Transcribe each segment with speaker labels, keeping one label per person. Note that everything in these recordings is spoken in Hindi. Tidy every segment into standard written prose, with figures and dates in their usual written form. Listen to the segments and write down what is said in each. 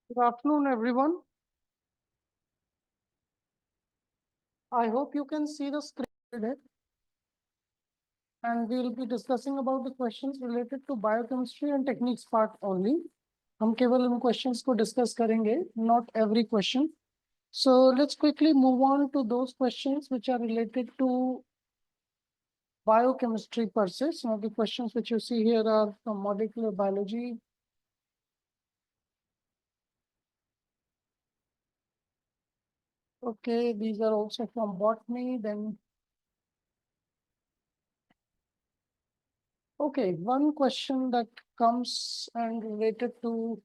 Speaker 1: Good afternoon, everyone. I hope you can see the screen today. And we will be discussing about the questions related to biochemistry and techniques part only. हम केवल उन questions को discuss करेंगे, not every question. So let's quickly move on to those questions which are related to biochemistry per se. Some of the questions which you see here are from molecular biology. Okay, these are also from botany. Then, okay, one question that comes and related to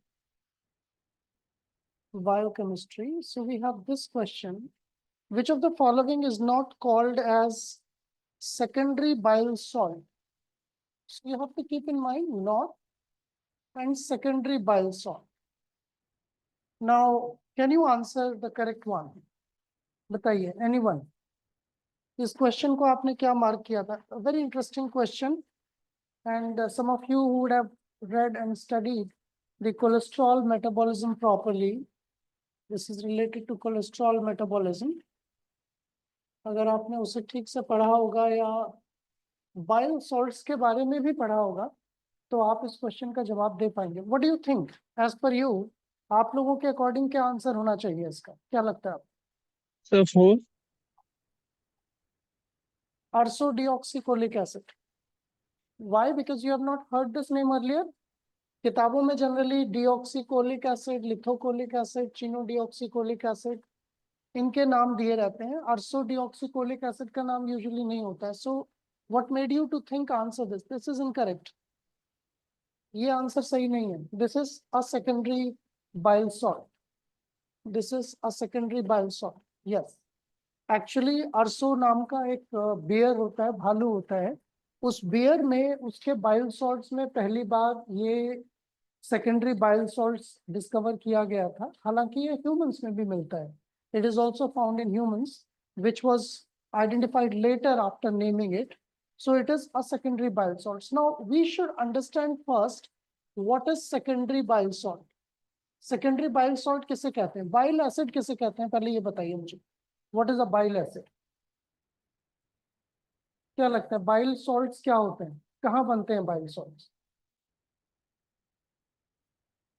Speaker 1: biochemistry. So we have this question. Which of the following is not called as secondary bile salt? So you have to keep in mind not and secondary bile salt. Now, can you answer the correct one? बताइए, anyone? इस क्वेश्चन को आपने क्या मार्क किया था? A very interesting question. And some of you who would have read and studied the cholesterol metabolism properly. This is related to cholesterol metabolism. अगर आपने उसे ठीक से पढ़ा होगा या बाइल सॉल्ट्स के बारे में भी पढ़ा होगा तो आप इस क्वेश्चन का जवाब दे पाएंगे. What do you think, as per you, आप लोगों के अकॉर्डिंग क्या आंसर होना चाहिए इसका? क्या लगता है?
Speaker 2: Sir 4.
Speaker 1: Ursodeoxycholic acid. Why? Because you have not heard this name earlier. किताबों में generally deoxycholic acid, lithocholic acid, chenodeoxycholic acid, इनके नाम दिए रहते हैं. अर्सोडिऑक्सीकोलिक एसिड का नाम यूजुअली नहीं होता है. So what made you to think answer this? This is incorrect. ये आंसर सही नहीं है. This is a secondary bile salt. This is a secondary bile salt. Yes, actually urso नाम का एक बियर होता है, भालू होता है. उस बियर में उसके बाइल सॉल्ट्स में पहली बार ये सेकेंडरी बाइल सॉल्ट्स डिस्कवर किया गया था. हालांकि ये ह्यूमंस में भी मिलता है. It is also found in humans, which was identified later after naming it. So it is a secondary bile salts. Now we should understand first what is secondary bile salt. Secondary bile salt किसे कहते हैं? Bile acid किसे कहते हैं? पहले ये बताइए मुझे. What is a bile acid? क्या लगता है बाइल सॉल्ट्स क्या होते हैं? कहाँ बनते हैं bile salts?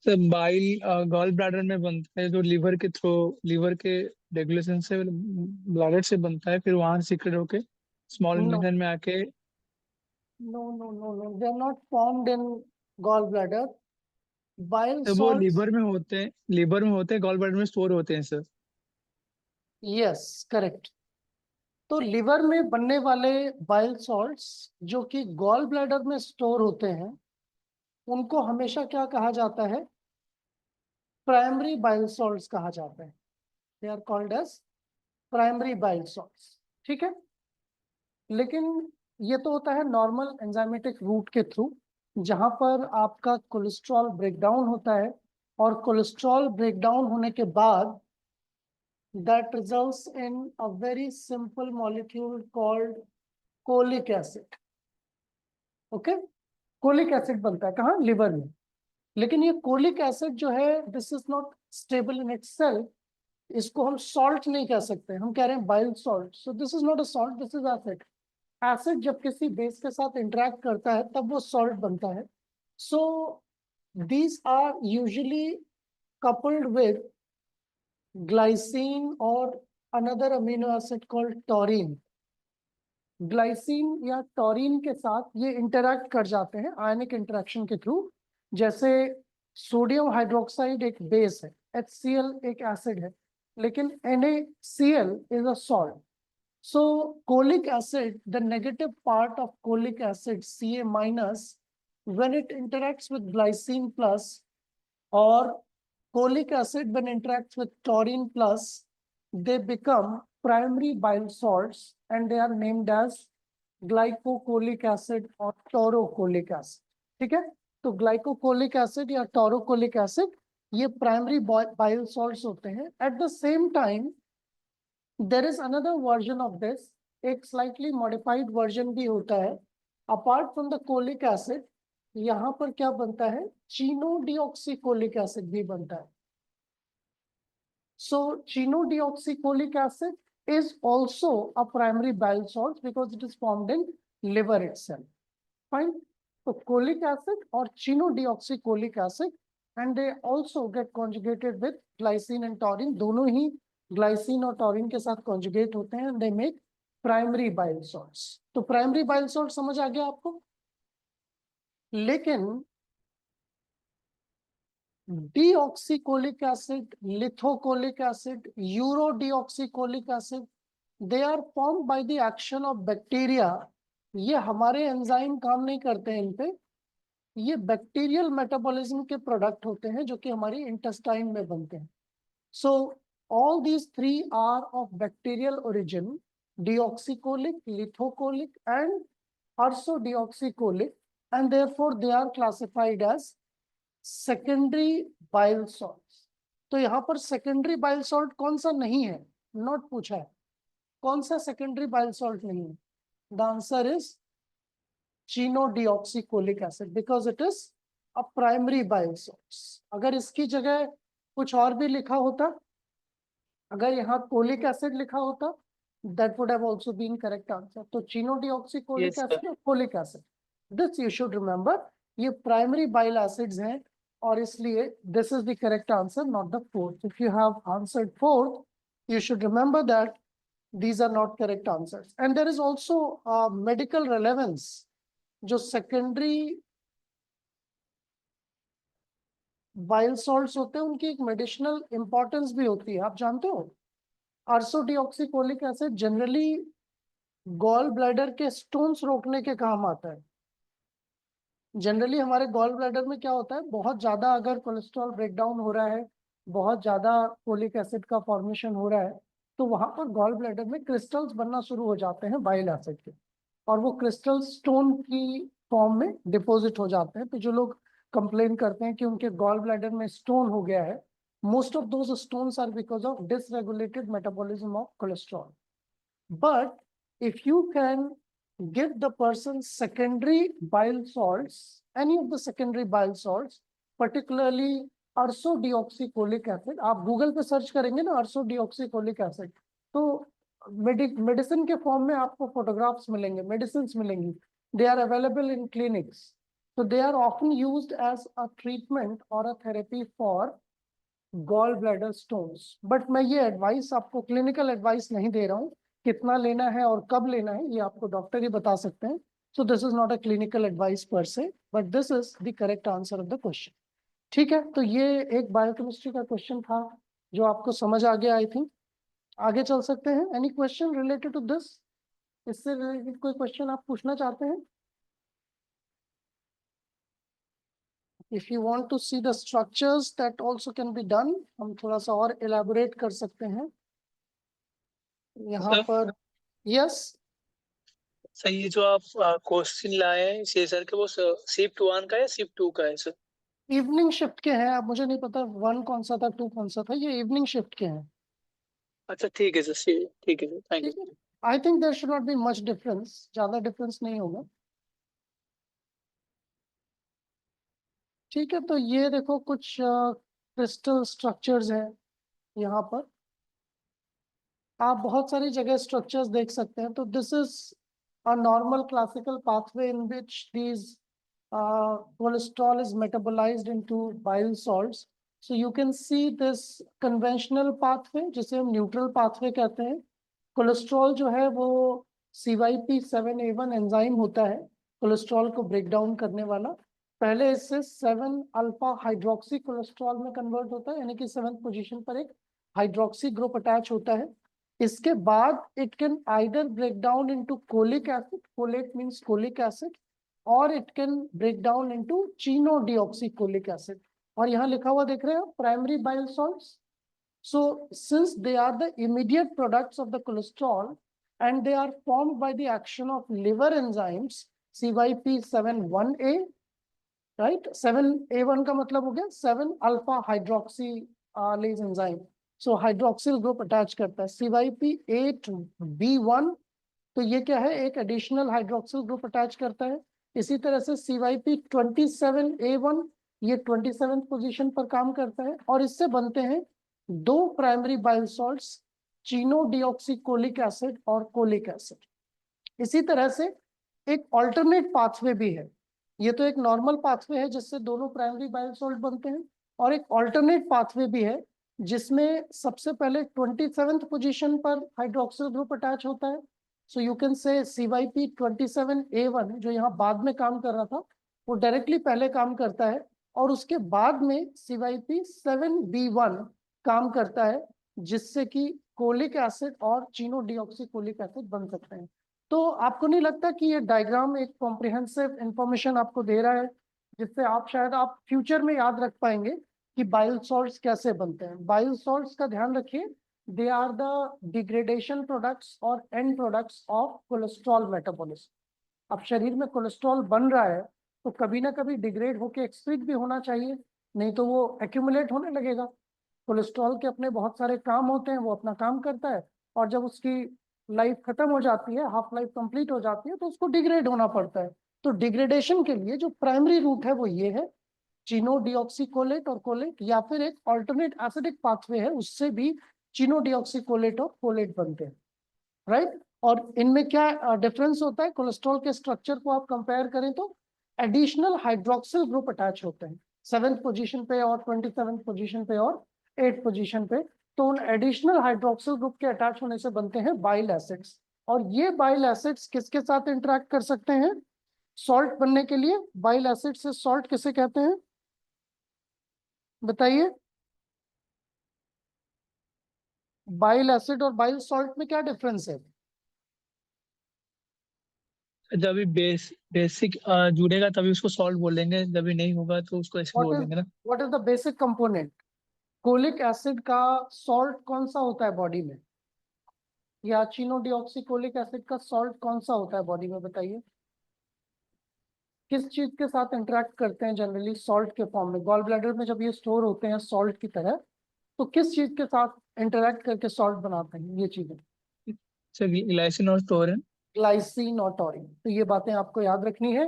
Speaker 2: Sir bile gall bladder में बनता है, जो लीवर के रेगुलेशन से ब्लैडर से बनता है, फिर वहां सीक्रेट होके स्मॉल
Speaker 1: नो
Speaker 2: इंटेस्टाइन में आके.
Speaker 1: No no no no, they are not formed in gall bladder. Bile
Speaker 2: तो वो
Speaker 1: सॉल्ट्स,
Speaker 2: लीवर में होते हैं, गॉल ब्लैडर में स्टोर होते हैं सर.
Speaker 1: Yes correct. तो लिवर में बनने वाले बाइल सॉल्ट्स जो कि गॉल ब्लैडर में स्टोर होते हैं, उनको हमेशा क्या कहा जाता है? प्राइमरी बाइल सॉल्ट्स कहा जाता है. They are called as primary bile salts. ठीक है. लेकिन ये तो होता है नॉर्मल एंजाइमेटिक रूट के थ्रू, जहां पर आपका कोलेस्ट्रॉल ब्रेकडाउन होता है. और कोलेस्ट्रॉल ब्रेकडाउन होने के बाद that results in a very simple molecule called colic acid. Okay, colic acid बनता है कहाँ? लिवर में. लेकिन ये कोलिक एसिड जो है, this is not stable in itself. इसको हम सॉल्ट नहीं कह सकते. हम कह रहे हैं bile salt. So this is not a salt, this is acid. Acid जब किसी बेस के साथ इंटरेक्ट करता है तब वो सॉल्ट बनता है. So these are usually coupled with glycine or another amino acid called taurine. Glycine या टॉरिन के साथ ये इंटरैक्ट कर जाते हैं आयनिक इंटरेक्शन के थ्रू. जैसे सोडियम हाइड्रोक्साइड एक बेस है, HCl एक एसिड है, लेकिन NaCl is a salt. So cholic acid, the negative part of cholic acid Ca minus, when it interacts with glycine plus, or Folic acid, when interacts with taurine plus, they become primary bile salts and they are named as glycocholic acid or taurocolic acid. ठीक है. तो glycocholic acid या taurocolic acid ये primary bile salts होते हैं. At the same time, there is another version of this, एक slightly modified version भी होता है. Apart from the cholic acid, यहाँ पर क्या बनता है? चिनोडिऑक्सीकोलिक एसिड भी बनता है. So chenodeoxycholic acid is also a primary bile salt because it is formed in liver itself. Fine. So cholic acid or chenodeoxycholic acid, and they also get conjugated with glycine and taurine. दोनों ही glycine और taurine के साथ conjugate होते हैं and they make primary bile salts. तो primary bile salt समझ आ गया आपको? लेकिन deoxycholic acid, lithocholic acid, urodeoxycholic acid, they are formed by the action of bacteria. ये हमारे एंजाइम काम नहीं करते हैं इन पे, ये बैक्टीरियल मेटाबॉलिज्म के प्रोडक्ट होते हैं जो कि हमारी इंटेस्टाइन में बनते हैं. So all these three are of bacterial origin, deoxycholic, lithocholic and ursodeoxycholic, and therefore they are classified as secondary bile salts. तो यहाँ पर secondary bile salt कौन सा नहीं है, नॉट पूछा है. कौन सा secondary bile salt नहीं है? The answer is chenodeoxycholic acid because it is a primary bile salts. अगर इसकी जगह कुछ और भी लिखा होता, अगर यहाँ cholic acid लिखा होता, that would have also been correct answer. तो chenodeoxycholic acid और cholic acid, this you should remember, ये primary bile acids हैं और इसलिए this is the correct answer, not the fourth. If you have answered fourth, you should remember that these are not correct answers. And there is also medical relevance. जो सेकेंडरी बाइल सॉल्ट्स होते हैं उनकी एक मेडिसिनल इंपॉर्टेंस भी होती है, आप जानते हो. अर्सोडिऑक्सीकोलिक एसिड जनरली गॉल ब्लैडर के स्टोन्स रोकने के काम आता है. जनरली हमारे गॉल ब्लैडर में क्या होता है, बहुत ज्यादा अगर कोलेस्ट्रॉल ब्रेकडाउन हो रहा है, बहुत ज्यादा फोलिक एसिड का फॉर्मेशन हो रहा है, तो वहां पर गॉल ब्लैडर में क्रिस्टल्स बनना शुरू हो जाते हैं बाइल एसिड के, और वो क्रिस्टल स्टोन की फॉर्म में डिपॉजिट हो जाते हैं. तो जो लोग कंप्लेन करते हैं कि उनके गॉल ब्लैडर में स्टोन हो गया है, most of those stones are because of dysregulated metabolism of cholesterol. But if you can give the person secondary bile salts, any of the secondary bile salts, particularly ursodeoxycholic acid. आप गूगल पे सर्च करेंगे ना ursodeoxycholic acid, तो मेडिसिन के फॉर्म में आपको फोटोग्राफ्स मिलेंगे, मेडिसिन मिलेंगी. They are available in clinics, so they are often used as a treatment or a therapy for gall bladder stones. But मैं ये एडवाइस आपको, क्लिनिकल एडवाइस नहीं दे रहा हूँ. कितना लेना है और कब लेना है ये आपको डॉक्टर ही बता सकते हैं. सो this is not a clinical advice पर से, but this is the correct answer of the question. ठीक है, तो ये एक बायोकेमिस्ट्री का क्वेश्चन था जो आपको समझ आ गया. आई थिंक आगे चल सकते हैं. Any question related to this? इससे रिलेटेड कोई क्वेश्चन आप पूछना चाहते हैं? If you want to see the structures, that also can be done. हम थोड़ा सा और elaborate कर सकते हैं यहाँ पर. यस
Speaker 2: सर, ये जो आप क्वेश्चन लाए हैं सीएसआर के, वो शिफ्ट 1 का है शिफ्ट 2 का है सर?
Speaker 1: इवनिंग शिफ्ट के हैं. अब मुझे नहीं पता 1 कौन सा था 2 कौन सा था. ये इवनिंग शिफ्ट के हैं.
Speaker 2: अच्छा ठीक है सर, ठीक है sir, thank you.
Speaker 1: I think there should not be much difference, ज्यादा डिफरेंस नहीं होगा. ठीक है, तो ये देखो कुछ क्रिस्टल स्ट्रक्चर्स हैं यहाँ पर. आप बहुत सारी जगह स्ट्रक्चर्स देख सकते हैं. तो this is a normal classical pathway in which these cholesterol is metabolized into bile salts. So you can see this conventional pathway जिसे हम neutral pathway कहते हैं. कोलेस्ट्रॉल जो है वो CYP7A1 एंजाइम होता है कोलेस्ट्रॉल को ब्रेक डाउन करने वाला. पहले इससे 7 अल्फा हाइड्रोक्सी कोलेस्ट्रॉल में कन्वर्ट होता है, यानी कि 7th पोजीशन पर एक हाइड्रोक्सी ग्रुप अटैच होता है. इसके बाद it can either break down into cholic acid, cholate means cholic acid, और it can break down into chenodeoxycholic acid. और यहाँ लिखा हुआ देख रहे हैं primary bile salts. So since they are the immediate products of the cholesterol and they are formed by the action of liver enzymes CYP7A, right? 7A1 का मतलब हो गया 7 alpha hydroxylase enzyme. So hydroxyl group attach करता है. CYP8B1, तो ये क्या है, एक additional hydroxyl group attach करता है. इसी तरह से CYP27A1, ये 27th पोजीशन पर काम करता है, और इससे बनते हैं दो प्राइमरी बाइल सॉल्ट्स, चिनोडिऑक्सीकोलिक एसिड और कोलिक एसिड। इसी तरह से एक ऑल्टरनेट पाथवे भी है। ये तो एक नॉर्मल पाथवे है जिससे दोनों प्राइमरी बाइल सॉल्ट बनते हैं, और एक ऑल्टरनेट पाथवे भी है जिसमें सबसे पहले 27th पोजीशन पर हाइड्रोक्सिल ग्रुप अटैच होता है। सो यू कैन से CYP27A1 जो यहाँ बाद में काम कर रहा था, वो डायरेक्टली पहले काम करता है, और उसके बाद में CYP7B1 काम करता है, जिससे कि कोलिक एसिड और चिनोडिऑक्सीकोलिक एसिड बन सकते हैं। तो आपको नहीं लगता कि ये डायग्राम एक कॉम्प्रिहेंसिव इंफॉर्मेशन आपको दे रहा है, जिससे आप शायद आप फ्यूचर में याद रख पाएंगे कि बाइल सॉल्ट्स कैसे बनते हैं? बाइल सॉल्ट्स का ध्यान रखिए, they are the degradation products और end products of cholesterol metabolism. अब शरीर में कोलेस्ट्रॉल बन रहा है तो कभी ना कभी डिग्रेड होके एक्सक्रीट भी होना चाहिए, नहीं तो वो एक्यूमुलेट होने लगेगा। कोलेस्ट्रॉल के अपने बहुत सारे काम होते हैं, वो अपना काम करता है, और जब उसकी लाइफ खत्म हो जाती है, हाफ लाइफ कंप्लीट हो जाती है, तो उसको डिग्रेड होना पड़ता है। तो डिग्रेडेशन के लिए जो प्राइमरी रूट है वो ये है, चिनोडिऑक्सीकोलेट और कोलेट, या फिर एक ऑल्टरनेट एसिडिक पाथवे है, उससे भी चिनोडिऑक्सीकोलेट और कोलेट बनते हैं, राइट। और इनमें क्या डिफरेंस होता है? कोलेस्ट्रॉल के स्ट्रक्चर को आप कंपेयर करें तो एडिशनल हाइड्रोक्सिल ग्रुप अटैच होते हैं 7th पोजीशन पे और 27th पोजीशन पे और 8th पोजीशन पे। तो उन एडिशनल हाइड्रोक्सिल ग्रुप के अटैच होने से बनते हैं बाइल एसिड्स, और ये बाइल एसिड्स किसके साथ इंटरेक्ट कर सकते हैं सॉल्ट बनने के लिए? बाइल एसिड से सॉल्ट किसे कहते हैं बताइए? बाइल एसिड और बाइल सॉल्ट में क्या डिफरेंस है?
Speaker 2: जब भी बेसिक जुड़ेगा तभी उसको सॉल्ट बोलेंगे, जब भी नहीं होगा तो उसको एसिड
Speaker 1: व्हाट इज
Speaker 2: बोलेंगे ना।
Speaker 1: What is the basic component? Colic acid का सॉल्ट कौन सा होता है बॉडी में, या चिनोडिऑक्सीकोलिक एसिड का सॉल्ट कौन सा होता है बॉडी में, बताइए? किस चीज के साथ इंटरेक्ट करते हैं जनरली सॉल्ट के फॉर्म में? गॉल ब्लैडर में जब ये स्टोर होते हैं सॉल्ट की तरह, तो किस चीज के साथ इंटरेक्ट करके सॉल्ट बनाते हैं ये चीजें?
Speaker 2: ग्लाइसिन और टोरिन।
Speaker 1: ग्लाइसिन और टॉरिन। तो ये बातें आपको याद रखनी है।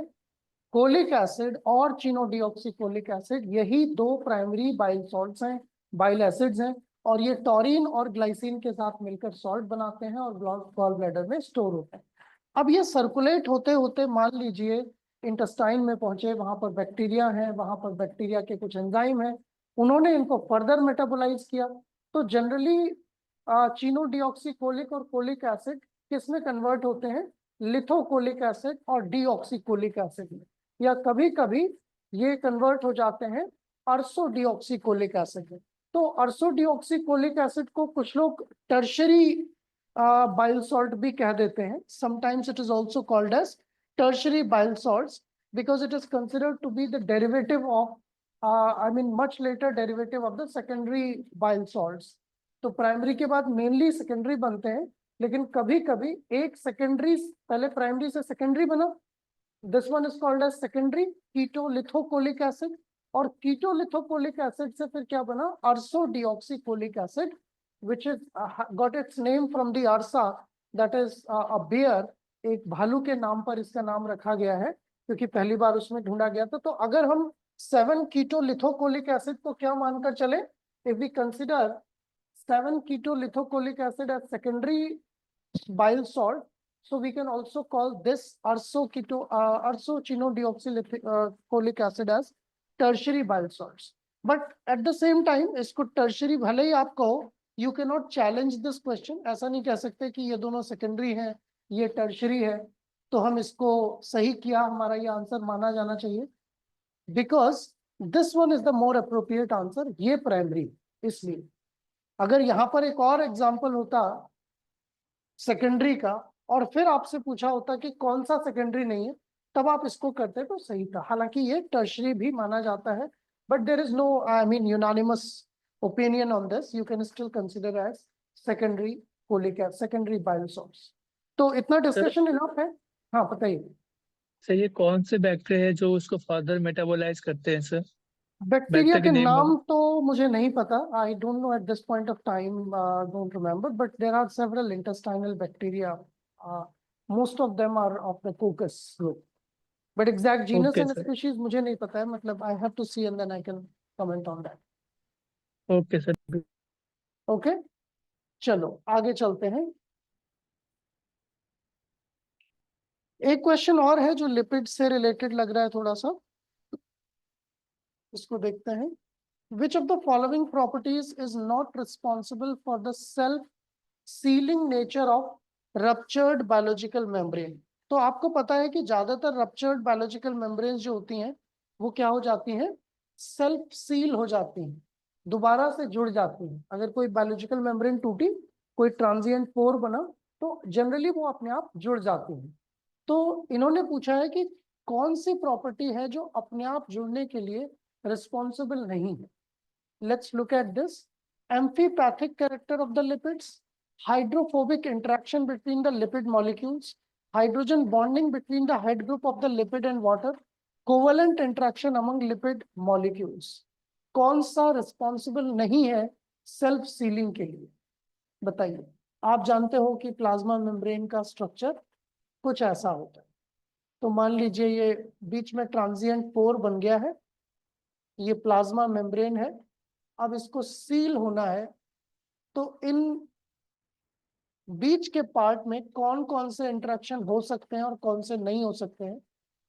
Speaker 1: कोलिक एसिड और चिनोडिऑक्सीकोलिक एसिड, यही दो प्राइमरी बाइल सॉल्ट्स हैं, बाइल एसिड्स हैं, और ये टॉरिन और ग्लाइसिन के साथ मिलकर सॉल्ट बनाते हैं और गॉल ब्लैडर में स्टोर होते हैं। अब ये सर्कुलेट होते होते मान लीजिए इंटेस्टाइन में पहुंचे, वहां पर बैक्टीरिया है, वहां पर बैक्टीरिया के कुछ एंजाइम है, उन्होंने इनको फर्दर मेटाबोलाइज किया। तो जनरली चिनोडिऑक्सीकोलिक और कोलिक एसिड किस में कन्वर्ट होते हैं? लिथोकोलिक एसिड और डीऑक्सीकोलिक एसिड में, या कभी कभी ये कन्वर्ट हो जाते हैं अर्सोडिऑक्सीकोलिक एसिड में। तो अर्सोडिऑक्सीकोलिक एसिड को कुछ लोग टर्शरी bile salt भी कह देते हैं। Sometimes it is also called as tertiary bile salts because it is considered to be the derivative of, much later derivative of the secondary bile salts. तो प्राइमरी के बाद मेनली सेकेंडरी बनते हैं, लेकिन कभी कभी एक सेकेंडरी पहले प्राइमरी से सेकेंडरी बना, this one is called as secondary ketolithocholic acid, और कीटोलिथोकोलिक एसिड से फिर क्या बना? Ursodeoxycholic acid, which is got its name from the arsa, that is a bear। एक भालू के नाम पर इसका नाम रखा गया है क्योंकि पहली बार उसमें ढूंढा गया था। तो अगर हम 7 कीटोलिथोकोलिक एसिड को क्या मानकर चले? If we consider 7 ketolithocholic acid as secondary bile salt, so we can also call this ursochinodeoxycholic acid as tertiary bile salts। but at the same time इसको tertiary भले ही आप कहो, you cannot challenge this question। ऐसा नहीं कह सकते कि ये दोनों सेकेंडरी हैं ये टर्शरी है तो हम इसको सही किया, हमारा ये आंसर माना जाना चाहिए, because this one is the more appropriate answer, ये प्राइमरी। इसलिए अगर यहाँ पर एक और एग्जाम्पल होता सेकेंडरी का, और फिर आपसे पूछा होता कि कौन सा सेकेंडरी नहीं है, तब आप इसको करते तो सही था। हालांकि ये टर्शरी भी माना जाता है, but there is no unanimous opinion on this, you can still consider as secondary cholic acid, secondary bile salts। तो इतना डिस्कशन इनफ है। हाँ बताइए।
Speaker 2: सर ये कौन से बैक्टीरिया है जो उसको फर्दर मेटाबोलाइज करते हैं सर?
Speaker 1: बैक्टीरिया
Speaker 2: बैक्टीरिया
Speaker 1: के
Speaker 2: के नेम
Speaker 1: नाम तो मुझे नहीं पता, I don't know at this point of time, don't remember, but there are several intestinal bacteria, most of them are of the coccus group, but exact genus
Speaker 2: okay
Speaker 1: and
Speaker 2: sir.
Speaker 1: Species मुझे नहीं पता है, मतलब I have to see and then I can comment on that.
Speaker 2: Okay sir.
Speaker 1: Okay, चलो आगे चलते हैं। एक क्वेश्चन और है जो लिपिड से रिलेटेड लग रहा है थोड़ा सा, इसको देखते हैं। Which of the following properties is not responsible for the self-sealing nature of ruptured biological membrane? तो आपको पता है कि ज्यादातर ruptured biological membranes जो होती हैं वो क्या हो जाती हैं, सेल्फ सील हो जाती हैं, दोबारा से जुड़ जाती हैं। अगर कोई बायोलॉजिकल मेम्ब्रेन टूटी, कोई ट्रांजिएंट पोर बना, तो जनरली वो अपने आप जुड़ जाती हैं। तो इन्होंने पूछा है कि कौन सी प्रॉपर्टी है जो अपने आप जुड़ने के लिए रिस्पॉन्सिबल नहीं है। Let's look at this. Amphipathic character of the lipids, hydrophobic interaction between the lipid molecules, hydrogen bonding between the head group of the lipid and water, covalent interaction among lipid molecules. कौन सा रिस्पॉन्सिबल नहीं है सेल्फ सीलिंग के लिए, बताइए। आप जानते हो कि प्लाज्मा मेम्ब्रेन का स्ट्रक्चर कुछ ऐसा होता है। तो मान लीजिए ये बीच में ट्रांजिएंट पोर बन गया है, ये प्लाज्मा मेम्ब्रेन है, अब इसको सील होना है, तो इन बीच के पार्ट में कौन कौन से इंटरेक्शन हो सकते हैं और कौन से नहीं हो सकते हैं,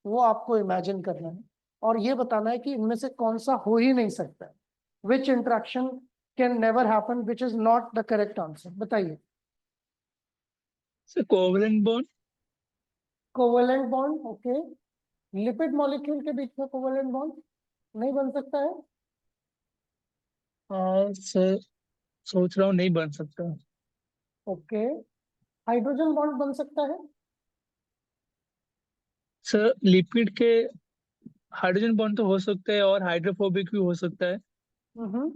Speaker 1: वो आपको इमेजिन करना है और ये बताना है कि इनमें से कौन सा हो ही नहीं सकता है। Which interaction can never happen, which is not the correct answer, बताइए।
Speaker 2: Sir covalent bond.
Speaker 1: Covalent bond, okay. Lipid molecule के बीच में कोवेलेंट बॉन्ड नहीं बन सकता है।
Speaker 2: सर सोच रहा हूँ नहीं बन सकता।
Speaker 1: ओके, हाइड्रोजन बॉन्ड बन सकता है।
Speaker 2: सर लिपिड के हाइड्रोजन बॉन्ड तो हो सकता है और हाइड्रोफोबिक भी हो सकता है।
Speaker 1: हम्म,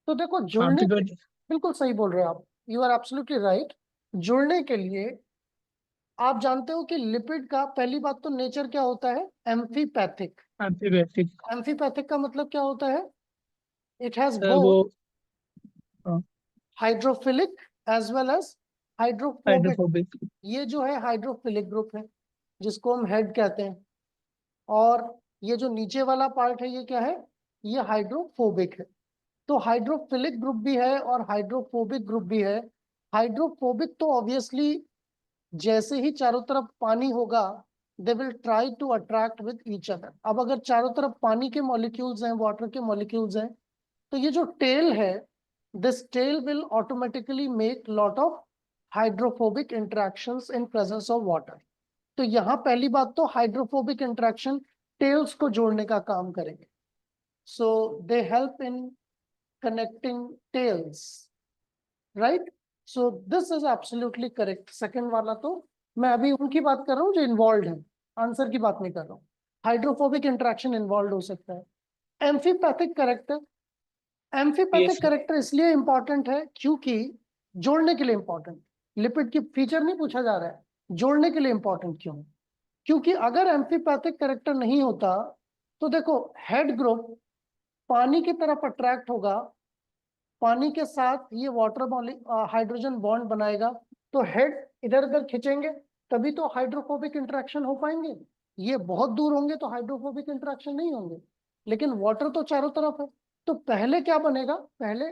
Speaker 1: तो देखो जुड़ने के,
Speaker 2: एम्फीपैथिक।
Speaker 1: बिल्कुल सही बोल रहे हो आप, यू आर एब्सोल्युटली राइट। जुड़ने के लिए आप जानते हो कि लिपिड का पहली बात तो नेचर क्या होता है, एम्फीपैथिक।
Speaker 2: एम्फीपैथिक।
Speaker 1: एम्फीपैथिक का मतलब क्या होता है, इट हैज
Speaker 2: सर वो
Speaker 1: both hydrophilic as well as hydrophobic.
Speaker 2: Hydrophobic.
Speaker 1: ये जो है हाइड्रोफिलिक ग्रुप है, जिसको हम हेड कहते हैं, और ये जो नीचे वाला पार्ट है ये क्या है, ये हाइड्रोफोबिक है। तो हाइड्रोफिलिक ग्रुप भी है और हाइड्रोफोबिक ग्रुप भी है। हाइड्रोफोबिक तो ऑब्वियसली जैसे ही चारों तरफ पानी होगा, they will try to attract with each other. अब अगर चारों तरफ पानी के मॉलिक्यूल्स हैं, वाटर के मॉलिक्यूल्स हैं, तो ये जो टेल है, this tail will automatically make lot of hydrophobic interactions in presence of water. तो यहाँ पहली बात तो हाइड्रोफोबिक इंटरेक्शन टेल्स को जोड़ने का काम करेंगे, so they help in connecting tails, right. So this is absolutely correct. Second वाला तो मैं अभी उनकी बात कर रहा हूँ जो इन्वॉल्व है, आंसर की बात नहीं कर रहा हूँ। हाइड्रोफोबिक इंटरेक्शन इन्वॉल्व हो सकता है। Amphipathic character, amphipathic
Speaker 2: yes sir.
Speaker 1: Character इसलिए इंपॉर्टेंट है क्योंकि जोड़ने के लिए इंपॉर्टेंट, लिपिड की फीचर नहीं पूछा जा रहा है, जोड़ने के लिए इंपॉर्टेंट क्यों, क्योंकि अगर एम्फीपैथिक करेक्टर नहीं होता तो देखो हेड ग्रुप पानी की तरफ अट्रैक्ट होगा, पानी के साथ ये वाटर हाइड्रोजन बॉन्ड बनाएगा, तो हेड इधर उधर खींचेंगे, तभी तो हाइड्रोफोबिक इंटरेक्शन हो पाएंगे। ये बहुत दूर होंगे तो हाइड्रोफोबिक इंटरेक्शन नहीं होंगे, लेकिन वाटर तो चारों तरफ है। तो पहले क्या बनेगा, पहले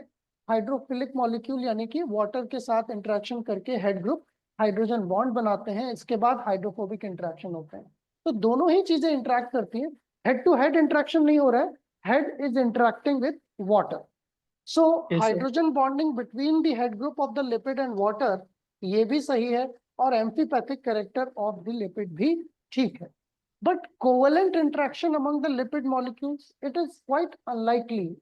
Speaker 1: हाइड्रोफिलिक मॉलिक्यूल यानी कि वाटर के साथ इंटरेक्शन करके हेड ग्रुप हाइड्रोजन बॉन्ड बनाते हैं, इसके बाद हाइड्रोफोबिक इंटरेक्शन होते हैं। तो दोनों ही चीजें इंटरेक्ट करती हैं, हेड टू हेड इंटरेक्शन नहीं हो रहा है, head is interacting with water. So
Speaker 2: yes sir.
Speaker 1: Hydrogen bonding between the head group of the lipid and water, ये भी सही है, और amphipathic character of the lipid भी ठीक है। But covalent interaction among the lipid molecules, it is quite unlikely.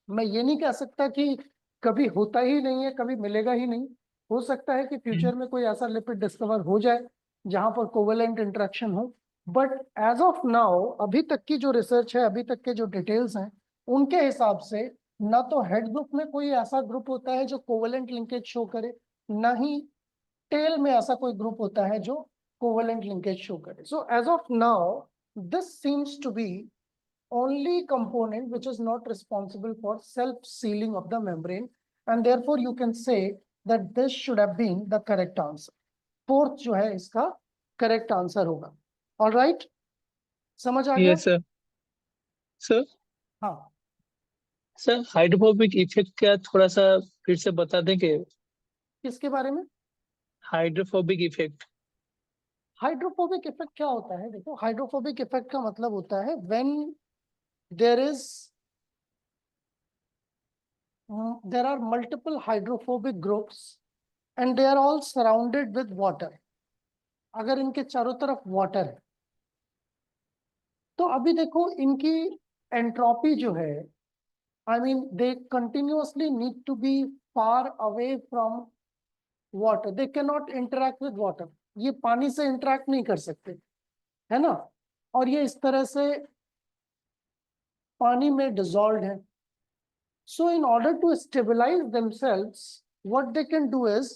Speaker 1: मैं ये नहीं कह सकता कि कभी होता ही नहीं है, कभी मिलेगा ही नहीं। हो सकता है कि फ्यूचर में कोई ऐसा लिपिड डिस्कवर हो जाए जहां पर कोवेलेंट इंटरेक्शन हो, बट एज ऑफ नाउ अभी तक की जो रिसर्च है, अभी तक के जो डिटेल्स हैं, उनके हिसाब से ना तो हेड ग्रुप में कोई ऐसा ग्रुप होता है जो कोवेलेंट लिंकेज शो करे, ना ही टेल में ऐसा कोई ग्रुप होता है जो कोवेलेंट लिंकेज शो करे। So as of now this seems to be only component which is not responsible for self sealing of the membrane, and therefore you can say that this should have been the correct answer. Fourth जो है इसका करेक्ट आंसर होगा। ऑल राइट, समझ आ गया।
Speaker 2: Yes sir. सर
Speaker 1: हाँ,
Speaker 2: सर हाइड्रोफोबिक इफेक्ट क्या थोड़ा सा फिर से बता दें कि
Speaker 1: किसके बारे में?
Speaker 2: Hydrophobic effect?
Speaker 1: हाइड्रोफोबिक इफेक्ट क्या होता है? देखो, हाइड्रोफोबिक इफेक्ट का मतलब होता है when there is there are multiple hydrophobic groups and they are all surrounded with water. अगर इनके चारों तरफ वाटर है तो अभी देखो इनकी एंट्रोपी जो है, I mean they continuously need to be far away from water, they can not interact with water, ये पानी से इंटरेक्ट नहीं कर सकते, है ना, और ये इस तरह से पानी में डिजॉल्व है. So in order to stabilize themselves, what they can do is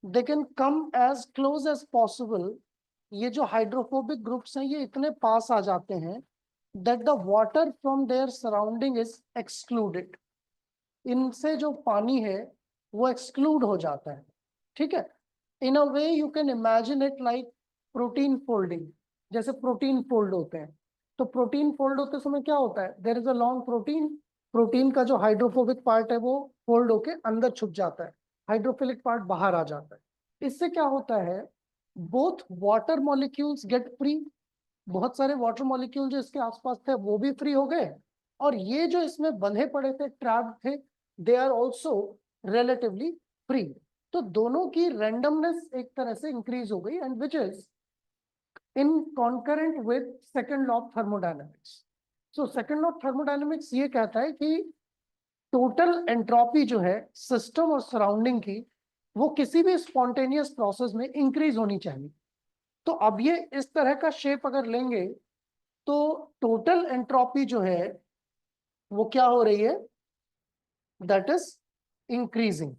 Speaker 1: they can come as close as possible. ये जो हाइड्रोफोबिक ग्रुप्स हैं ये इतने पास आ जाते हैं that the water from their surrounding is excluded. इनसे जो पानी है वो एक्सक्लूड हो जाता है. ठीक है. In a way you can imagine it like protein folding. जैसे प्रोटीन फोल्ड होते हैं, तो प्रोटीन फोल्ड होते समय क्या होता है, there is a long protein, protein का जो हाइड्रोफोबिक पार्ट है वो फोल्ड होके अंदर छुप जाता है, हाइड्रोफिलिक पार्ट बाहर आ जाता है. इससे क्या होता है, both water molecules get free, बहुत सारे वाटर मॉलिक्यूल जो इसके आसपास थे वो भी फ्री हो गए, और ये जो इसमें बंधे पड़े थे, ट्रैप्ड थे, they are also relatively free. तो दोनों की रैंडमनेस एक तरह से इंक्रीज हो गई, and which is in concurrent with second law of thermodynamics. So second law of thermodynamics ये कहता है कि टोटल एंट्रोपी जो है सिस्टम और सराउंडिंग की, वो किसी भी स्पॉन्टेनियस प्रोसेस में इंक्रीज होनी चाहिए. तो अब ये इस तरह का शेप अगर लेंगे तो टोटल एंट्रोपी जो है वो क्या हो रही है, दैट इज इंक्रीजिंग.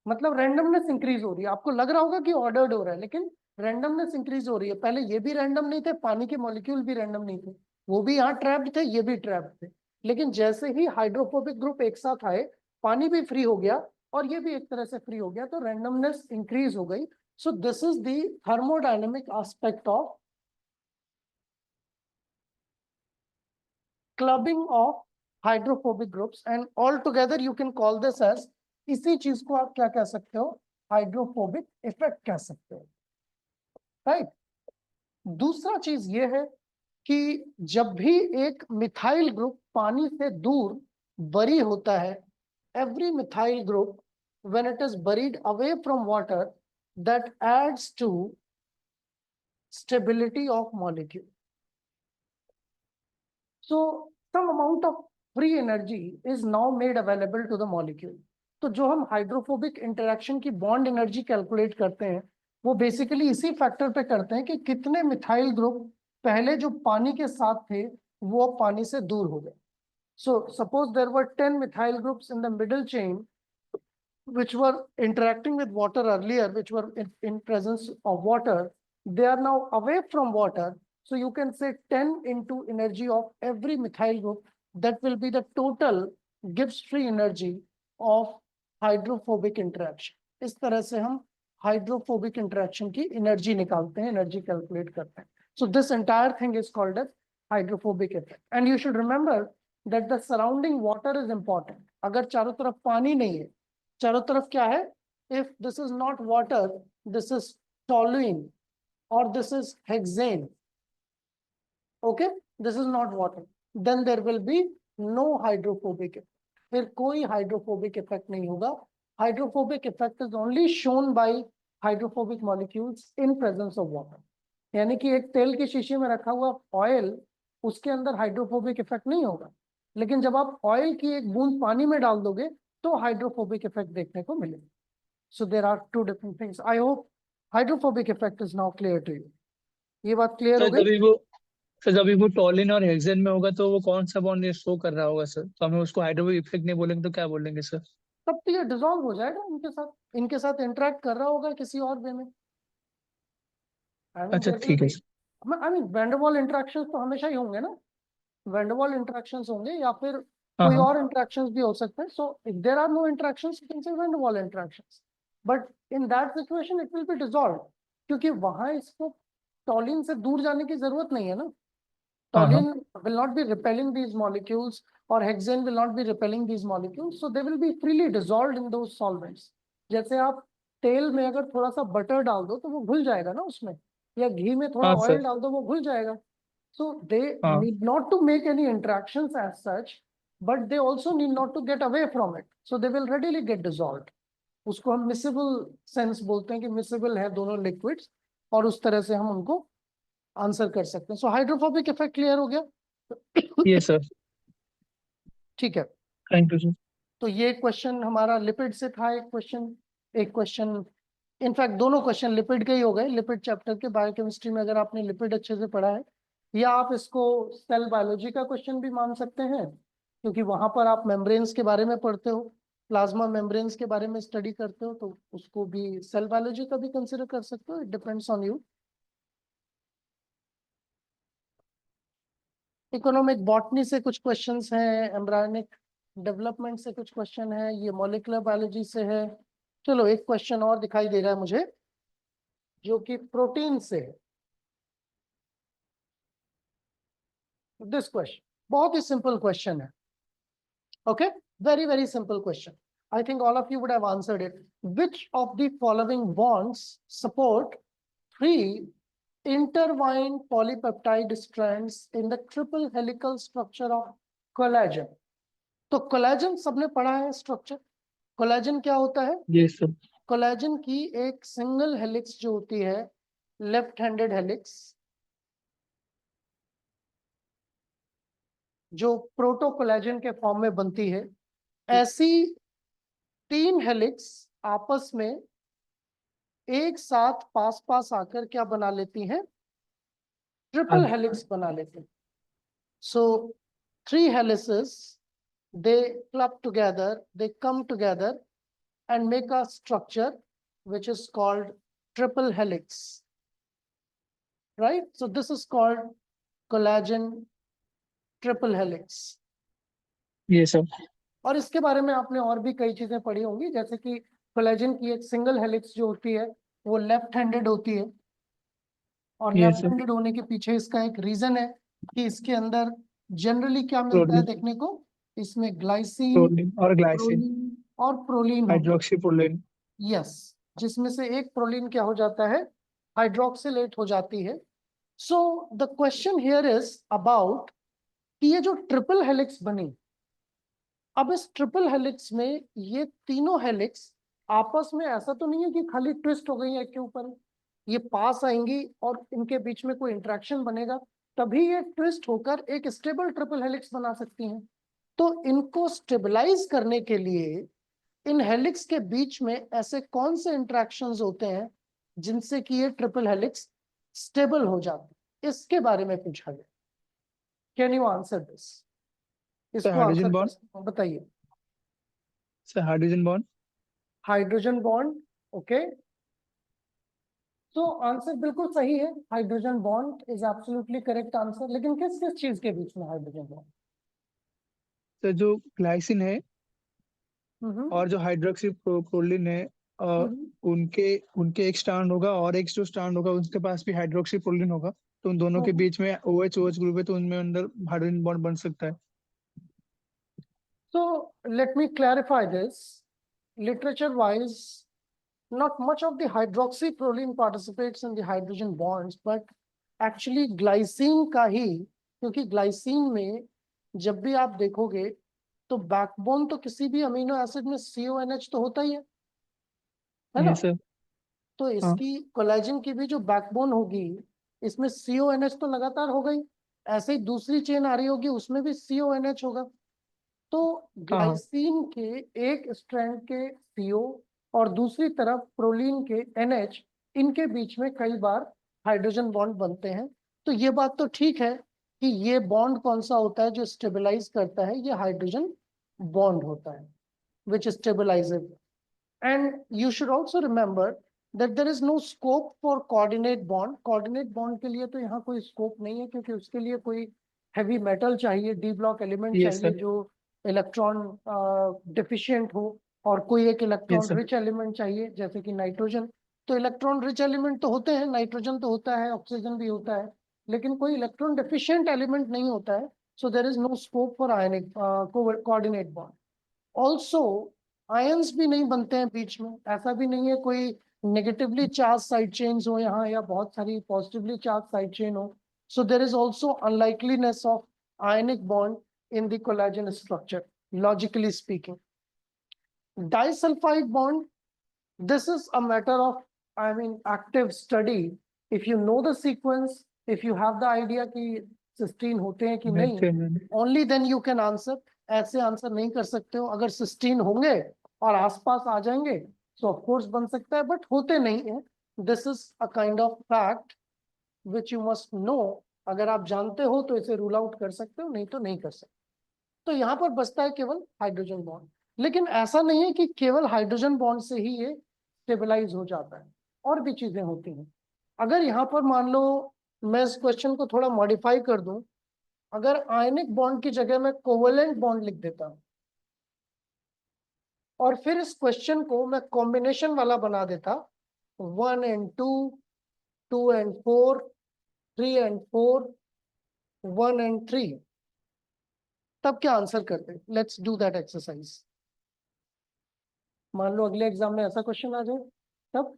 Speaker 1: मतलब रैंडमनेस इंक्रीज हो रही है. आपको लग रहा होगा कि ऑर्डर्ड हो रहा है, लेकिन रैंडमनेस इंक्रीज हो रही है. पहले ये भी रैंडम नहीं थे, पानी के मॉलिक्यूल भी रैंडम नहीं थे, वो भी यहाँ ट्रैप्ड थे, ये भी ट्रैप्ड थे, लेकिन जैसे ही हाइड्रोफोबिक ग्रुप एक साथ आए, पानी भी फ्री हो गया और ये भी एक तरह से फ्री हो गया, तो रैंडमनेस इंक्रीज हो गई. सो this is the thermodynamic aspect of clubbing of hydrophobic groups, and all together you can call this as, इसी चीज को आप क्या कह सकते हो, हाइड्रोफोबिक इफेक्ट कह सकते हो. राइट. दूसरा चीज ये है कि जब भी एक मिथाइल ग्रुप पानी से दूर बरी होता है, every methyl group when it is buried away from water, that adds to stability of molecule. So some amount of free energy is now made available to the molecule. तो जो हम हाइड्रोफोबिक इंटरेक्शन की बॉन्ड एनर्जी कैलकुलेट करते हैं वो बेसिकली इसी फैक्टर पे करते हैं कि कितने मिथाइल ग्रुप पहले जो पानी के साथ थे वो पानी से दूर हो गए. So suppose there were 10 methyl groups in the middle chain which were interacting with water earlier, which were in presence of water, they are now away from water. So you can say 10 into energy of every methyl group, that will be the total Gibbs free energy of hydrophobic interaction. इस तरह से हम hydrophobic interaction की energy निकालते हैं, energy calculate करते हैं. So this entire thing is called as hydrophobic effect. And you should remember that the surrounding water is important. अगर चारों तरफ पानी नहीं है, चारों तरफ क्या है, if this is not water, this is toluene or this is hexane, okay, this is not water, then there will be no hydrophobic effect. फिर कोई हाइड्रोफोबिक इफेक्ट नहीं होगा. Hydrophobic effect is only shown by hydrophobic molecules in presence of water. यानी कि एक तेल की शीशी में रखा हुआ ऑयल, उसके अंदर हाइड्रोफोबिक इफेक्ट नहीं होगा, लेकिन जब आप ऑयल की एक बूंद पानी में डाल दोगे तो हाइड्रोफोबिक इफेक्ट देखने को मिलेगा. So there are two different things. I hope hydrophobic effect is now clear to you. ये बात क्लियर हो
Speaker 2: सर
Speaker 1: गई?
Speaker 2: जब भी वो टॉलिन और हेक्सेन में होगा तो वो कौन सा बॉन्ड ये शो कर रहा होगा सर? तो हमें उसको हाइड्रोफोबिक इफेक्ट नहीं बोलेंगे तो क्या बोलेंगे सर?
Speaker 1: तब तो ये डिसॉल्व हो जाएगा, इनके साथ इंटरेक्ट कर रहा होगा किसी और वे में.
Speaker 2: अच्छा ठीक है सर.
Speaker 1: आई मीन वैंडरवाल इंटरेक्शंस तो हमेशा ही होंगे ना, वैंडरवाल इंटरेक्शंस होंगे या फिर
Speaker 2: हाँ
Speaker 1: कोई
Speaker 2: हाँ.
Speaker 1: और इंटरेक्शंस भी हो सकते हैं. So if there are no interactions you can say van der Waals interactions, but in that situation it will be dissolve, क्योंकि वहां इसको टॉलिन से दूर जाने की जरूरत नहीं है ना. Toluene will not be repelling these molecules or hexane will not be repelling these molecules. So they will be freely dissolved in those solvents. जैसे आप तेल में अगर थोड़ा सा बटर डाल दो तो वो घुल जाएगा ना उसमें, या घी में थोड़ा
Speaker 2: हाँ सर।
Speaker 1: ऑयल डाल दो वो घुल जाएगा. So they
Speaker 2: हाँ
Speaker 1: need not to make any interactions as such, but they also need not to get away from it. So they will readily get dissolved. उसको हम मिसेबल सेंस बोलते हैं कि मिसेबल है दोनों लिक्विड्स, और उस तरह से हम उनको आंसर कर सकते हैं. सो हाइड्रोफोबिक इफेक्ट क्लियर हो गया.
Speaker 2: ये सर,
Speaker 1: ठीक है.
Speaker 2: Thank you sir.
Speaker 1: तो ये क्वेश्चन हमारा लिपिड से था. एक क्वेश्चन इनफैक्ट दोनों क्वेश्चन लिपिड के ही हो गए. लिपिड चैप्टर के बायोकेमिस्ट्री में अगर आपने लिपिड अच्छे से पढ़ा है, या आप इसको सेल बायोलॉजी का क्वेश्चन भी मान सकते हैं, क्योंकि वहां पर आप मेम्ब्रेन्स के बारे में पढ़ते हो, प्लाज्मा मेम्ब्रेन्स के बारे में स्टडी करते हो, तो उसको भी सेल बायोलॉजी का भी कंसिडर कर सकते हो. It depends on you. Economic botany से कुछ क्वेश्चंस हैं, एम्ब्रायोनिक डेवलपमेंट से कुछ क्वेश्चन है, ये मॉलिक्यूलर बायोलॉजी से है. चलो एक क्वेश्चन और दिखाई दे रहा है मुझे जो कि प्रोटीन से है. दिस क्वेश्चन बहुत ही सिंपल क्वेश्चन है. Okay, very very simple question. I think all of you would have answered it. Which of the following bonds support three intertwined polypeptide strands in the triple helical structure of collagen? तो कोलेजन सबने पढ़ा है स्ट्रक्चर. कोलेजन क्या होता है?
Speaker 2: ये सर।
Speaker 1: कोलेजन की एक सिंगल हेलिक्स जो होती है, लेफ्ट हैंडेड हेलिक्स, जो प्रोटोकोलेजन के फॉर्म में बनती है, ऐसी 3 हेलिक्स आपस में एक साथ पास पास आकर क्या बना लेती हैं? ट्रिपल हेलिक्स बना लेते हैं. सो 3 helices, they club together, they come together and make a structure which is called triple helix, right? So this is called collagen triple helix.
Speaker 2: ये सर।
Speaker 1: और इसके बारे में आपने और भी कई चीजें पढ़ी होंगी, जैसे कि कोलेजन की एक सिंगल हेलिक्स जो होती है वो लेफ्ट हैंडेड होती है, और
Speaker 2: ये
Speaker 1: लेफ्ट
Speaker 2: सर।
Speaker 1: हैंडेड होने के पीछे इसका एक रीजन है कि इसके अंदर जनरली क्या मिलता है
Speaker 2: प्रोलीन।
Speaker 1: देखने को, इसमें ग्लाइसिन,
Speaker 2: प्रोलीन और ग्लाइसिन।
Speaker 1: प्रोलीन और प्रोलीन होता है.
Speaker 2: Hydroxy proline.
Speaker 1: यस, जिसमें से एक प्रोलीन क्या हो जाता है? हाइड्रोक्सिलेट हो जाती है. So the question here is about कि ये जो ट्रिपल हेलिक्स बनी, अब इस ट्रिपल हेलिक्स में ये तीनों हेलिक्स आपस में ऐसा तो नहीं है कि खाली ट्विस्ट हो गई है एक के ऊपर, ये पास आएंगी और इनके बीच में कोई इंटरेक्शन बनेगा, तभी ये ट्विस्ट होकर एक स्टेबल ट्रिपल हेलिक्स बना सकती हैं. तो इनको स्टेबलाइज करने के लिए इन हेलिक्स के बीच में ऐसे कौन से इंटरेक्शंस होते हैं जिनसे कि ये ट्रिपल हेलिक्स स्टेबल हो जाती है, इसके बारे में पूछा गया. Can you answer this? इसको
Speaker 2: हाइड्रोजन
Speaker 1: आंसर कर
Speaker 2: बॉन्ड।
Speaker 1: सकते हो, बताइए.
Speaker 2: Sir hydrogen bond.
Speaker 1: Hydrogen bond. Okay, तो आंसर बिल्कुल सही है. Hydrogen bond is absolutely correct answer. लेकिन किस किस चीज के बीच में हाइड्रोजन बॉन्ड?
Speaker 2: सर जो ग्लाइसिन है
Speaker 1: हम्म
Speaker 2: और जो हाइड्रोक्सी प्रोलीन है, अ, उनके उनके एक स्ट्रैंड होगा और एक जो स्ट्रैंड होगा उसके पास भी हाइड्रोक्सी प्रोलीन होगा, तो उन दोनों के बीच में OH OH ग्रुप है, तो उनमें अंदर हाइड्रोजन बॉन्ड बन सकता है।
Speaker 1: So let me clarify this. Literature wise, not much of the hydroxyproline participates in the hydrogen bonds, but actually glycine का ही, क्योंकि glycine में जब भी आप देखोगे तो बैकबोन तो किसी भी अमीनो एसिड में CONH तो होता ही है ना?
Speaker 2: ये सर।
Speaker 1: तो
Speaker 2: हाँ।
Speaker 1: इसकी कोलेजन की भी जो बैकबोन होगी, इसमें CONH तो लगातार हो गई, ऐसे ही दूसरी चेन आ रही होगी उसमें भी CONH होगा. तो
Speaker 2: हाँ। हाँ।
Speaker 1: ग्लाइसिन के एक स्ट्रैंड के CO और दूसरी तरफ प्रोलीन के NH, इनके बीच में कई बार हाइड्रोजन बॉन्ड बनते हैं. तो ये बात तो ठीक है कि ये बॉन्ड कौन सा होता है जो स्टेबलाइज करता है, ये हाइड्रोजन बॉन्ड होता है which stabilizes. And you should also remember that there is no scope for coordinate bond. Coordinate bond के लिए तो यहाँ कोई स्कोप नहीं है, क्योंकि उसके लिए कोई हैवी मेटल चाहिए, डी ब्लॉक एलिमेंट
Speaker 2: ये
Speaker 1: चाहिए
Speaker 2: सर।
Speaker 1: जो इलेक्ट्रॉन डिफिशिएंट हो, और कोई एक
Speaker 2: ये
Speaker 1: इलेक्ट्रॉन
Speaker 2: सर।
Speaker 1: रिच एलिमेंट चाहिए जैसे कि नाइट्रोजन. तो इलेक्ट्रॉन रिच एलिमेंट तो होते हैं, नाइट्रोजन तो होता है, ऑक्सीजन भी होता है, लेकिन कोई इलेक्ट्रॉन डेफिशिएंट एलिमेंट नहीं होता है, so there is no scope for ionic coordinate bond. Also ions भी नहीं बनते हैं बीच में, ऐसा भी नहीं है कोई नेगेटिवली चार्ज साइड चेन्स हो यहाँ या बहुत सारी पॉजिटिवली चार्ज साइड चेन हो, so there is also unlikeliness of ionic bond in the collagen structure, logically speaking. Disulfide bond, this is a matter of, I mean, active study. If you know the sequence, if you have the idea कि cysteine होते हैं कि नहीं, only then you can answer. ऐसे आंसर नहीं कर सकते हो। अगर सिस्टीन होंगे और आसपास आ जाएंगे तो ऑफ कोर्स बन सकता है, बट होते नहीं है। This is a kind of fact which you must know. अगर आप जानते हो तो इसे रूल आउट कर सकते हो, नहीं तो नहीं कर सकते। तो यहाँ पर बचता है केवल हाइड्रोजन बॉन्ड। लेकिन ऐसा नहीं है कि केवल हाइड्रोजन बॉन्ड से ही ये स्टेबलाइज हो जाता है, और भी चीजें होती हैं। अगर यहाँ पर मान लो मैं इस क्वेश्चन को थोड़ा मॉडिफाई कर दूं, अगर आयनिक बॉन्ड की जगह मैं कोवेलेंट बॉन्ड लिख देता हूं और फिर इस क्वेश्चन को मैं कॉम्बिनेशन वाला बना देता, 1 and 2, 2 and 4, 3 and 4, 1 and 3, तब क्या आंसर करते? Let's do that exercise. मान लो अगले एग्जाम में ऐसा क्वेश्चन आ जाए, तब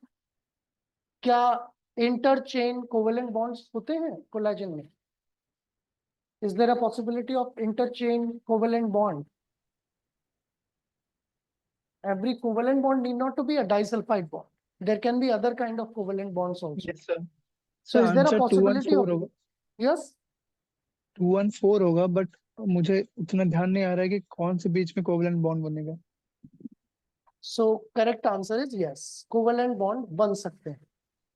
Speaker 1: क्या इंटरचेन कोवेलेंट बॉन्ड्स होते हैं कोलेजन में? Is there a possibility of interchain covalent bond? Every covalent bond need not to be a disulfide bond. There can be other kind of covalent bonds also.
Speaker 2: Yes, sir.
Speaker 1: So
Speaker 2: So
Speaker 1: is there a
Speaker 2: answer 2 1
Speaker 1: possibility
Speaker 2: 4
Speaker 1: of,
Speaker 2: होगा,
Speaker 1: yes?
Speaker 2: 2 1 4 होगा, बट मुझे उतना ध्यान नहीं आ रहा है कि कौन से बीच में कोवलेंट बॉन्ड बनेगा।
Speaker 1: So correct answer is yes. Covalent bond बन सकते हैं,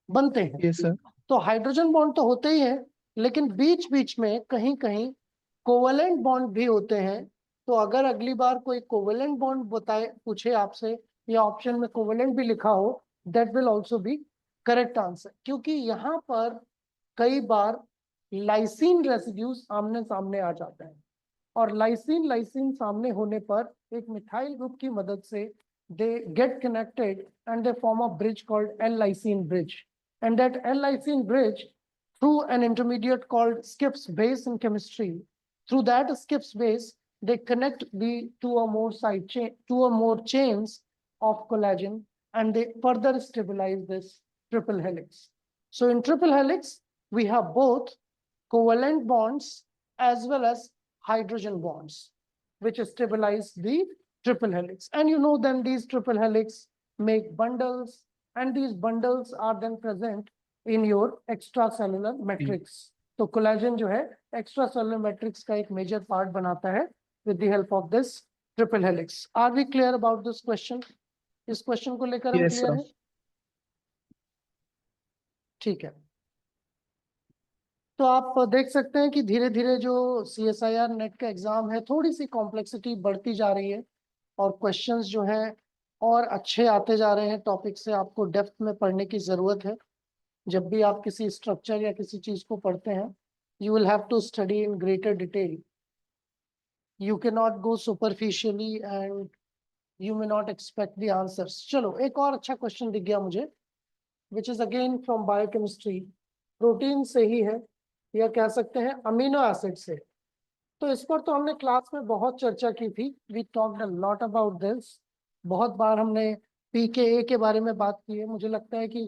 Speaker 1: बनते हैं।
Speaker 2: Yes sir.
Speaker 1: तो हाइड्रोजन बॉन्ड तो होते ही हैं, लेकिन बीच बीच में कहीं कहीं कोवेलेंट बॉन्ड भी होते हैं। तो अगर अगली बार कोई कोवेलेंट बॉन्ड बताए पूछे आपसे, या ऑप्शन में कोवेलेंट भी लिखा हो, that will also be correct answer. क्योंकि यहाँ पर कई बार लाइसिन रेसिड्यूज आमने सामने आ जाते हैं, और लाइसिन लाइसिन सामने होने पर एक मिथाइल ग्रुप की मदद से they get connected and they form a bridge called L-lysine bridge. And that L-lysine bridge, through an intermediate called Skipp's base in chemistry, through that Skipp's base, they connect the two or more chains of collagen, and they further stabilize this triple helix. So in triple helix, we have both covalent bonds as well as hydrogen bonds, which stabilize the triple helix. And you know, then these triple helix make bundles, and these bundles are then present in your extracellular matrix. तो कोलेजन जो है extracellular matrix का एक major part बनाता है with the help of this triple helix. Are we clear about this question? इस क्वेश्चन को लेकर हम
Speaker 2: यस
Speaker 1: क्लियर
Speaker 2: सर।
Speaker 1: है? ठीक है। तो आप देख सकते हैं कि धीरे धीरे जो CSIR नेट का एग्जाम है, थोड़ी सी कॉम्प्लेक्सिटी बढ़ती जा रही है, और क्वेश्चंस जो हैं और अच्छे आते जा रहे हैं। टॉपिक से आपको डेप्थ में पढ़ने की जरूरत है। जब भी आप किसी स्ट्रक्चर या किसी चीज को पढ़ते हैं, you will have to study in greater detail. You can not go superficially and you may not expect the answers. चलो एक और अच्छा क्वेश्चन दिख गया मुझे, which is again from biochemistry. Protein से ही है, या कह सकते हैं अमीनो एसिड से। तो इस पर तो हमने क्लास में बहुत चर्चा की थी। We talked a lot about this. बहुत बार हमने पीकेए के बारे में बात की है। मुझे लगता है कि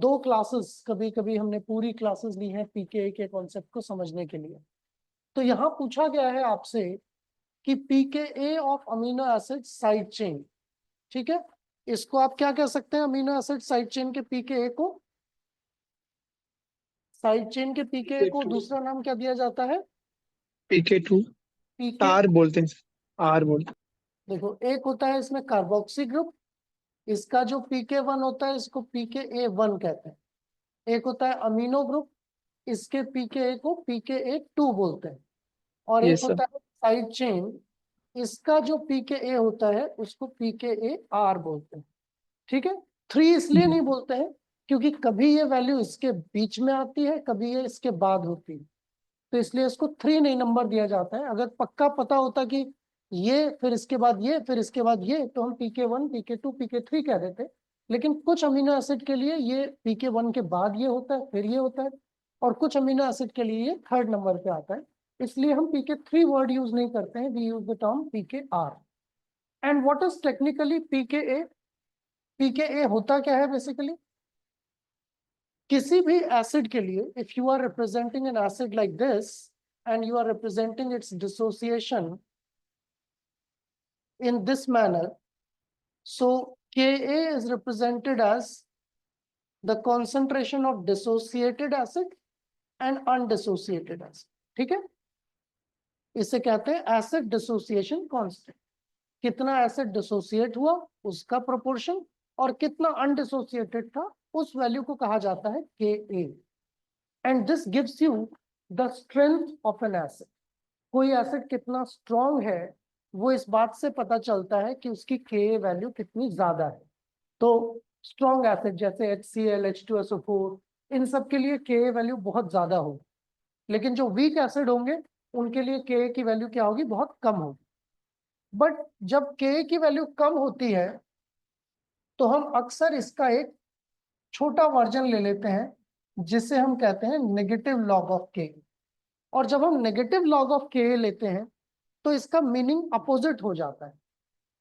Speaker 1: 2 क्लासेस, कभी कभी हमने पूरी क्लासेस ली हैं पीकेए के कॉन्सेप्ट को समझने के लिए। तो यहाँ पूछा गया है आपसे कि pKa of amino acid side chain, ठीक है, इसको आप क्या कह सकते हैं? अमीनो एसिड साइड चेन के पीकेए को, साइड चेन के पीकेए को दूसरा नाम क्या दिया जाता है?
Speaker 2: PK2
Speaker 1: पीके,
Speaker 2: आर बोलते हैं, आर बोलते
Speaker 1: देखो एक होता है इसमें कार्बोक्सी ग्रुप, इसका जो pk1 होता है इसको pka1 कहते हैं। एक होता है अमीनो ग्रुप, इसके pka को pka2 बोलते हैं। और
Speaker 2: हैं।
Speaker 1: एक
Speaker 2: यस सर।
Speaker 1: होता है साइड चेन, इसका जो pka होता है उसको pkar बोलते हैं। ठीक है। 3 इसलिए नहीं बोलते हैं क्योंकि कभी ये वैल्यू इसके बीच में आती है, कभी ये इसके बाद होती है, तो इसलिए इसको 3 नहीं नंबर दिया जाता है। अगर पक्का पता होता कि ये फिर इसके बाद ये फिर इसके बाद ये, तो हम pk1 pk2 pk3 कह देते। लेकिन कुछ अमीनो एसिड के लिए ये pk1 के बाद ये होता है, फिर ये होता है। और कुछ अमीनो एसिड के लिए ये थर्ड नंबर पे आता है, इसलिए हम pK3 वर्ड यूज नहीं करते हैं, we use the term pKr। And what is technically pKa? pKa होता क्या है बेसिकली? किसी भी एसिड के लिए if you are representing an acid like this and you are representing its dissociation in this manner, so Ka is represented as the concentration of dissociated acid and undissociated acid। ठीक है, इसे कहते हैं एसिड डिसोसिएशन कांस्टेंट। कितना एसिड डिसोसिएट हुआ उसका प्रोपोर्शन और कितना अनडिसोसिएटेड था उस वैल्यू को कहा जाता है Ka। And this gives you the strength of N acid. कोई एसिड कितना स्ट्रॉन्ग है वो इस बात से पता चलता है कि उसकी Ka वैल्यू कितनी ज्यादा है। तो स्ट्रॉन्ग एसिड जैसे HCl, H2SO4, इन सब के लिए Ka वैल्यू बहुत ज्यादा होगी, लेकिन जो वीक एसिड होंगे उनके लिए Ka की वैल्यू क्या होगी? बहुत कम होगी। बट जब Ka की वैल्यू कम होती है तो हम अक्सर इसका एक छोटा वर्जन ले लेते हैं जिसे हम कहते हैं नेगेटिव लॉग ऑफ Ka। और जब हम नेगेटिव लॉग ऑफ Ka लेते हैं तो इसका मीनिंग अपोजिट हो जाता है।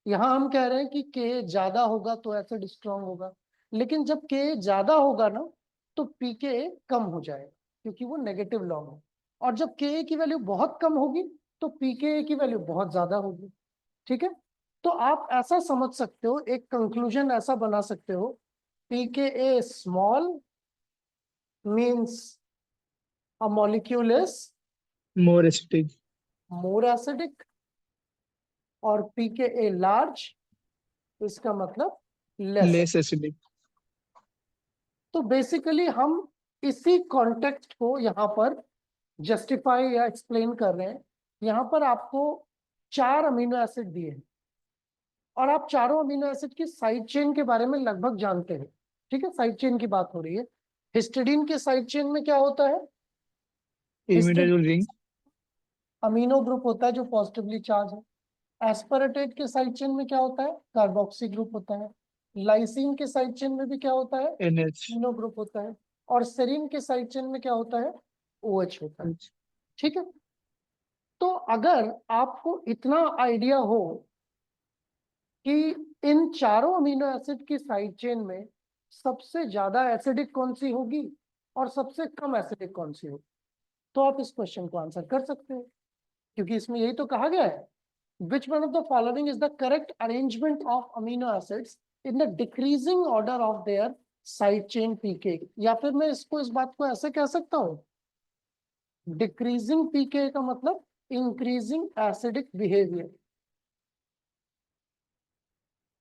Speaker 1: यहाँ हम कह रहे हैं कि Ka ज्यादा होगा तो एसिड स्ट्रॉन्ग होगा, लेकिन जब Ka ज्यादा होगा ना तो pKa कम हो जाएगा क्योंकि वो नेगेटिव लॉग है। और जब Ka की वैल्यू बहुत कम होगी तो pKa की वैल्यू बहुत ज्यादा होगी। ठीक है, तो आप ऐसा समझ सकते हो, एक कंक्लूजन ऐसा बना सकते हो, pKa small means a molecule is
Speaker 2: more acidic,
Speaker 1: more acidic, और pKa लार्ज इसका मतलब लेस।
Speaker 2: less acidic.
Speaker 1: तो बेसिकली हम इसी कॉन्टेक्स्ट को यहाँ पर जस्टिफाई या एक्सप्लेन कर रहे हैं। यहाँ पर आपको 4 अमीनो एसिड दिए हैं और आप चारों अमीनो एसिड की साइड चेन के बारे में लगभग जानते हैं। ठीक है, साइड चेन की बात हो रही है। हिस्टिडीन के साइड चेन में क्या होता है?
Speaker 2: Imidazole ring,
Speaker 1: अमीनो ग्रुप होता है जो पॉजिटिवली चार्ज है। एस्पेरेटेट के साइड चेन में क्या होता है? कार्बोक्सी ग्रुप होता है। लाइसिन के साइड चेन में भी क्या होता है?
Speaker 2: NH.
Speaker 1: अमीनो ग्रुप होता है। और सेरीन के साइड चेन में क्या होता है? OH होता है। ठीक है, तो अगर आपको इतना आइडिया हो कि इन चारों अमीनो एसिड की साइड चेन में सबसे ज्यादा एसिडिक कौन सी होगी और सबसे कम एसिडिक कौन सी होगी, तो आप इस क्वेश्चन को आंसर कर सकते हैं, क्योंकि इसमें यही तो कहा गया है, which one of the following is the correct arrangement of amino acids in the decreasing order of their side chain pK। या फिर मैं इसको, इस बात को ऐसे कह सकता हूँ, डिक्रीजिंग pK का मतलब इंक्रीजिंग एसिडिक बिहेवियर।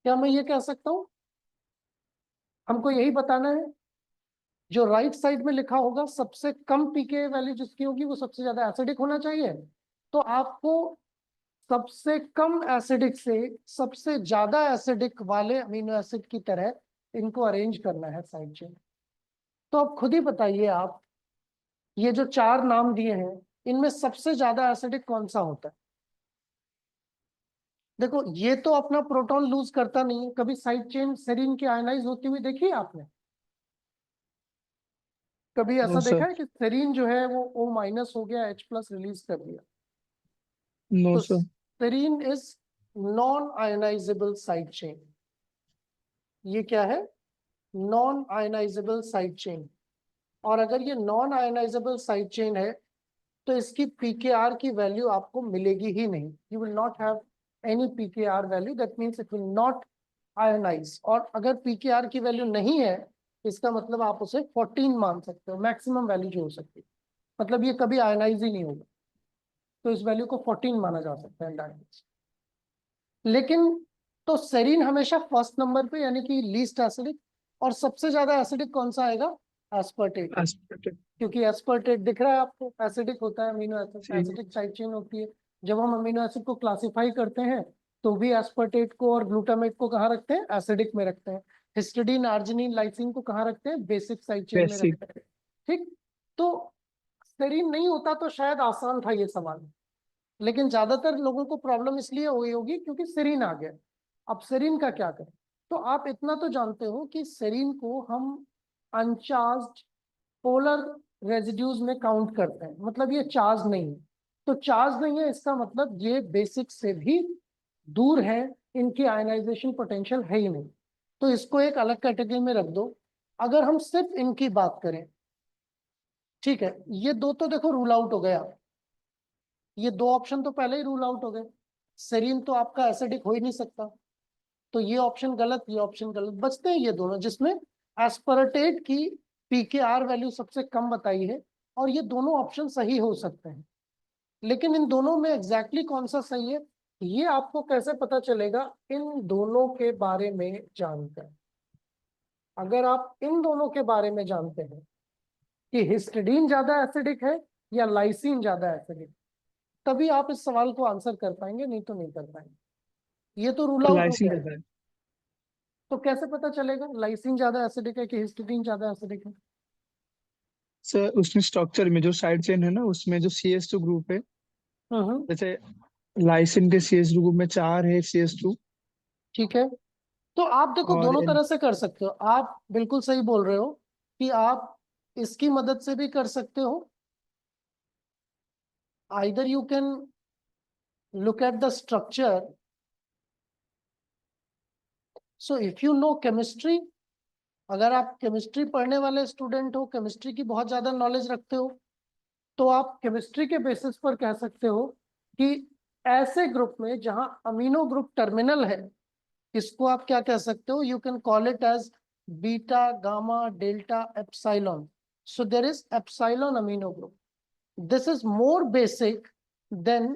Speaker 1: क्या मैं ये कह सकता हूँ? हमको यही बताना है, जो राइट साइड में लिखा होगा सबसे कम pK वैल्यू जिसकी होगी वो सबसे ज्यादा एसिडिक होना चाहिए। तो आपको सबसे कम एसिडिक से सबसे ज्यादा एसिडिक वाले अमीनो एसिड की तरह इनको अरेंज करना है साइड चेन। तो अब खुद ही बताइए आप, ये जो 4 नाम दिए हैं इनमें सबसे ज्यादा एसिडिक कौन सा होता है? देखो, ये तो अपना प्रोटॉन लूज करता नहीं है। कभी साइड चेन सेरीन की आयनाइज होती हुई देखी है आपने? कभी
Speaker 2: No
Speaker 1: ऐसा
Speaker 2: sir,
Speaker 1: देखा है कि सेरीन जो है वो O- हो गया, H+ रिलीज कर दिया?
Speaker 2: no
Speaker 1: तो
Speaker 2: sir.
Speaker 1: Serine is non ionisable side chain. ये क्या है? Non ionisable side chain. और अगर ये नॉन आयनाइजेबल साइड चेन है तो इसकी pKr की वैल्यू आपको मिलेगी ही नहीं। You will not have any pKr value, that means it will not ionise. और अगर pKr की वैल्यू नहीं है इसका मतलब आप उसे 14 मान सकते हो, मैक्सिमम वैल्यू जो हो सकती है, मतलब ये कभी आयनाइज ही नहीं होगा, तो इस वैल्यू को 14 माना जा सकता है डायरेक्ट। लेकिन तो सेरीन हमेशा फर्स्ट नंबर पे यानी कि लीस्ट एसिडिक, और सबसे ज्यादा एसिडिक कौन सा आएगा? Aspartate,
Speaker 2: Aspartate.
Speaker 1: क्योंकि एस्पर्टेट दिख रहा है आपको, एसिडिक होता है, अमीनो एसिड
Speaker 2: जी।
Speaker 1: एसिडिक साइड चेन होती है। जब हम अमीनो एसिड को क्लासिफाई करते हैं तो भी एस्पर्टेट को और ग्लूटामेट को कहाँ रखते हैं? एसिडिक में रखते हैं। हिस्टिडीन, अर्जिनिन, लाइसिन को कहाँ रखते हैं? बेसिक साइड चेन में
Speaker 2: Basic.
Speaker 1: रखते हैं। ठीक, तो सेरीन नहीं होता तो शायद आसान था ये सवाल, लेकिन ज्यादातर लोगों को प्रॉब्लम इसलिए हुई होगी क्योंकि सेरीन आ गया। अब सेरीन का क्या करें? तो आप इतना तो जानते हो कि सेरीन को हम अनचार्ज्ड पोलर रेजिड्यूज में काउंट करते हैं, मतलब ये चार्ज नहीं है। तो चार्ज नहीं है इसका मतलब ये बेसिक से भी दूर है, इनकी आयनाइजेशन पोटेंशियल है ही नहीं, तो इसको एक अलग कैटेगरी में रख दो। अगर हम सिर्फ इनकी बात करें, ठीक है, ये दो तो देखो रूल आउट हो गया, ये दो ऑप्शन तो पहले ही रूल आउट हो गए। सेरीन तो आपका एसिडिक हो ही नहीं सकता, तो ये ऑप्शन गलत, ये ऑप्शन गलत, बचते हैं ये दोनों जिसमें एस्पार्टेट की पीकेआर वैल्यू सबसे कम बताई है, और ये दोनों ऑप्शन सही हो सकते हैं। लेकिन इन दोनों में एग्जैक्टली कौन सा सही है, ये आपको कैसे पता चलेगा, इन दोनों के बारे में जानकर। अगर आप इन दोनों के बारे में जानते हैं कि हिस्टिडीन ज्यादा एसिडिक है या लाइसिन ज्यादा एसिडिक, तभी आप इस सवाल को आंसर कर पाएंगे, नहीं तो नहीं कर पाएंगे। ये तो रूल आउट हो
Speaker 2: लाइसिन
Speaker 1: गया,
Speaker 2: रहता है
Speaker 1: तो कैसे पता चलेगा लाइसिन ज्यादा एसिडिक है कि हिस्टिडीन ज्यादा एसिडिक है?
Speaker 2: सर। उसमें स्ट्रक्चर में जो साइड चेन है ना, उसमें जो CS2 ग्रुप है,
Speaker 1: हम्म,
Speaker 2: जैसे लाइसिन के CS2 ग्रुप में 4 है CS2।
Speaker 1: ठीक है। तो आप देखो
Speaker 2: और
Speaker 1: दोनों तरह से कर सकते हो, आप बिल्कुल सही बोल रहे हो कि आप इसकी मदद से भी कर सकते हो। Either you can look at the structure, so if you know chemistry, अगर आप केमिस्ट्री पढ़ने वाले स्टूडेंट हो, केमिस्ट्री की बहुत ज्यादा नॉलेज रखते हो, तो आप केमिस्ट्री के बेसिस पर कह सकते हो कि ऐसे ग्रुप में जहां अमीनो ग्रुप टर्मिनल है, इसको आप क्या कह सकते हो, you can call it as beta gamma delta epsilon. So there is epsilon amino group, this is more basic than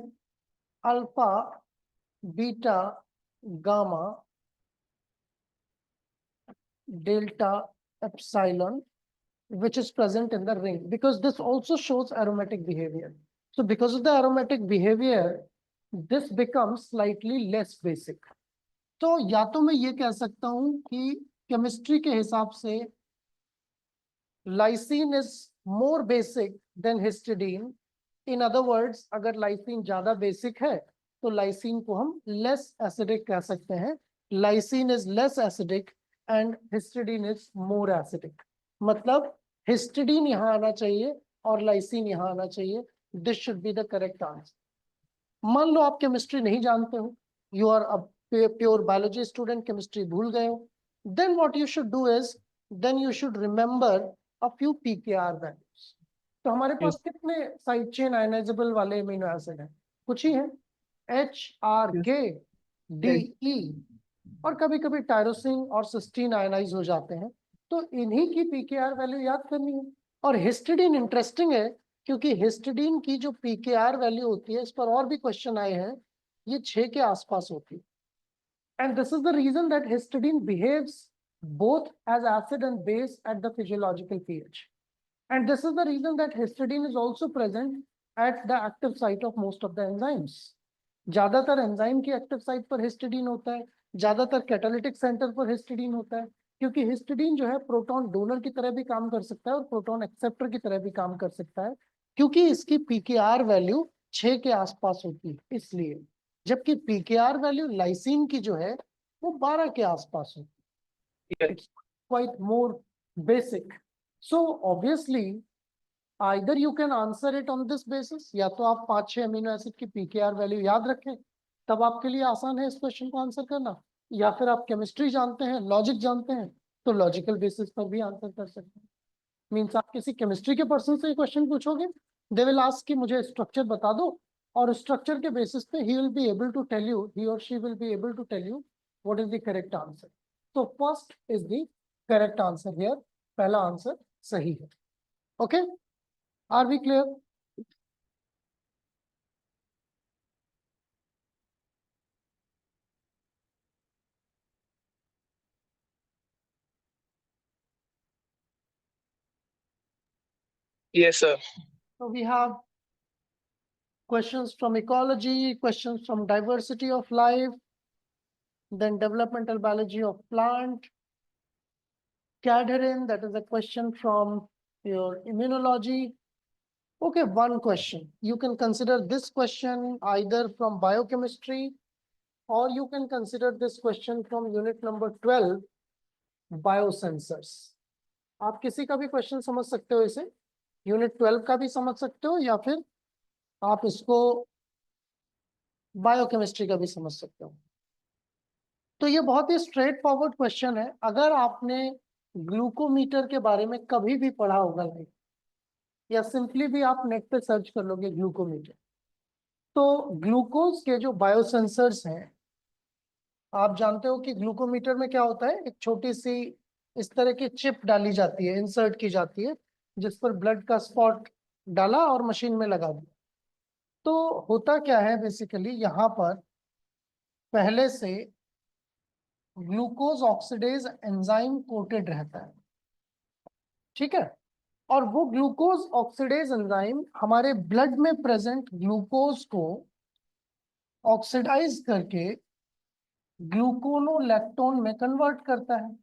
Speaker 1: alpha beta gamma delta epsilon, which is present in the ring, because this also shows aromatic behavior. So because of the aromatic behavior, this becomes slightly less basic. तो या तो मैं ये कह सकता हूं कि केमिस्ट्री के हिसाब से lysine is more basic than histidine. In other words, अगर लाइसिन ज्यादा बेसिक है तो लाइसिन को हम लेस एसिडिक कह सकते हैं। Lysine is less acidic and histidine is more acidic, मतलब हिस्टिडीन यहाँ आना चाहिए और लाइसिन यहाँ आना चाहिए। This should be the correct answer. मान लो आप केमिस्ट्री नहीं जानते हो, you are a pure biology student, chemistry भूल गए हो, then what you should do is, then you should remember a few pKr values। तो हमारे पास
Speaker 2: यस
Speaker 1: कितने साइड चेन आयनाइजेबल वाले अमीनो एसिड हैं? कुछ ही हैं, HRK DE, और कभी कभी टायरोसिन और सिस्टीन आयनाइज हो जाते हैं, तो इन्हीं की पीकेआर वैल्यू याद करनी है। और हिस्टिडीन इंटरेस्टिंग है, क्योंकि हिस्टिडीन की जो पीकेआर वैल्यू होती है, इस पर और भी क्वेश्चन आए हैं, ये 6 के आसपास होती है। And this is the reason that histidine behaves both as acid and base at the physiological pH. And this is the reason that histidine is also present at the active site of most of the enzymes. ज्यादातर एंजाइम की एक्टिव साइट पर हिस्टिडीन होता है, ज्यादातर कैटालिटिक सेंटर पर हिस्टिडीन होता है, क्योंकि हिस्टिडीन जो है प्रोटॉन डोनर की तरह भी काम कर सकता है और प्रोटॉन एक्सेप्टर की तरह भी काम कर सकता है, क्योंकि इसकी पीकेआर वैल्यू 6 के आसपास होती है इसलिए। जबकि पीकेआर वैल्यू लाइसिन की जो है वो 12 के आसपास होती है। It's quite more basic. So obviously either you can answer it on this basis, या तो आप 5-6 अमीनो एसिड की पीकेआर वैल्यू याद रखें, तब आपके लिए आसान है इस क्वेश्चन को आंसर करना, या फिर आप केमिस्ट्री जानते हैं, लॉजिक जानते हैं, तो लॉजिकल बेसिस पर भी आंसर कर सकते हैं। मीन्स आप किसी केमिस्ट्री के पर्सन से क्वेश्चन पूछोगे, दे विल आस्क कि मुझे स्ट्रक्चर बता दो, और स्ट्रक्चर के बेसिस पे he will be able to tell you, he और she will be able to tell you what is the correct answer. तो first is the correct answer here, पहला आंसर सही है। Okay, are we clear?
Speaker 2: Yes sir.
Speaker 1: So we have questions from ecology, questions from diversity of life, then developmental biology of plant, cadherin, that is a question from your immunology. Okay, one question. You can consider this question either from biochemistry, or you can consider this question from unit number 12, biosensors. आप किसी का भी क्वेश्चन समझ सकते हो इसे। यूनिट 12 का भी समझ सकते हो या फिर आप इसको बायोकेमिस्ट्री का भी समझ सकते हो। तो ये बहुत ही स्ट्रेट फॉरवर्ड क्वेश्चन है। अगर आपने ग्लूकोमीटर के बारे में कभी भी पढ़ा होगा लाइक, या सिंपली भी आप नेट पे सर्च कर लोगे ग्लूकोमीटर, तो ग्लूकोज के जो बायोसेंसर्स हैं, आप जानते हो कि ग्लूकोमीटर में क्या होता है, एक छोटी सी इस तरह की चिप डाली जाती है, इंसर्ट की जाती है, जिस पर ब्लड का स्पॉट डाला और मशीन में लगा दिया। तो होता क्या है बेसिकली, यहाँ पर पहले से ग्लूकोज ऑक्सीडेज एंजाइम कोटेड रहता है, ठीक है। और वो ग्लूकोज ऑक्सीडेज एंजाइम हमारे ब्लड में प्रेजेंट ग्लूकोज को ऑक्सीडाइज करके ग्लूकोनोलैक्टोन में कन्वर्ट करता है।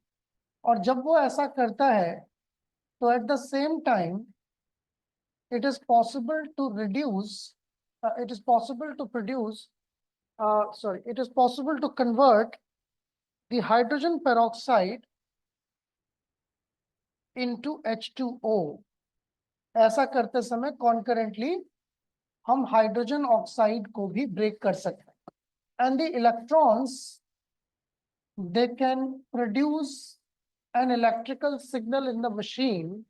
Speaker 1: और जब वो ऐसा करता है, तो at the same time it is possible to reduce it is possible to produce it is possible to convert the hydrogen peroxide into H2O। ऐसा करते समय कॉन्करेंटली हम हाइड्रोजन ऑक्साइड को भी ब्रेक कर सकते हैं। And the electrons, they can produce an electrical signal in the machine.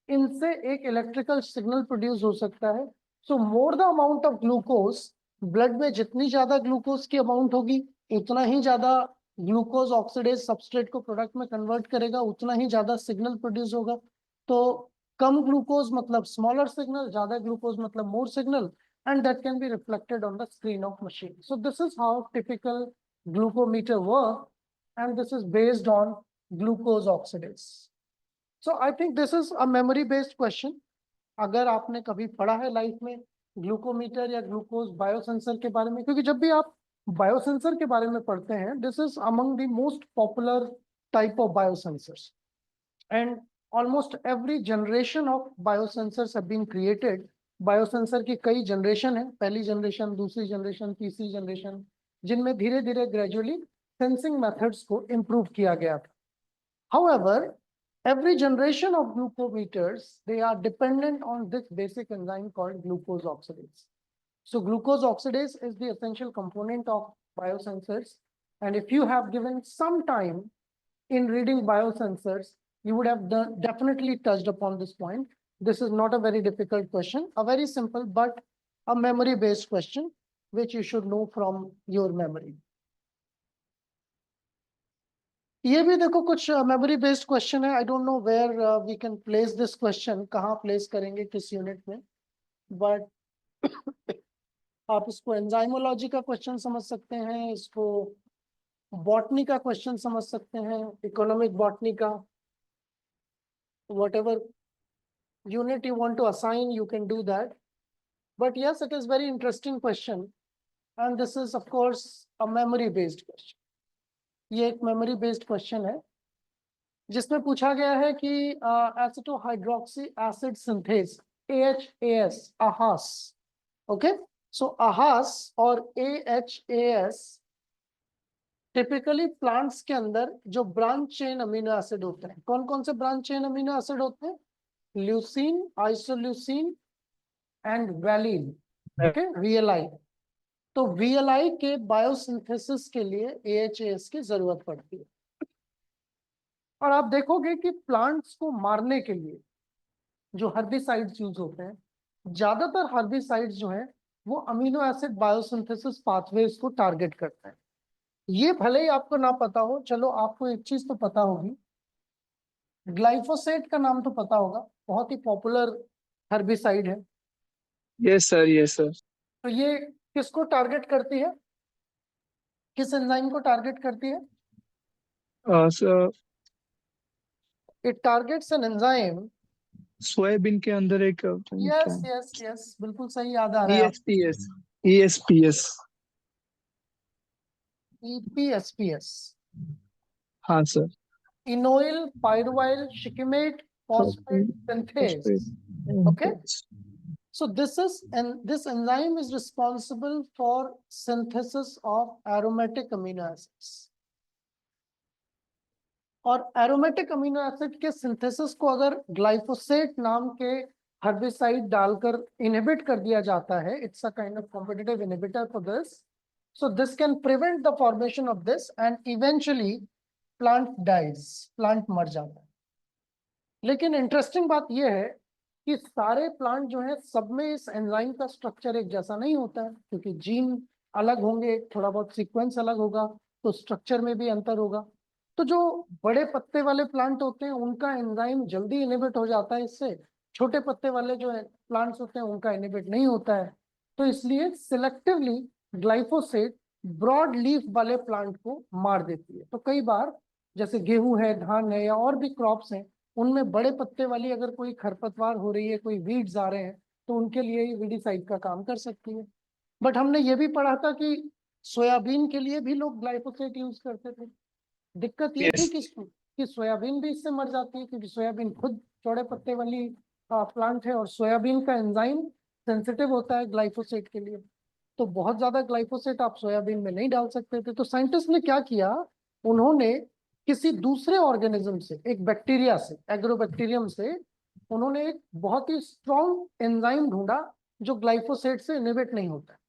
Speaker 1: इनसे एक इलेक्ट्रिकल सिग्नल प्रोड्यूस हो सकता है। So more the amount of glucose, blood में जितनी ज्यादा ग्लूकोज की अमाउंट होगी, उतना ही ज्यादा ग्लूकोज ऑक्सीडेज सबस्ट्रेट को प्रोडक्ट में कन्वर्ट करेगा, उतना ही ज्यादा सिग्नल प्रोड्यूस होगा। तो कम ग्लूकोज मतलब स्मॉलर सिग्नल, ज्यादा ग्लूकोज मतलब मोर signal, and that can be reflected on the screen of machine. So this is how typical glucometer work, and this is based on glucose oxidase. So I think this is a memory based question. अगर आपने कभी पढ़ा है लाइफ में ग्लूकोमीटर या ग्लूकोज बायोसेंसर के बारे में, क्योंकि जब भी आप बायोसेंसर के बारे में पढ़ते हैं, this is among the most popular type of biosensors, and almost every generation of biosensors have been created. Biosensor की कई जनरेशन है, पहली जनरेशन, दूसरी जनरेशन, तीसरी जनरेशन, जिनमें धीरे धीरे ग्रेजुअली सेंसिंग मेथड्स को इम्प्रूव किया गया था। However, every generation of glucometers, they are dependent on this basic enzyme called glucose oxidase. So glucose oxidase is the essential component of biosensors. And if you have given some time in reading biosensors, you would have definitely touched upon this point. This is not a very difficult question, a very simple but a memory-based question, which you should know from your memory. ये भी देखो कुछ मेमोरी बेस्ड क्वेश्चन है। I don't know where we can place this question, कहाँ प्लेस करेंगे, किस यूनिट में, बट आप इसको एंजाइमोलॉजी का क्वेश्चन समझ सकते हैं, इसको बॉटनी का क्वेश्चन समझ सकते हैं, इकोनॉमिक बॉटनी का, whatever unit you want to assign, you can do that. But yes, it is very interesting question, and this is of course a memory based question. ये एक मेमोरी बेस्ड क्वेश्चन है, जिसमें पूछा गया है कि acetohydroxy acid synthase, AHAS, AHAS, okay. So AHAS और AHAS टिपिकली प्लांट्स के अंदर जो ब्रांच चेन अमीनो एसिड होते हैं, कौन कौन से ब्रांच चेन अमीनो एसिड होते हैं? Leucine, isoleucine and valine, okay, VLI। तो VLI के बायोसिंथेसिस के लिए AHAS की जरूरत पड़ती है। और आप देखोगे कि प्लांट्स को मारने के लिए जो हर्बिसाइड्स यूज होते हैं, ज्यादातर हर्बिसाइड्स जो हैं वो अमीनो एसिड बायोसिंथेसिस पाथवेज को टारगेट करते हैं। ये भले ही आपको ना पता हो, चलो आपको एक चीज तो पता होगी, ग्लाइफोसेट का नाम तो पता होगा, बहुत ही पॉपुलर हर्बिसाइड है।
Speaker 2: Yes sir, yes sir.
Speaker 1: तो ये किसको टारगेट करती है, किस एंजाइम को टारगेट करती है?
Speaker 2: Sir
Speaker 1: it targets an enzyme.
Speaker 2: Soybean के अंदर एक
Speaker 1: यस यस यस, बिल्कुल सही याद आ रहा है।
Speaker 2: ESPS, ESPS।
Speaker 1: EPSPS,
Speaker 2: हाँ sir.
Speaker 1: इनोइल पाइरुवाइल शिकेमेट phosphate synthase. Okay, so this enzyme is responsible for synthesis of aromatic amino acids. और एरोमेटिक अमीनो एसिड के सिंथेसिस को अगर ग्लाइफोसेट नाम के हर्बिसाइड डालकर इनहिबिट कर दिया जाता है, it's a kind of competitive inhibitor for this, so this can prevent the formation of this and eventually plant dies, plant मर जाता है। लेकिन इंटरेस्टिंग बात यह है कि सारे प्लांट जो है सब में इस एंजाइम का स्ट्रक्चर एक जैसा नहीं होता है, क्योंकि जीन अलग होंगे, थोड़ा बहुत सीक्वेंस अलग होगा, तो स्ट्रक्चर में भी अंतर होगा। तो जो बड़े पत्ते वाले प्लांट होते हैं उनका एंजाइम जल्दी इनहिबिट हो जाता है, इससे छोटे पत्ते वाले जो प्लांट्स होते हैं उनका इनहिबिट नहीं होता है। तो इसलिए सिलेक्टिवली ग्लाइफोसेट ब्रॉड लीफ वाले प्लांट को मार देती है। तो कई बार जैसे गेहूं है, धान है, या और भी क्रॉप्स हैं, उनमें बड़े पत्ते वाली अगर कोई खरपतवार हो रही है, कोई वीड्स आ रहे हैं, तो उनके लिए ये वीडीसाइड का काम कर सकती है। बट हमने ये भी पढ़ा था कि सोयाबीन के लिए भी लोग ग्लाइफोसेट यूज करते थे। दिक्कत ये थी
Speaker 2: Yes.
Speaker 1: कि सोयाबीन भी इससे मर जाती है, क्योंकि सोयाबीन खुद चौड़े पत्ते वाली प्लांट है, और सोयाबीन का एंजाइम सेंसिटिव होता है ग्लाइफोसेट के लिए। तो बहुत ज्यादा ग्लाइफोसेट आप सोयाबीन में नहीं डाल सकते थे। तो साइंटिस्ट ने क्या किया, उन्होंने किसी दूसरे ऑर्गेनिज्म से, एक बैक्टीरिया से, एग्रोबैक्टीरियम से, उन्होंने एक बहुत ही स्ट्रॉन्ग एंजाइम ढूंढा जो ग्लाइफोसेट से इनहिबिट नहीं होता है,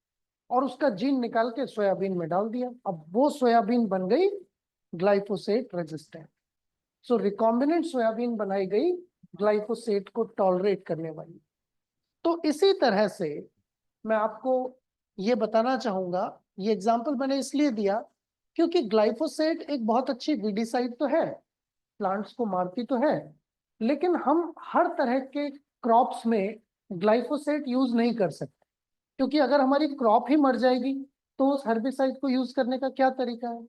Speaker 1: और उसका जीन निकाल के सोयाबीन में डाल दिया। अब वो सोयाबीन बन गई ग्लाइफोसेट रेजिस्टेंट। सो रिकॉम्बिनेंट सोयाबीन बनाई गई ग्लाइफोसेट को टॉलरेट करने वाली। तो इसी तरह से मैं आपको ये बताना चाहूंगा, ये एग्जांपल मैंने इसलिए दिया क्योंकि ग्लाइफोसेट एक बहुत अच्छी वीडीसाइड तो है, प्लांट्स को मारती तो है, लेकिन हम हर तरह के क्रॉप्स में ग्लाइफोसेट यूज नहीं कर सकते, क्योंकि अगर हमारी क्रॉप ही मर जाएगी तो उस हर्बिसाइड को यूज करने का क्या तरीका है।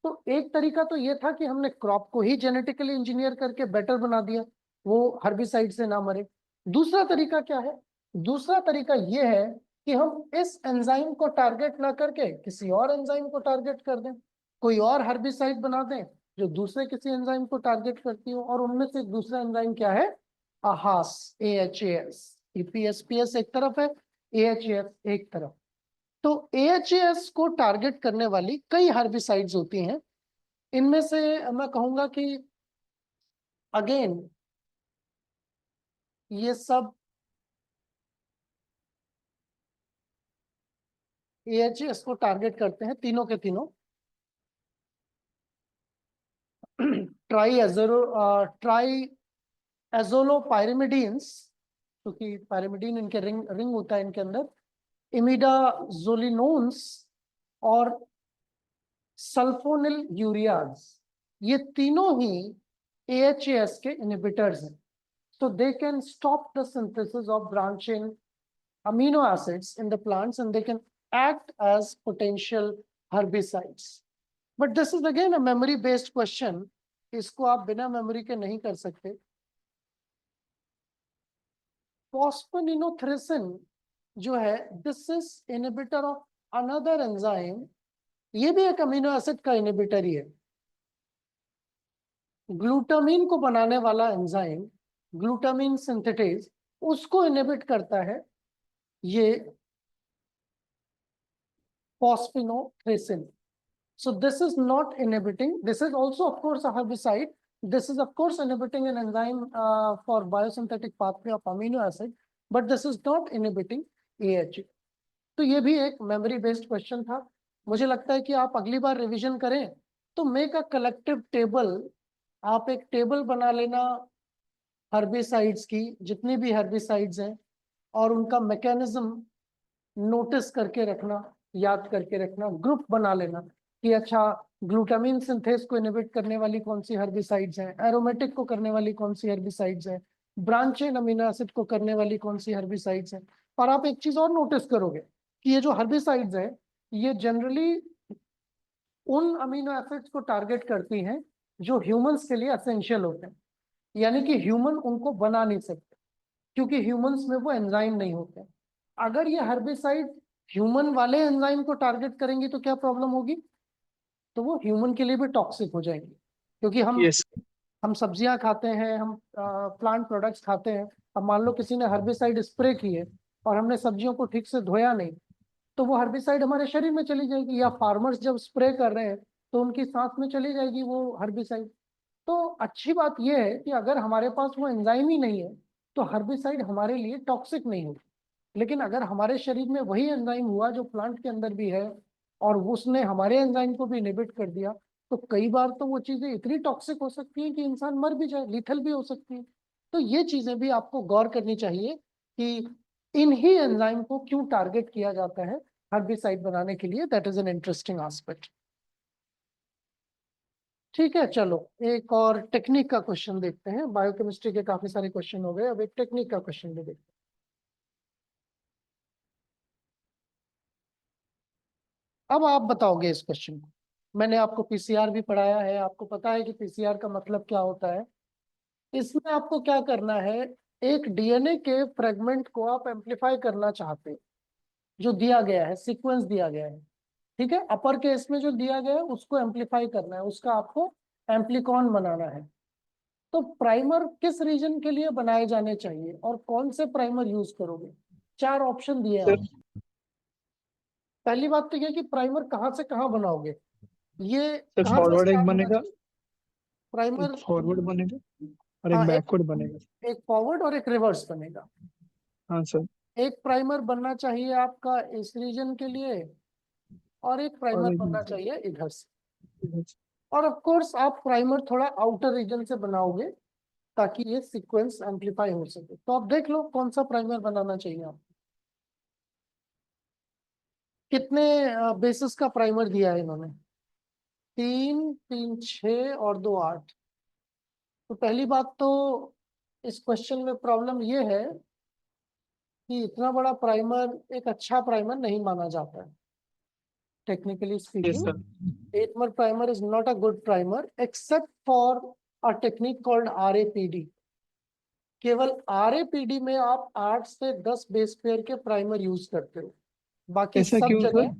Speaker 1: तो एक तरीका तो ये था कि हमने क्रॉप को ही जेनेटिकली इंजीनियर करके बेटर बना दिया, वो हर्बिसाइड से ना मरे। दूसरा तरीका क्या है, दूसरा तरीका ये है कि हम इस एंजाइम को टारगेट ना करके किसी और एंजाइम को टारगेट कर दें, कोई और हर्बिसाइड बना दें जो दूसरे किसी एंजाइम को टारगेट करती हो, और उनमें से दूसरा एंजाइम क्या है, आहास, AHAS। EPSPS एक तरफ है, AHAS एक तरफ। तो AHAS को टारगेट करने वाली कई हर्बिसाइड्स होती हैं। इनमें से मैं कहूंगा कि अगेन ये सब AHAS को टारगेट करते हैं, तीनों के तीनों। ट्राई एजोलोपायरिमिडीन्स, क्योंकि पायरिमिडीन इनके रिंग रिंग होता है इनके अंदर, इमिडाजोलिनोन्स और सल्फोनिल यूरियाज, ये तीनों ही AHAS के इनहिबिटर्स हैं। So they can stop the synthesis of branching amino acids in the plants, and they can act as potential herbicides. But this is again a memory based question. इसको आप बिना मेमोरी के नहीं कर सकते। Phosphoninothricin जो है, this is inhibitor of another enzyme, ये भी एक अमीनो एसिड का इनहिबिटर ही है। ग्लूटामीन को बनाने वाला एंजाइम, ग्लूटामीन सिंथेटेज, उसको इनहिबिट करता है ये phosphoninothricin. So this is not inhibiting. This is also of course a herbicide. This is of course inhibiting an enzyme for biosynthetic pathway of amino acid, but this is not inhibiting AHA. तो ये भी एक मेमोरी बेस्ड क्वेश्चन था। मुझे लगता है कि आप अगली बार रिवीजन करें तो मेक अ कलेक्टिव टेबल, आप एक टेबल बना लेना हर्बिसाइड्स की, जितनी भी हर्बिसाइड्स हैं, और उनका मैकेनिज्म नोटिस करके रखना, याद करके रखना, ग्रुप बना लेना कि अच्छा ग्लूटामिन सिंथेस को इनहिबिट करने वाली कौन सी हर्बिसाइड्स हैं, एरोमेटिक को करने वाली कौन सी हर्बिसाइड्स हैं, ब्रांच चेन अमीनो एसिड को करने वाली कौन सी हर्बिसाइड्स हैं। और आप एक चीज और नोटिस करोगे कि ये जो हर्बिसाइड्स हैं ये जनरली उन अमीनो एसिड्स को टारगेट करती हैं जो ह्यूमंस के लिए एसेंशियल होते हैं, यानी कि ह्यूमन उनको बना नहीं सकते क्योंकि ह्यूमंस में वो एंजाइम नहीं होते। अगर ये हर्बिसाइड ह्यूमन वाले एंजाइम को टारगेट करेंगी तो क्या प्रॉब्लम होगी, तो वो ह्यूमन के लिए भी टॉक्सिक हो जाएंगी, क्योंकि
Speaker 2: Yes.
Speaker 1: हम सब्जियां खाते हैं, हम प्लांट प्रोडक्ट्स खाते हैं। अब मान लो किसी ने हर्बिसाइड स्प्रे की है और हमने सब्जियों को ठीक से धोया नहीं, तो वो हर्बिसाइड हमारे शरीर में चली जाएगी, या फार्मर्स जब स्प्रे कर रहे हैं तो उनकी सांस में चली जाएगी वो हर्बिसाइड। तो अच्छी बात यह है कि अगर हमारे पास वो एंजाइम ही नहीं है तो हर्बिसाइड हमारे लिए टॉक्सिक नहीं होगी। लेकिन अगर हमारे शरीर में वही एंजाइम हुआ जो प्लांट के अंदर भी है और उसने हमारे एंजाइम को भी इनहिबिट कर दिया, तो कई बार तो वो चीजें इतनी टॉक्सिक हो सकती हैं कि इंसान मर भी जाए, लिथल भी हो सकती है। तो ये चीजें भी आपको गौर करनी चाहिए कि इन ही एंजाइम को क्यों टारगेट किया जाता है हर्बिसाइड बनाने के लिए। That is an interesting aspect. ठीक है, चलो एक और टेक्निक का क्वेश्चन देखते हैं। बायोकेमिस्ट्री के काफी सारे क्वेश्चन हो गए, अब एक टेक्निक का क्वेश्चन भी देखते हैं। अब आप बताओगे इस क्वेश्चन को। मैंने आपको पीसीआर भी पढ़ाया है, आपको पता है कि पीसीआर का मतलब क्या होता है। इसमें आपको क्या करना है, एक डीएनए के फ्रेगमेंट को आप एम्पलीफाई करना चाहते हैं, जो दिया गया है, सीक्वेंस दिया गया है, ठीक है, अपर केस में जो दिया गया है उसको एम्पलीफाई करना है, उसका आपको एम्प्लीकॉन बनाना है। तो प्राइमर किस रीजन के लिए बनाए जाने चाहिए और कौन से प्राइमर यूज करोगे? चार ऑप्शन दिए हैं
Speaker 2: सर
Speaker 1: आप। पहली बात तो यह कि प्राइमर कहाँ से कहाँ बनाओगे, ये
Speaker 2: सर
Speaker 1: कहाँ से
Speaker 2: फॉरवर्ड एक
Speaker 1: स्टार्ट होना
Speaker 2: बनेगा,
Speaker 1: चाहिए प्राइमर?
Speaker 2: एक फॉरवर्ड बनेगा और
Speaker 1: हाँ,
Speaker 2: एक
Speaker 1: एक
Speaker 2: बैकवर्ड बनेगा।
Speaker 1: एक फॉरवर्ड और एक रिवर्स बनेगा।
Speaker 2: हाँ सर।
Speaker 1: एक प्राइमर बनना चाहिए आपका इस रीजन के लिए और एक प्राइमर
Speaker 2: और एक
Speaker 1: बनना चाहिए इधर से।
Speaker 2: yes,
Speaker 1: और ऑफ कोर्स आप प्राइमर थोड़ा आउटर रीजन से बनाओगे ताकि ये सीक्वेंस एम्पलीफाई हो सके। तो आप देख लो कौन सा प्राइमर बनाना चाहिए आप। कितने बेसिस का प्राइमर दिया है इन्होंने? 3, 3, 6 और 2, 8। तो पहली बात तो इस क्वेश्चन में प्रॉब्लम ये है कि इतना बड़ा प्राइमर एक अच्छा प्राइमर नहीं माना जाता है, technically
Speaker 2: yes
Speaker 1: speaking.
Speaker 2: sir.
Speaker 1: 8 mer primer is not a good primer except for a technique called RAPD. केवल RAPD में आप 8 से 10 बेस पेयर के प्राइमर यूज करते हो, बाकी
Speaker 2: ऐसा
Speaker 1: सब
Speaker 2: क्यों सर?
Speaker 1: जगह।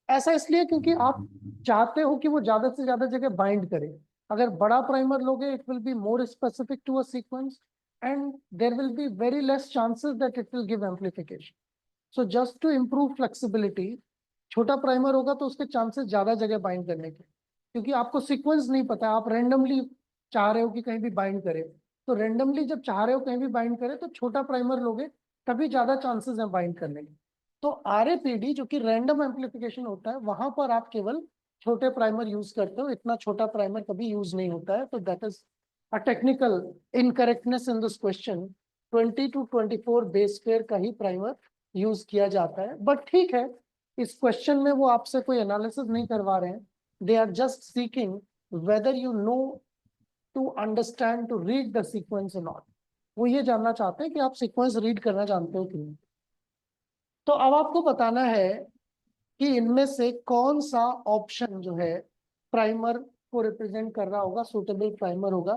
Speaker 1: ऐसा इसलिए क्योंकि आप चाहते हो कि वो ज्यादा से ज्यादा जगह बाइंड करे। अगर बड़ा प्राइमर लोगे it will be more specific to a sequence and there will be very less chances that it will give amplification. So just to improve flexibility, छोटा प्राइमर होगा तो उसके चांसेस ज्यादा जगह बाइंड करने के, क्योंकि आपको सीक्वेंस नहीं पता, आप रैंडमली चाह रहे हो कि कहीं भी बाइंड करे। तो रैंडमली जब चाह रहे हो कहीं भी बाइंड करे तो छोटा प्राइमर लोगे, तभी ज्यादा चांसेस हैं बाइंड करने के। तो RAPD जो कि रैंडम एम्पलीफिकेशन होता है, वहां पर आप केवल छोटे प्राइमर यूज करते हो, इतना छोटा प्राइमर कभी यूज नहीं होता है। तो that is a technical incorrectness in this question. 20 to 24 base pair का ही प्राइमर यूज किया जाता है। बट ठीक है, इस क्वेश्चन में वो आपसे कोई एनालिसिस नहीं करवा रहे हैं, they are just seeking whether you know to understand to read the sequence और नॉट। वो ये जानना चाहते हैं कि आप सीक्वेंस रीड करना जानते हो कि नहीं। तो अब आपको बताना है कि इनमें से कौन सा ऑप्शन जो है प्राइमर को रिप्रेजेंट कर रहा होगा, सुटेबल प्राइमर होगा।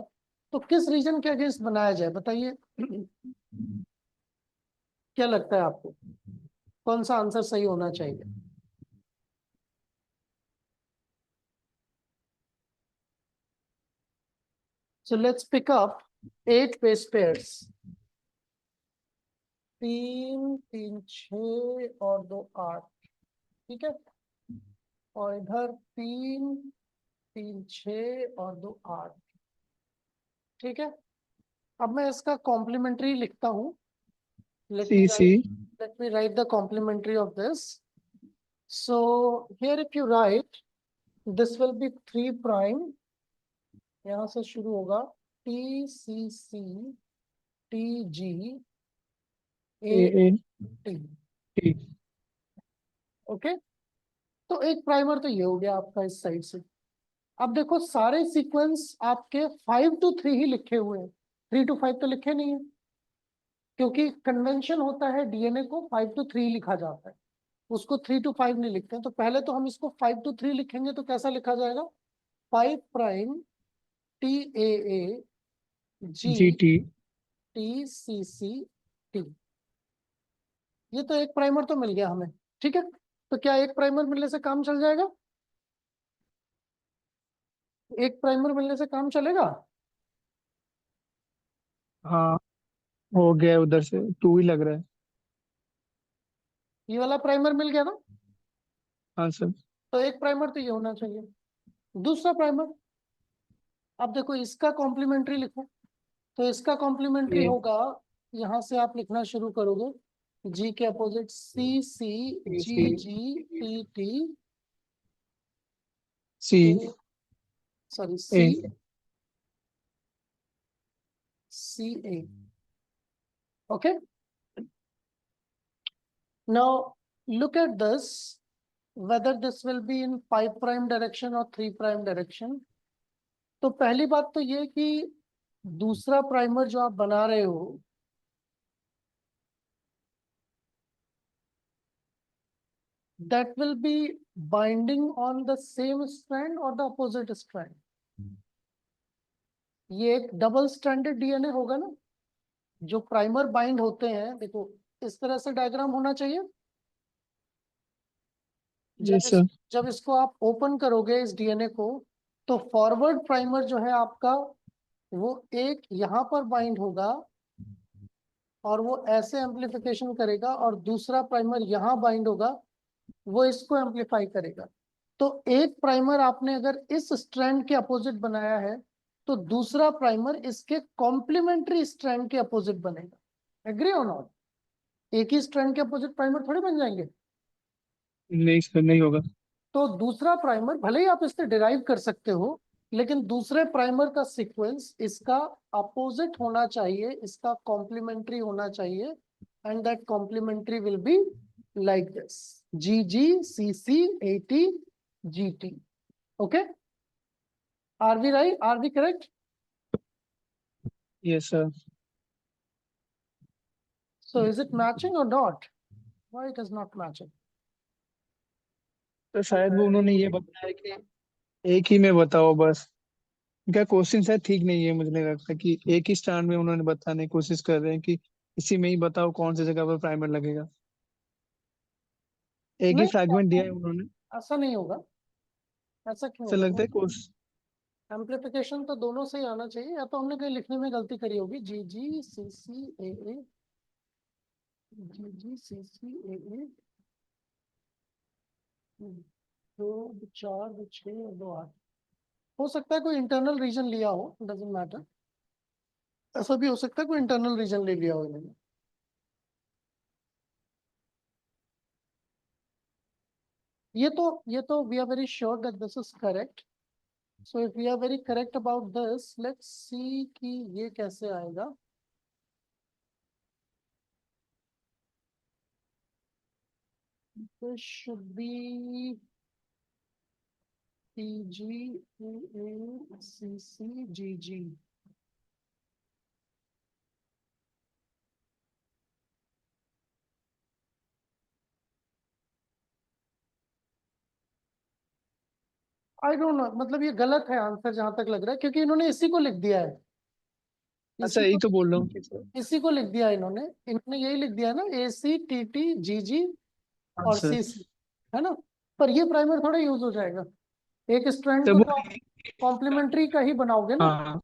Speaker 1: तो किस रीजन के अगेंस्ट बनाया जाए बताइए। क्या लगता है आपको, कौन सा आंसर सही होना चाहिए? So let's pick up 8 base pairs। 3, 3, 6 और 2, 8। ठीक है, और इधर 3, 3, 6 और 2, 8। ठीक है, अब मैं इसका कॉम्प्लीमेंट्री लिखता हूँ। let
Speaker 2: C
Speaker 1: me
Speaker 2: C
Speaker 1: write let me write the complementary of this. So here if you write, this will be 3 prime, यहाँ से शुरू होगा TCC TG
Speaker 2: A A
Speaker 1: AT।
Speaker 2: T.
Speaker 1: Okay, तो एक प्राइमर तो ये हो गया आपका इस साइड से। अब देखो सारे सीक्वेंस आपके 5 to 3 ही लिखे हुए हैं, 3 to 5 तो लिखे नहीं है, क्योंकि कन्वेंशन होता है डीएनए को 5 to 3 लिखा जाता है, उसको 3 to 5 नहीं लिखते हैं। तो पहले तो हम इसको 5 to 3 लिखेंगे, तो कैसा लिखा जाएगा? 5 prime TAA
Speaker 2: G T.
Speaker 1: GTCCT। ये तो एक प्राइमर तो मिल गया हमें। ठीक है, तो क्या एक प्राइमर मिलने से काम चल जाएगा? एक प्राइमर मिलने से काम चलेगा?
Speaker 2: हाँ हो गया, उधर से टू ही लग रहा है।
Speaker 1: ये वाला प्राइमर मिल गया ना,
Speaker 2: हाँ सर।
Speaker 1: तो एक प्राइमर तो ये होना चाहिए। दूसरा प्राइमर, अब देखो इसका कॉम्प्लीमेंट्री लिखो। तो इसका कॉम्प्लीमेंट्री
Speaker 2: ए
Speaker 1: होगा, यहाँ से आप लिखना शुरू करोगे, जी के opposite C C, ji
Speaker 2: C
Speaker 1: ji, T T,
Speaker 2: C
Speaker 1: sorry
Speaker 2: A
Speaker 1: C C A. Okay. Now look at this, whether this will be in 5 prime direction or 3 prime direction. तो पहली बात तो ये कि दूसरा प्राइमर जो आप बना रहे हो, that will be binding on the same strand or the opposite strand. ये एक डबल स्ट्रैंडेड डीएनए होगा ना. जो प्राइमर बाइंड होते हैं, देखो इस तरह से डायग्राम होना चाहिए.
Speaker 2: यस सर
Speaker 1: जब इसको आप ओपन करोगे इस डीएनए को, तो फॉरवर्ड प्राइमर जो है आपका, वो एक यहाँ पर बाइंड होगा और वो ऐसे एम्प्लीफिकेशन करेगा, और दूसरा प्राइमर यहाँ बाइंड होगा, वो इसको एम्प्लीफाई करेगा. तो एक प्राइमर आपने अगर इस स्ट्रैंड के अपोजिट बनाया है, तो दूसरा प्राइमर इसके कॉम्प्लीमेंट्री स्ट्रैंड के अपोजिट बनेगा. एग्री और नॉट? एक ही स्ट्रैंड के अपोजिट प्राइमर थोड़ी बन जाएंगे.
Speaker 2: नहीं सर नहीं होगा
Speaker 1: तो दूसरा प्राइमर भले ही आप इससे डिराइव कर सकते हो, लेकिन दूसरे प्राइमर का सीक्वेंस इसका अपोजिट होना चाहिए, इसका कॉम्प्लीमेंट्री होना चाहिए, and that complementary will be like this, G G C C A T G T. Okay, are we right? Are we correct?
Speaker 2: Yes sir
Speaker 1: so is it matching or not? Why it is not matching?
Speaker 2: तो शायद वो उन्होंने ये बताया कि एक ही में बताओ बस इनका क्वेश्चन शायद ठीक नहीं है मुझे नहीं लगता कि एक ही स्टैंड में उन्होंने बताने की कोशिश कर रहे हैं कि इसी में ही बताओ कौन सी जगह पर प्राइमर लगेगा एक ही फ्रैगमेंट दिया है
Speaker 1: नहीं,
Speaker 2: उन्होंने
Speaker 1: ऐसा नहीं होगा. ऐसा क्यों
Speaker 2: ऐसा लगता
Speaker 1: होगा?
Speaker 2: है कोर्स
Speaker 1: एम्प्लीफिकेशन तो दोनों से ही आना चाहिए, या तो हमने कहीं लिखने में गलती करी होगी. जी जी सी सी ए ए, जी जी सी सी ए ए, 2 4 6 और 2 8. हो सकता है कोई इंटरनल रीजन लिया हो, डजेंट मैटर. ऐसा भी हो सकता है कोई इंटरनल रीजन ले लिया हो इन्होंने. ये तो we are very sure that this is correct. So if we are very correct about this, let's see कि ये कैसे आएगा. This should be T G A A C C G G. I don't know, मतलब ये गलत है आंसर जहां तक लग रहा है, क्योंकि इन्होंने इसी को लिख दिया है.
Speaker 2: अच्छा
Speaker 1: इसी
Speaker 2: यही
Speaker 1: को
Speaker 2: तो बोल रहा हूँ कि सर
Speaker 1: इसी को लिख दिया है इन्होंने. इन्होंने यही लिख दिया है ना, ए सी टी टी जी जी
Speaker 2: हाँ
Speaker 1: और
Speaker 2: सर
Speaker 1: सी सी, है ना. पर ये प्राइमर थोड़ा यूज हो जाएगा. एक स्ट्रैंड
Speaker 2: तो
Speaker 1: को
Speaker 2: वो
Speaker 1: तो आप कॉम्प्लीमेंट्री का ही बनाओगे ना.
Speaker 2: हाँ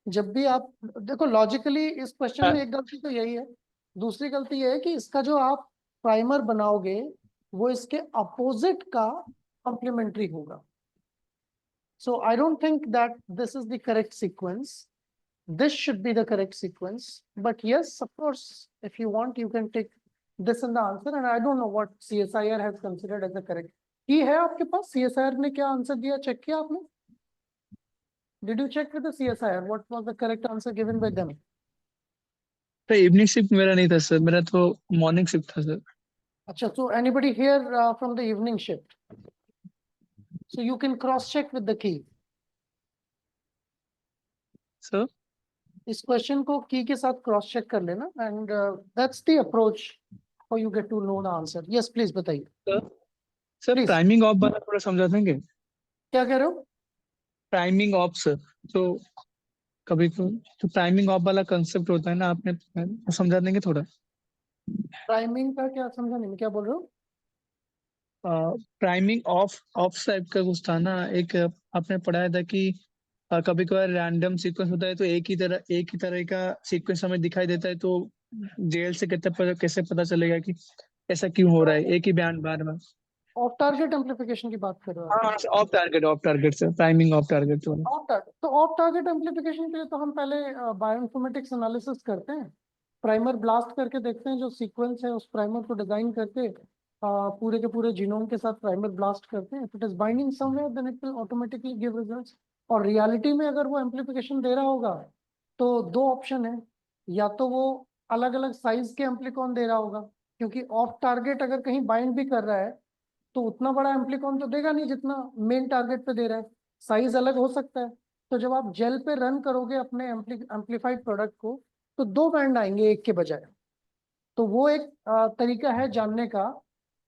Speaker 1: जब भी आप देखो, लॉजिकली इस क्वेश्चन
Speaker 2: हाँ,
Speaker 1: में एक गलती तो यही है. दूसरी गलती ये है कि इसका जो आप प्राइमर बनाओगे, वो इसके अपोजिट का कॉम्प्लीमेंट्री होगा. So I don't think that this is the correct sequence. This should be the correct sequence. But yes, of course, if you want, you can take this in the answer. And I don't know what CSIR has considered as the correct. Key है आपके पास? CSIR ने क्या आंसर दिया, चेक किया आपने? Did you check with the CSIR? What was the correct answer given by them?
Speaker 2: तो इवनिंग शिफ्ट मेरा नहीं था सर मेरा तो मॉर्निंग शिफ्ट था सर
Speaker 1: अच्छा, so anybody here from the evening shift? So you can cross check with the key.
Speaker 2: Sir
Speaker 1: इस क्वेश्चन को की के साथ क्रॉस चेक कर लेना, and that's the approach how you get to know the answer. Yes please बताइए.
Speaker 2: Sir sir
Speaker 1: please.
Speaker 2: Priming of वाला थोड़ा समझा देंगे
Speaker 1: क्या कह रहे हो?
Speaker 2: प्राइमिंग ऑफ सर तो कभी तो टाइमिंग ऑफ वाला कंसेप्ट होता है ना आपने तो समझा देंगे थोड़ा
Speaker 1: प्राइमिंग का क्या समझा नहीं, क्या बोल रहे हो?
Speaker 2: प्राइमिंग ऑफ ऑफ टाइप का कुछ था ना एक आपने पढ़ाया था कि कभी कभार रैंडम सीक्वेंस होता है तो एक ही तरह का सीक्वेंस हमें दिखाई देता है तो जेल से कैसे पता चलेगा कि ऐसा क्यों हो रहा है एक ही बयान बार बार
Speaker 1: ऑफ टारगेट एम्प्लीफिकेशन की बात कर रहे हो आप?
Speaker 2: हाँ, of target sir, timing of target वाला।
Speaker 1: ऑफ टारगेट, तो ऑफ टारगेट एम्प्लीफिकेशन के लिए तो हम पहले बायोइन्फॉर्मेटिक्स एनालिसिस करते हैं, प्राइमर ब्लास्ट करके देखते हैं, जो सीक्वेंस है उस प्राइमर को डिजाइन करके पूरे के पूरे जीनोम के साथ प्राइमर ब्लास्ट करते हैं। If it is binding somewhere then it will automatically give results. और रियलिटी में अगर वो एम्प्लीफिकेशन दे रहा होगा तो दो ऑप्शन है, या तो वो अलग अलग साइज के एम्प्लीकॉन दे रहा होगा, क्योंकि ऑफ टारगेट अगर कहीं बाइंड भी कर रहा है तो उतना बड़ा एम्प्लीकॉन तो देगा नहीं जितना मेन टारगेट पे दे रहा है, साइज अलग हो सकता है। तो जब आप जेल पे रन करोगे अपने एम्पलीफाइड प्रोडक्ट को तो दो बैंड आएंगे एक के बजाय। तो वो एक तरीका है जानने का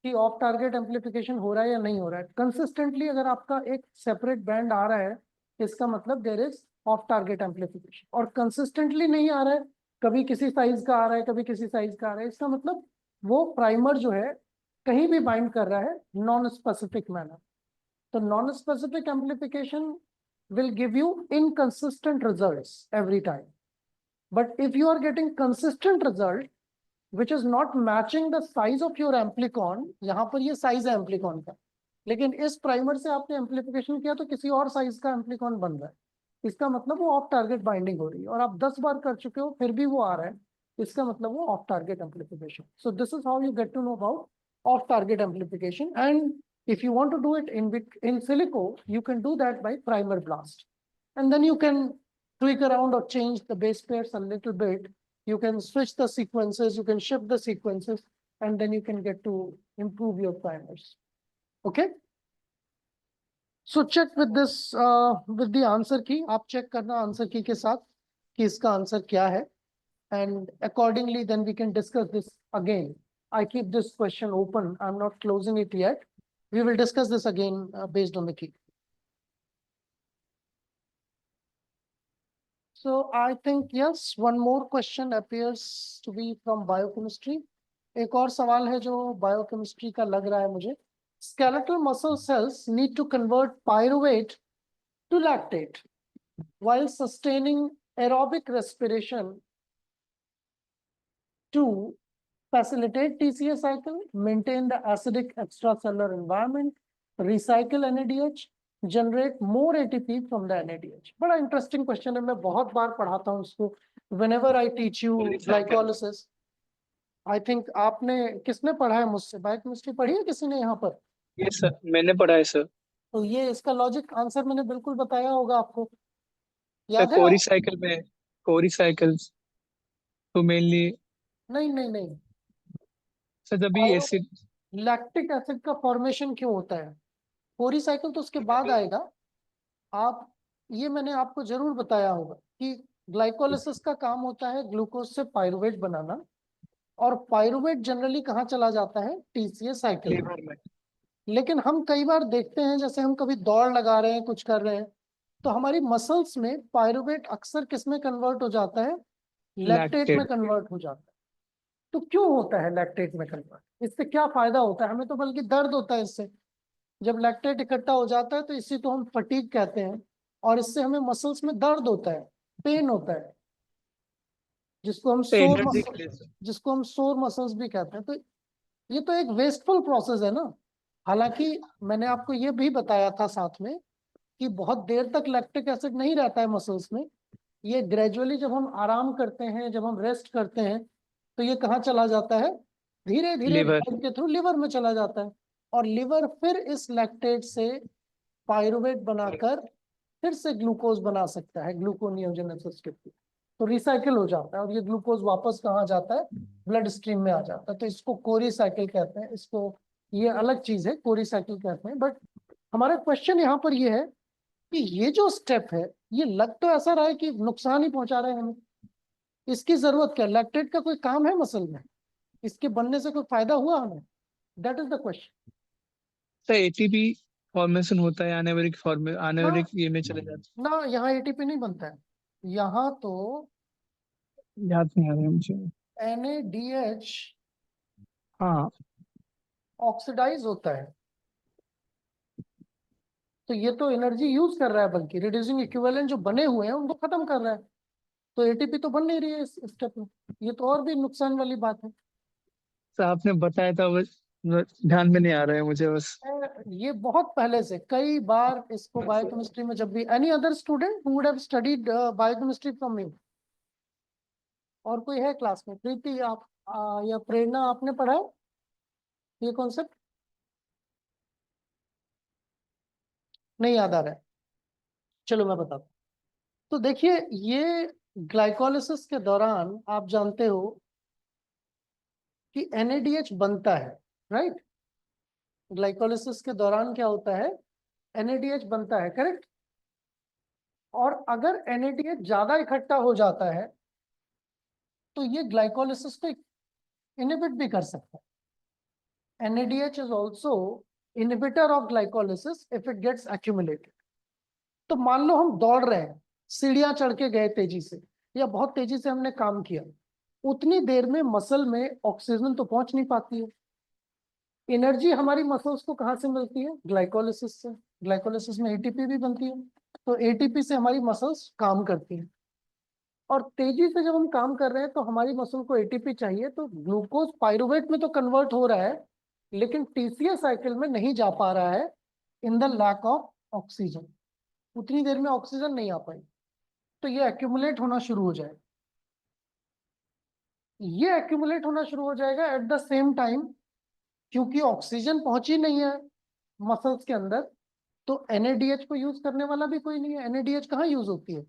Speaker 1: कि ऑफ टारगेट एम्पलीफिकेशन हो रहा है या नहीं हो रहा है। कंसिस्टेंटली अगर आपका एक सेपरेट बैंड आ रहा है इसका मतलब there is off target amplification, और कंसिस्टेंटली नहीं आ रहा है, कभी किसी साइज का आ रहा है कभी किसी साइज का आ रहा है, इसका मतलब वो प्राइमर जो है कहीं भी बाइंड कर रहा है नॉन स्पेसिफिक मैनर। तो non specific amplification will give you inconsistent results every time. But if you are getting consistent result which is not matching the size of your amplicon, यहाँ पर ये size है amplicon का, लेकिन इस प्राइमर से आपने एम्पलीफिकेशन किया तो किसी और साइज का एम्पलीकॉन बन रहा है, इसका मतलब वो ऑफ टारगेट बाइंडिंग हो रही है, और आप 10 बार कर चुके हो फिर भी वो आ रहा है, इसका मतलब वो off target amplification. So this is how you get to know about off target amplification. And if you want to do it in silico, you can do that by primer blast, and then you can tweak around or change the base pairs a little bit. You can switch the sequences, you can shift the sequences, and then you can get to improve your primers. Okay, so check with this with the answer key, आप check करना answer key के साथ कि इसका आंसर क्या है, and accordingly then we can discuss this again. I keep this question open, I'm not closing it yet. We will discuss this again based on the key. So I think yes, one more question appears to be from biochemistry. एक और सवाल है जो biochemistry का लग रहा है मुझे। Skeletal muscle cells need to convert pyruvate to lactate while sustaining aerobic respiration to facilitate TCA cycle, maintain the acidic extracellular environment, recycle NADH, generate more ATP from the NADH. बड़ा इंटरेस्टिंग क्वेश्चन है, मैं बहुत बार पढ़ाता हूँ इसको whenever I teach you glycolysis. I think आपने किसने पढ़ा है मुझसे, बायोकेमिस्ट्री पढ़ी है किसी ने यहाँ पर?
Speaker 2: ये सर मैंने पढ़ा है सर।
Speaker 1: तो ये इसका लॉजिक आंसर मैंने बिल्कुल बताया होगा आपको,
Speaker 2: सर
Speaker 1: याद है?
Speaker 2: कोरी साइकिल्स तो मेनली
Speaker 1: नहीं नहीं नहीं,
Speaker 2: सर जब भी एसिड
Speaker 1: लैक्टिक एसिड का फॉर्मेशन क्यों होता है? कोरी साइकिल तो उसके बाद आएगा। आप, ये मैंने आपको जरूर बताया होगा कि ग्लाइकोलिसिस का काम होता है ग्लूकोज से पायरुवेट बनाना, और पायरुवेट जनरली कहाँ चला जाता है? टीसीए साइकिल में।
Speaker 2: लीवर में।
Speaker 1: लेकिन हम कई बार देखते हैं, जैसे हम कभी दौड़ लगा रहे हैं कुछ कर रहे हैं तो हमारी मसल्स में पायरुवेट अक्सर किस में कन्वर्ट हो जाता है? लैक्टेट में
Speaker 2: लैक्टेट।
Speaker 1: कन्वर्ट हो जाता है। तो क्यों होता है लैक्टेट में कन्वर्ट? इससे क्या फायदा होता है हमें? तो बल्कि दर्द होता है इससे। जब लैक्टेट इकट्ठा हो जाता है तो इसी को हम फटीग कहते हैं, और इससे हमें मसल्स में दर्द होता है, पेन होता है, जिसको हम
Speaker 2: तो
Speaker 1: सोर
Speaker 2: एनर्जी के
Speaker 1: मसल,
Speaker 2: लिए सर।
Speaker 1: जिसको हम सोर मसल्स भी कहते हैं। तो ये तो एक वेस्टफुल प्रोसेस है ना। हालांकि मैंने आपको ये भी बताया था साथ में कि बहुत देर तक लैक्टिक एसिड नहीं रहता है मसल्स में, ये ग्रेजुअली जब हम आराम करते हैं, जब हम रेस्ट करते हैं तो ये कहाँ चला जाता है? धीरे धीरे
Speaker 2: लीवर।
Speaker 1: ब्लड के थ्रू लिवर में चला जाता है, और लिवर फिर इस लैक्टेट से पायरुवेट बनाकर फिर से ग्लूकोज बना सकता है ग्लूकोनियोजेनेसिस के थ्रू। तो रिसाइकिल हो जाता है और ये ग्लूकोज वापस कहाँ जाता है? ब्लड स्ट्रीम में आ जाता है। तो इसको कोरी साइकिल कहते हैं, इसको, ये अलग चीज है, कोरी साइकिल कहते हैं। बट हमारा क्वेश्चन यहाँ पर ये है कि ये जो स्टेप है ये लग तो ऐसा रहा है कि नुकसान ही पहुंचा रहे हैं हमें, इसकी जरूरत क्या? लैक्टेट का कोई काम है मसल में? इसके बनने से कोई फायदा हुआ हमें? That is the question.
Speaker 2: Sir ATP formation होता है,
Speaker 1: ना
Speaker 2: आनेवरिक ये में चले जाते
Speaker 1: ना, यहाँ एटीपी नहीं बनता है, यहाँ तो
Speaker 2: हैं। याद नहीं आ रहा है मुझे।
Speaker 1: NADH
Speaker 2: हाँ।
Speaker 1: ऑक्सीडाइज होता है, तो ये तो एनर्जी यूज कर रहा है, बल्कि रिड्यूसिंग इक्विवेलेंट जो बने हुए हैं उनको खत्म कर रहा है। तो एटीपी तो बन नहीं रही है इस स्टेप में, ये तो और भी नुकसान वाली बात है।
Speaker 2: सर आपने बताया था वो ध्यान में नहीं आ रहा है मुझे बस।
Speaker 1: ये बहुत पहले से कई बार इसको बायोकेमिस्ट्री में जब भी any other student who would have studied biochemistry from you, और कोई है क्लास में? प्रीति आप या प्रेरणा, आपने पढ़ा है ये कॉन्सेप्ट? नहीं याद आ रहा है? चलो मैं बताता हूँ। तो देखिए, ये ग्लाइकोलिसिस के दौरान आप जानते हो कि NADH बनता है, राइट? ग्लाइकोलिसिस के दौरान क्या होता है? NADH बनता है, करेक्ट? और अगर NADH ज्यादा इकट्ठा हो जाता है तो ये ग्लाइकोलिसिस को इनहिबिट भी कर सकता है। NADH is also inhibitor of glycolysis if it gets accumulated। तो मान लो हम दौड़ रहे हैं, सीढ़ियां चढ़ के गए तेजी से, या बहुत तेजी से हमने काम किया, उतनी देर में मसल में ऑक्सीजन तो पहुंच नहीं पाती है। एनर्जी हमारी मसल्स को कहाँ से मिलती है? ग्लाइकोलिसिस से। ग्लाइकोलिसिस में एटीपी भी बनती है, तो एटीपी से हमारी मसल्स काम करती हैं। और तेजी से जब हम काम कर रहे हैं तो हमारी मसल को एटीपी चाहिए, तो ग्लूकोज पाइरुवेट में तो कन्वर्ट हो रहा है, लेकिन टीसीएस साइकिल में नहीं जा पा रहा है in the lack of oxygen. उतनी देर में ऑक्सीजन नहीं आ पाई, तो ये एक्यूमुलेट होना शुरू हो जाएगा। ये एक्यूमुलेट होना शुरू हो जाएगा एट द सेम टाइम, क्योंकि ऑक्सीजन पहुंची नहीं है मसल्स के अंदर, तो NADH को यूज करने वाला भी कोई नहीं है। NADH कहाँ यूज होती है?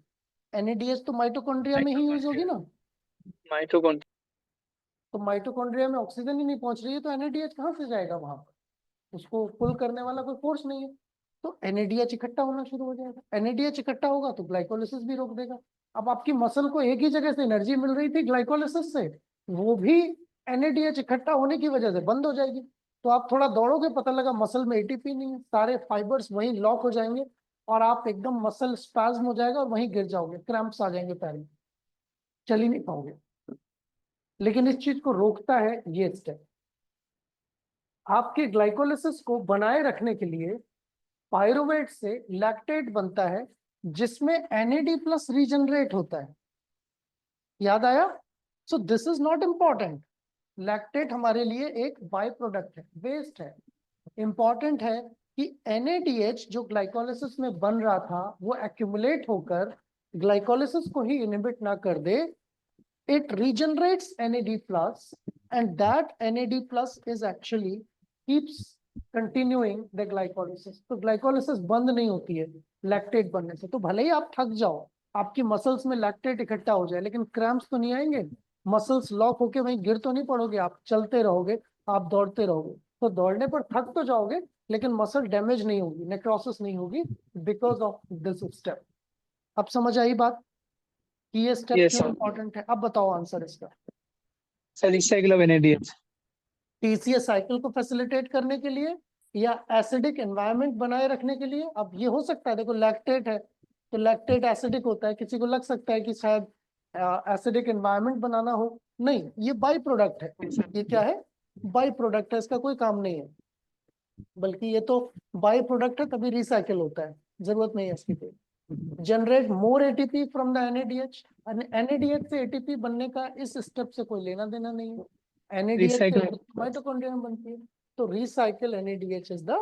Speaker 1: NADH तो माइटोकॉन्ड्रिया में ही यूज होगी ना।
Speaker 2: माइटोकॉन्ड्रिया।
Speaker 1: तो माइटोकॉन्ड्रिया में ऑक्सीजन ही नहीं पहुंच रही है, तो NADH कहाँ से जाएगा वहां पर? उसको पुल करने वाला कोई फोर्स नहीं है, तो NADH इकट्ठा होना शुरू हो जाएगा। NADH इकट्ठा होगा तो ग्लाइकोलिसिस भी रोक देगा। अब आपकी मसल को एक ही जगह से एनर्जी मिल रही थी ग्लाइकोलिसिस से, वो भी NADH इकट्ठा होने की वजह से बंद हो जाएगी। तो आप थोड़ा दौड़ोगे, पता लगा मसल में एटीपी नहीं है, सारे फाइबर्स वहीं लॉक हो जाएंगे और आप एकदम मसल स्पैज्म हो जाएगा और वहीं गिर जाओगे, क्रैम्प्स आ जाएंगे पैर में, चल ही नहीं पाओगे। लेकिन इस चीज को रोकता है ये स्टेप। आपके ग्लाइकोलिसिस को बनाए रखने के लिए पायरुवेट से लैक्टेट बनता है, जिसमें NAD+ रीजनरेट होता है। याद आया? सो this is not important. Lactate हमारे लिए एक बाय प्रोडक्ट है, वेस्ट है। इंपॉर्टेंट है कि NADH जो ग्लाइकोलिसिस में बन रहा था वो एक्यूमुलेट होकर ग्लाइकोलिसिस को ही इनहिबिट ना कर दे। It regenerates NAD+, and that NAD+ is actually keeps continuing the glycolysis। तो ग्लाइकोलिसिस बंद नहीं होती है लैक्टेट बनने से। तो भले ही आप थक जाओ, आपकी मसल्स में लैक्टेट इकट्ठा हो जाए, लेकिन क्रैम्प्स तो नहीं आएंगे, मसल्स लॉक होके वहीं गिर तो नहीं पड़ोगे, आप चलते रहोगे, आप दौड़ते रहोगे। तो दौड़ने पर थक तो जाओगे, लेकिन मसल डैमेज नहीं होगी, नेक्रोसिस नहीं होगी, बिकॉज ऑफ दिस स्टेप। अब समझ आई बात कि ये स्टेप
Speaker 2: ये
Speaker 1: क्यों
Speaker 2: सब
Speaker 1: इंपॉर्टेंट है? अब बताओ आंसर इसका।
Speaker 2: Cycle of NADH।
Speaker 1: TCS cycle को फैसिलिटेट करने के लिए, या एसिडिक एनवायरनमेंट बनाए रखने के लिए? अब ये हो सकता है, देखो लैक्टेट है तो लैक्टेट एसिडिक होता है, किसी को लग सकता है कि शायद एसिडिक एनवायरनमेंट बनाना हो। नहीं, ये बाई प्रोडक्ट है। ये क्या है? बाई प्रोडक्ट है, इसका कोई काम नहीं है, बल्कि ये तो बाई प्रोडक्ट है, तभी रिसाइकिल होता है, जरूरत नहीं है इसकी कोई। Generate more ATP from the NADH। NADH से ATP बनने का इस स्टेप से कोई लेना देना नहीं है। NADH से
Speaker 2: रिसाइकिल।
Speaker 1: माइटोकॉन्ड्रिया में बनती है, तो recycle NADH is the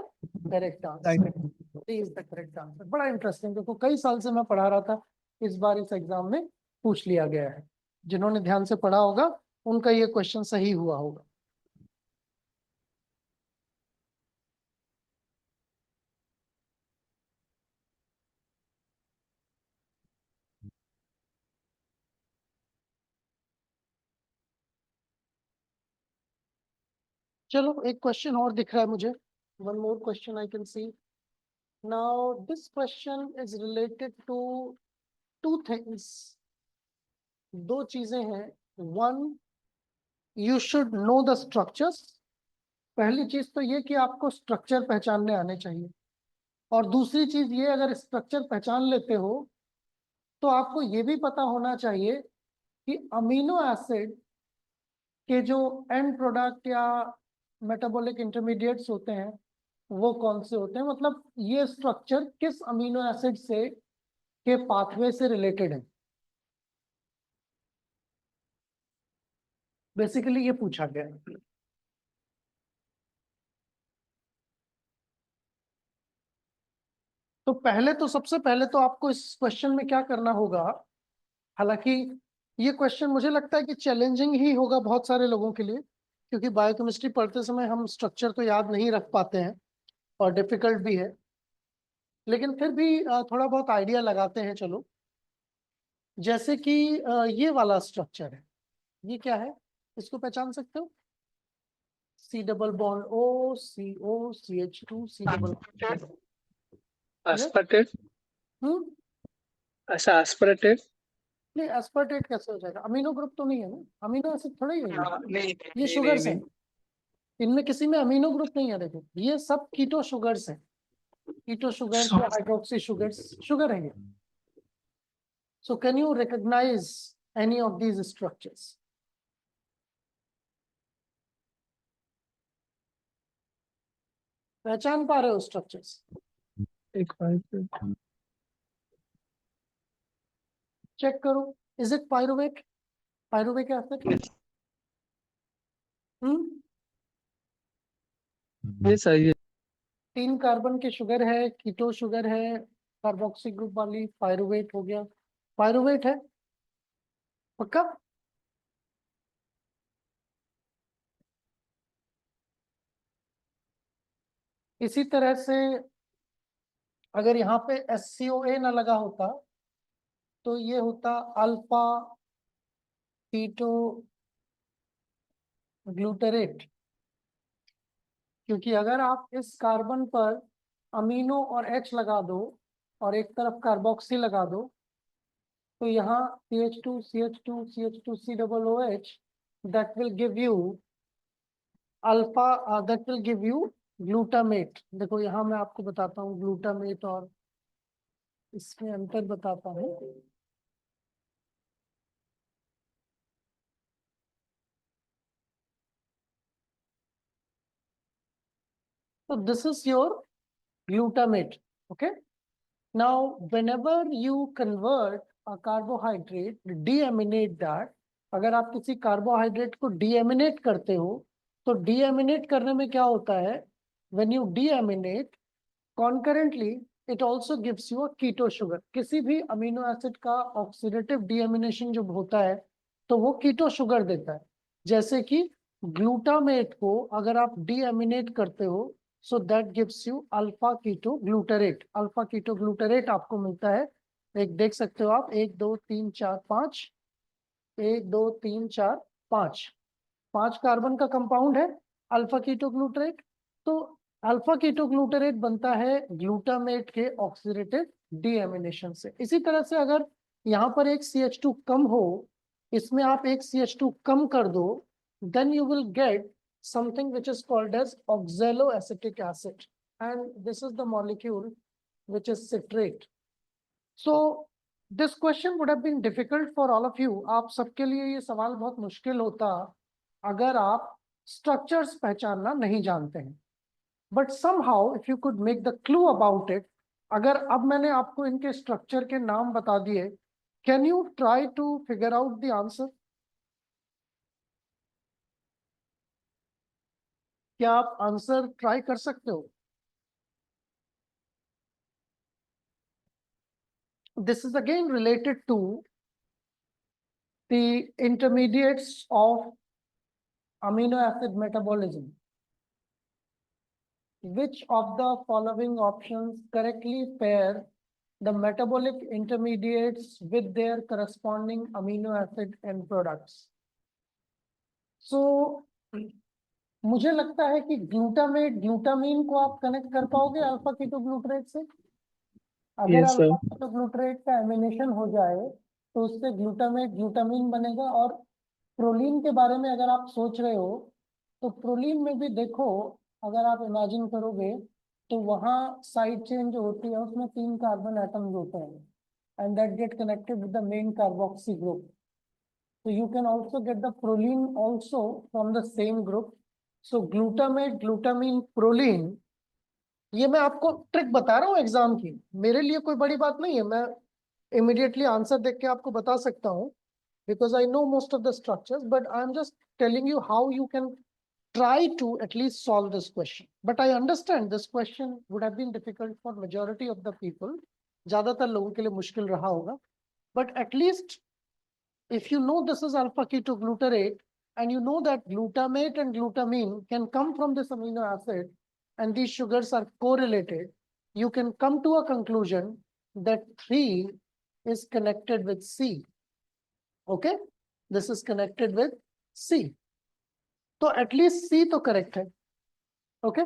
Speaker 1: correct answer. Is the correct answer. बड़ा इंटरेस्टिंग, देखो कई साल से मैं पढ़ा रहा था, इस बार इस एग्जाम में पूछ लिया गया है। जिन्होंने ध्यान से पढ़ा होगा उनका ये क्वेश्चन सही हुआ होगा। चलो एक क्वेश्चन और दिख रहा है मुझे, one more question I can see. Now, this question is related to two things. दो चीजें हैं। One, you should know the structures। पहली चीज तो ये कि आपको स्ट्रक्चर पहचानने आने चाहिए, और दूसरी चीज ये, अगर स्ट्रक्चर पहचान लेते हो तो आपको ये भी पता होना चाहिए कि अमीनो एसिड के जो एंड प्रोडक्ट या मेटाबॉलिक इंटरमीडिएट्स होते हैं वो कौन से होते हैं, मतलब ये स्ट्रक्चर किस अमीनो एसिड से के पाथवे से रिलेटेड है। बेसिकली ये पूछा गया है। तो पहले तो सबसे पहले तो आपको इस क्वेश्चन में क्या करना होगा, हालांकि ये क्वेश्चन मुझे लगता है कि चैलेंजिंग ही होगा बहुत सारे लोगों के लिए, क्योंकि बायोकेमिस्ट्री पढ़ते समय हम स्ट्रक्चर तो याद नहीं रख पाते हैं और डिफिकल्ट भी है, लेकिन फिर भी थोड़ा बहुत आइडिया लगाते हैं। चलो, जैसे कि ये वाला स्ट्रक्चर है, ये क्या है, इसको पहचान सकते हो? C double bond O, CO, CH2, C double.
Speaker 2: aspartate
Speaker 1: हम्म
Speaker 2: अच्छा aspartate
Speaker 1: नहीं, एस्पर्टेट कैसे हो जाएगा? अमीनो ग्रुप तो नहीं है ना, अमीनो एसिड थोड़ा ही है ये।
Speaker 2: नहीं
Speaker 1: ये
Speaker 2: नहीं
Speaker 1: शुगर्स है,
Speaker 2: नहीं
Speaker 1: इनमें किसी में अमीनो ग्रुप नहीं है। देखो, ये सब कीटो शुगर्स है, कीटो शुगर्स या हाइड्रोक्सी शुगर्स, शुगर है ये। So can you recognize any of these structures? पहचान पा रहे हो स्ट्रक्चर्स?
Speaker 2: एक बार
Speaker 1: चेक करो, is it pyruvate? Pyruvate acid.
Speaker 2: ये सही है
Speaker 1: 3 कार्बन के शुगर है, कीटो शुगर है, कार्बोक्सी ग्रुप वाली, पायरुवेट हो गया। पायरुवेट है पक्का? इसी तरह से अगर यहाँ पे SCOA ना लगा होता तो ये होता अल्फा कीटो ग्लूटरेट, क्योंकि अगर आप इस कार्बन पर अमीनो और H लगा दो और एक तरफ कार्बोक्सी लगा दो, तो यहाँ CH2 CH2 CH2 C double OH, that will give you alpha, that will give you glutamate. देखो यहाँ मैं आपको बताता हूँ ग्लूटामेट और इसमें अंतर बताता हूँ। So this is your glutamate. Okay. Now, whenever you convert a carbohydrate, deaminate that. अगर आप किसी कार्बोहाइड्रेट को deaminate करते हो, तो deaminate करने में क्या होता है? When you deaminate, concurrently, it also gives you a keto sugar. किसी भी अमीनो एसिड का ऑक्सीडेटिव deamination जब होता है, तो वो कीटो शुगर देता है। जैसे कि ग्लूटामेट को अगर आप deaminate करते हो, so that gives you alpha keto glutarate. Alpha keto glutarate आपको मिलता है, एक देख सकते हो आप, 1 2 3 4 5, 1 2 3 4 5, 5 कार्बन का कंपाउंड है अल्फा कीटो ग्लूटरेट। तो अल्फा कीटो ग्लूटरेट बनता है ग्लूटामेट के ऑक्सीडेटिव डीएमिनेशन से। इसी तरह से अगर यहाँ पर एक CH2 कम हो, इसमें आप एक CH2 कम कर दो, then you will get something which is called as oxaloacetic acid, and this is the molecule which is citrate. So this question would have been difficult for all of you. आप सबके लिए ये सवाल बहुत मुश्किल होता अगर आप स्ट्रक्चर्स पहचानना नहीं जानते हैं। But somehow if you could make the clue about it, अगर अब मैंने आपको इनके स्ट्रक्चर के नाम बता दिए, can you try to figure out the answer? क्या आप आंसर ट्राई कर सकते हो? This is again related to the intermediates of amino acid metabolism. Which of the following options correctly pair the metabolic intermediates with their corresponding amino acid end products? So, मुझे लगता है कि ग्लूटामेट, ग्लूटामीन को आप कनेक्ट कर पाओगे अल्फा कीटो ग्लूटरेट से। अगर
Speaker 2: yes sir
Speaker 1: alpha keto glutarate का एमिनेशन हो जाए तो उससे ग्लूटामेट ग्लूटामीन बनेगा। और प्रोलीन के बारे में अगर आप सोच रहे हो, तो प्रोलीन में भी देखो, अगर आप इमेजिन करोगे तो वहाँ साइड चेन जो होती है उसमें 3 कार्बन एटम्स होते हैं and that get connected with the main carboxy group. So you can also get the proline also from the same group. So glutamate, glutamine, proline, ये मैं आपको ट्रिक बता रहा हूँ एग्जाम की, मेरे लिए कोई बड़ी बात नहीं है। मैं इमीडिएटली आंसर देख के आपको बता सकता हूँ, because I know most of the structures, but I'm just telling you how you can try to at least solve this question. But I understand this question would have been difficult for majority of the people. ज़्यादातर लोगों के लिए मुश्किल रहा होगा. But at least if you know this is alpha ketoglutarate and you know that glutamate and glutamine can come from this amino acid and these sugars are correlated, you can come to a conclusion that 3 is connected with C. Okay, this is connected with C. So at least C to correct है. Okay.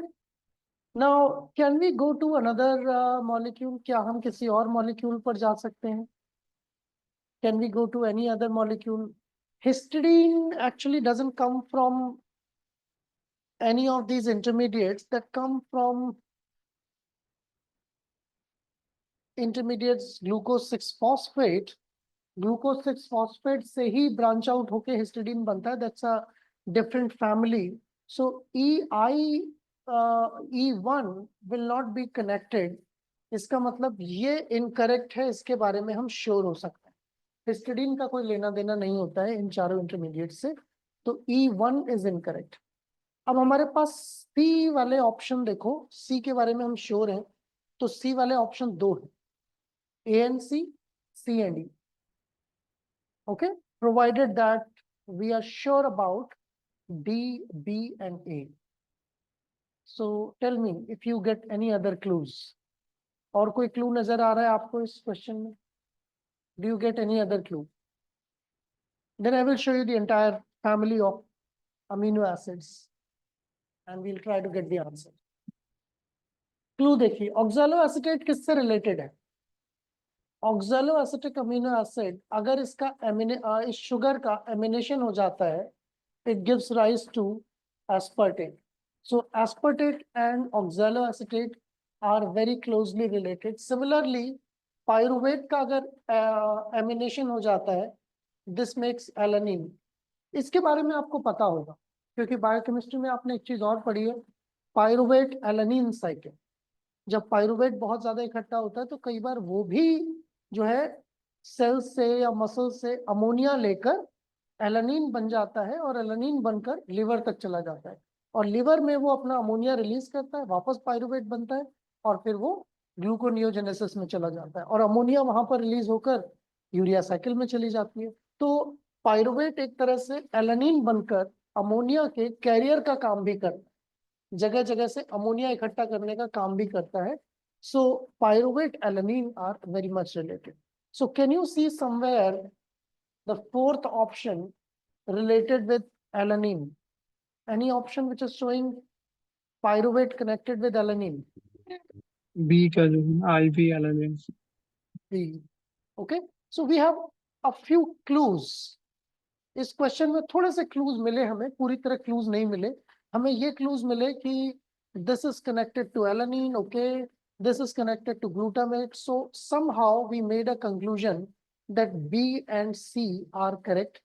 Speaker 1: Now, can we go to another molecule? क्या हम किसी और molecule पर जा सकते हैं? Can we go to any other molecule? Histidine actually doesn't come from any of these intermediates that come from intermediates glucose 6-phosphate. Glucose 6-phosphate से ही branch out होके histidine बनता है. That's a different family. So E1 will not be connected. इसका मतलब ये incorrect है, इसके बारे में हम sure हो सकते हैं. हिस्टिडीन का कोई लेना देना नहीं होता है इन चारों इंटरमीडिएट से, तो E1 is incorrect. अब हमारे पास C वाले ऑप्शन देखो, C के बारे में हम श्योर हैं, तो C वाले ऑप्शन 2 है, A and C, C and E. Okay, provided that we are sure about D, B and A. So tell me if you get any other clues. और कोई क्लू नजर आ रहा है आपको इस क्वेश्चन में? Do you get any other clue? Then I will show you the entire family of amino acids and we'll try to get the answer. Clue देखिए, oxaloacetate किससे related है? Oxaloacetic amino acid अगर इसका इस शुगर का amination हो जाता है, it gives rise to aspartate. So aspartate and oxaloacetate are very closely related. Similarly, pyruvate का अगर amination हो जाता है, this makes alanine. इसके बारे में आपको पता होगा क्योंकि बायोकेमिस्ट्री में आपने एक चीज और पढ़ी है, पायरुवेट एलानिन साइकिल. जब पायरुवेट बहुत ज्यादा इकट्ठा होता है तो कई बार वो भी जो है सेल से या मसल से अमोनिया लेकर एलानिन बन जाता है और एलानिन बनकर लिवर तक चला जाता है और लिवर में वो अपना अमोनिया रिलीज करता है, वापस पायरुवेट बनता है और फिर वो ग्लूकोनियोजेनेसिस में चला जाता है और अमोनिया वहां पर रिलीज होकर यूरिया साइकिल में चली जाती है. तो पायरुवेट एक तरह से एलानिन बनकर अमोनिया के कैरियर का काम भी करता है, जगह जगह से अमोनिया इकट्ठा करने का काम भी करता है. So pyruvate alanine are very much related. So can you see somewhere the fourth option related with alanine? Any option which is showing pyruvate connected with alanine?
Speaker 2: B का जो IV alanine.
Speaker 1: B. Okay, so we have a few clues. इस क्वेश्चन में थोड़े से क्लूज मिले हमें, पूरी तरह क्लूज नहीं मिले हमें. ये क्लूज मिले कि this is connected to alanine, okay, this is connected to glutamate. So somehow we made a conclusion that B and C are correct.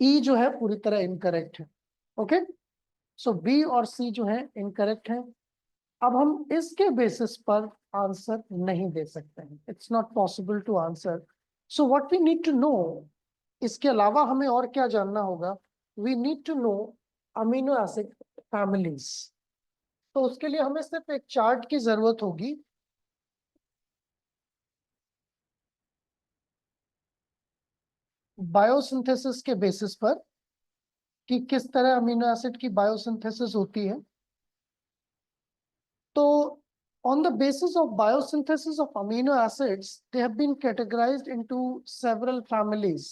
Speaker 1: E जो है पूरी तरह incorrect है. Okay, so B और C जो है incorrect है. अब हम इसके बेसिस पर आंसर नहीं दे सकते हैं. It's not possible to answer. So what we need to know, इसके अलावा हमें और क्या जानना होगा? We need to know amino acid families. तो उसके लिए हमें सिर्फ एक चार्ट की जरूरत होगी. बायोसिंथेसिस के बेसिस पर कि किस तरह अमीनो एसिड की बायोसिंथेसिस होती है. तो on the basis of biosynthesis of amino acids, they have been categorized into several families.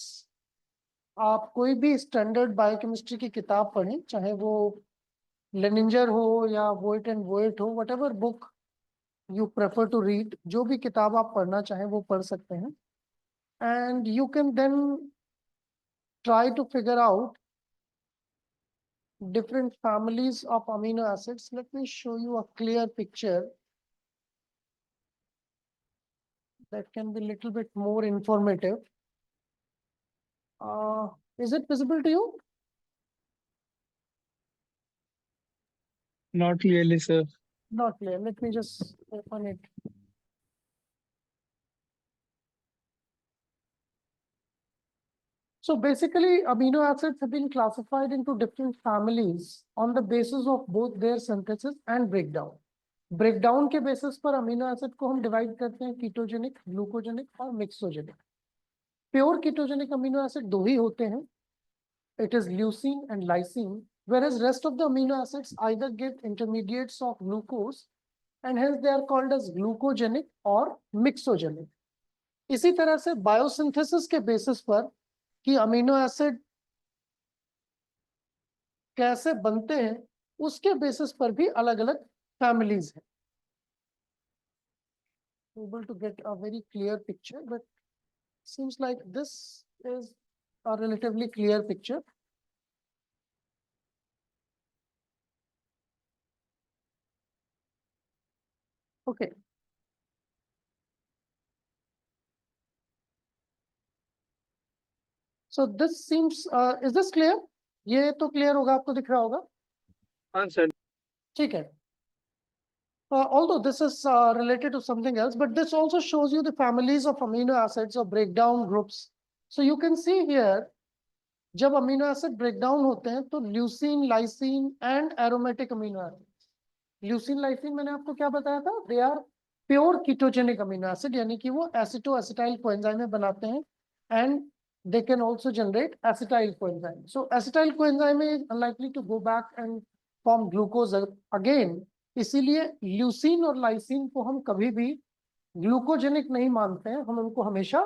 Speaker 1: आप कोई भी स्टैंडर्ड बायोकेमिस्ट्री की किताब पढ़ें, चाहे वो लेनिंजर हो या वोइट एंड वोइट हो, whatever book you prefer to read, जो भी किताब आप पढ़ना चाहें वो पढ़ सकते हैं. And you can then try to figure out different families of amino acids. Let me show you a clear picture that can be a little bit more informative. Is it visible to you?
Speaker 2: Not clearly, sir.
Speaker 1: Not clear. Let me just open it. So basically, amino acids have been classified into different families on the basis of both their synthesis and breakdown. Breakdown के basis पर amino acid को हम divide करते हैं ketogenic, glucogenic और mixogenic. Pure ketogenic amino acid दो ही होते हैं. It is leucine and lysine, whereas rest of the amino acids either give intermediates of glucose and hence they are called as glucogenic or mixogenic. इसी तरह से biosynthesis के basis पर कि अमीनो एसिड कैसे बनते हैं उसके बेसिस पर भी अलग अलग फैमिलीज हैं. Able to get a very clear picture, but seems like this is a relatively clear picture. Okay. So this seems, is this clear? ये तो clear होगा, आपको दिख रहा होगा.
Speaker 2: हाँ सर.
Speaker 1: ठीक है. Although this is related to something else, but this also shows you the families of amino acids or breakdown groups. So you can see here, जब amino acid breakdown होते हैं तो leucine, lysine and aromatic amino acids. Leucine, lysine मैंने आपको क्या बताया था? They are pure ketogenic amino acid, यानी कि वो acetoacetyl coenzyme में बनाते हैं and they can also generate acetyl coenzyme. So acetyl coenzyme is unlikely to go back and form glucose again. इसीलिए ल्यूसीन और लाइसिन को हम कभी भी ग्लूकोजेनिक नहीं मानते हैं, हम उनको हमेशा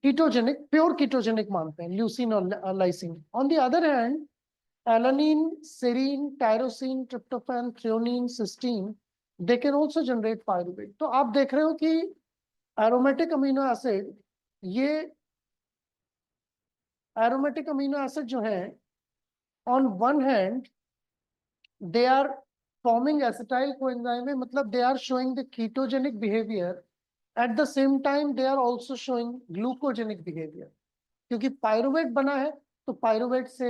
Speaker 1: कीटोजेनिक, प्योर कीटोजेनिक मानते हैं, ल्यूसीन और lysine. On the other hand, alanine, serine, tyrosine, tryptophan, threonine, cysteine, they can also generate pyruvate. तो आप देख रहे हो कि एरोमेटिक अमीनो एसिड, ये एरोमेटिक अमीनो एसिड जो है, on one hand they are forming acetyl coenzyme, मतलब they are showing the ketogenic behavior. At the same time, they are also showing glucogenic behavior. क्योंकि पायरुवेट बना है तो पायरुवेट से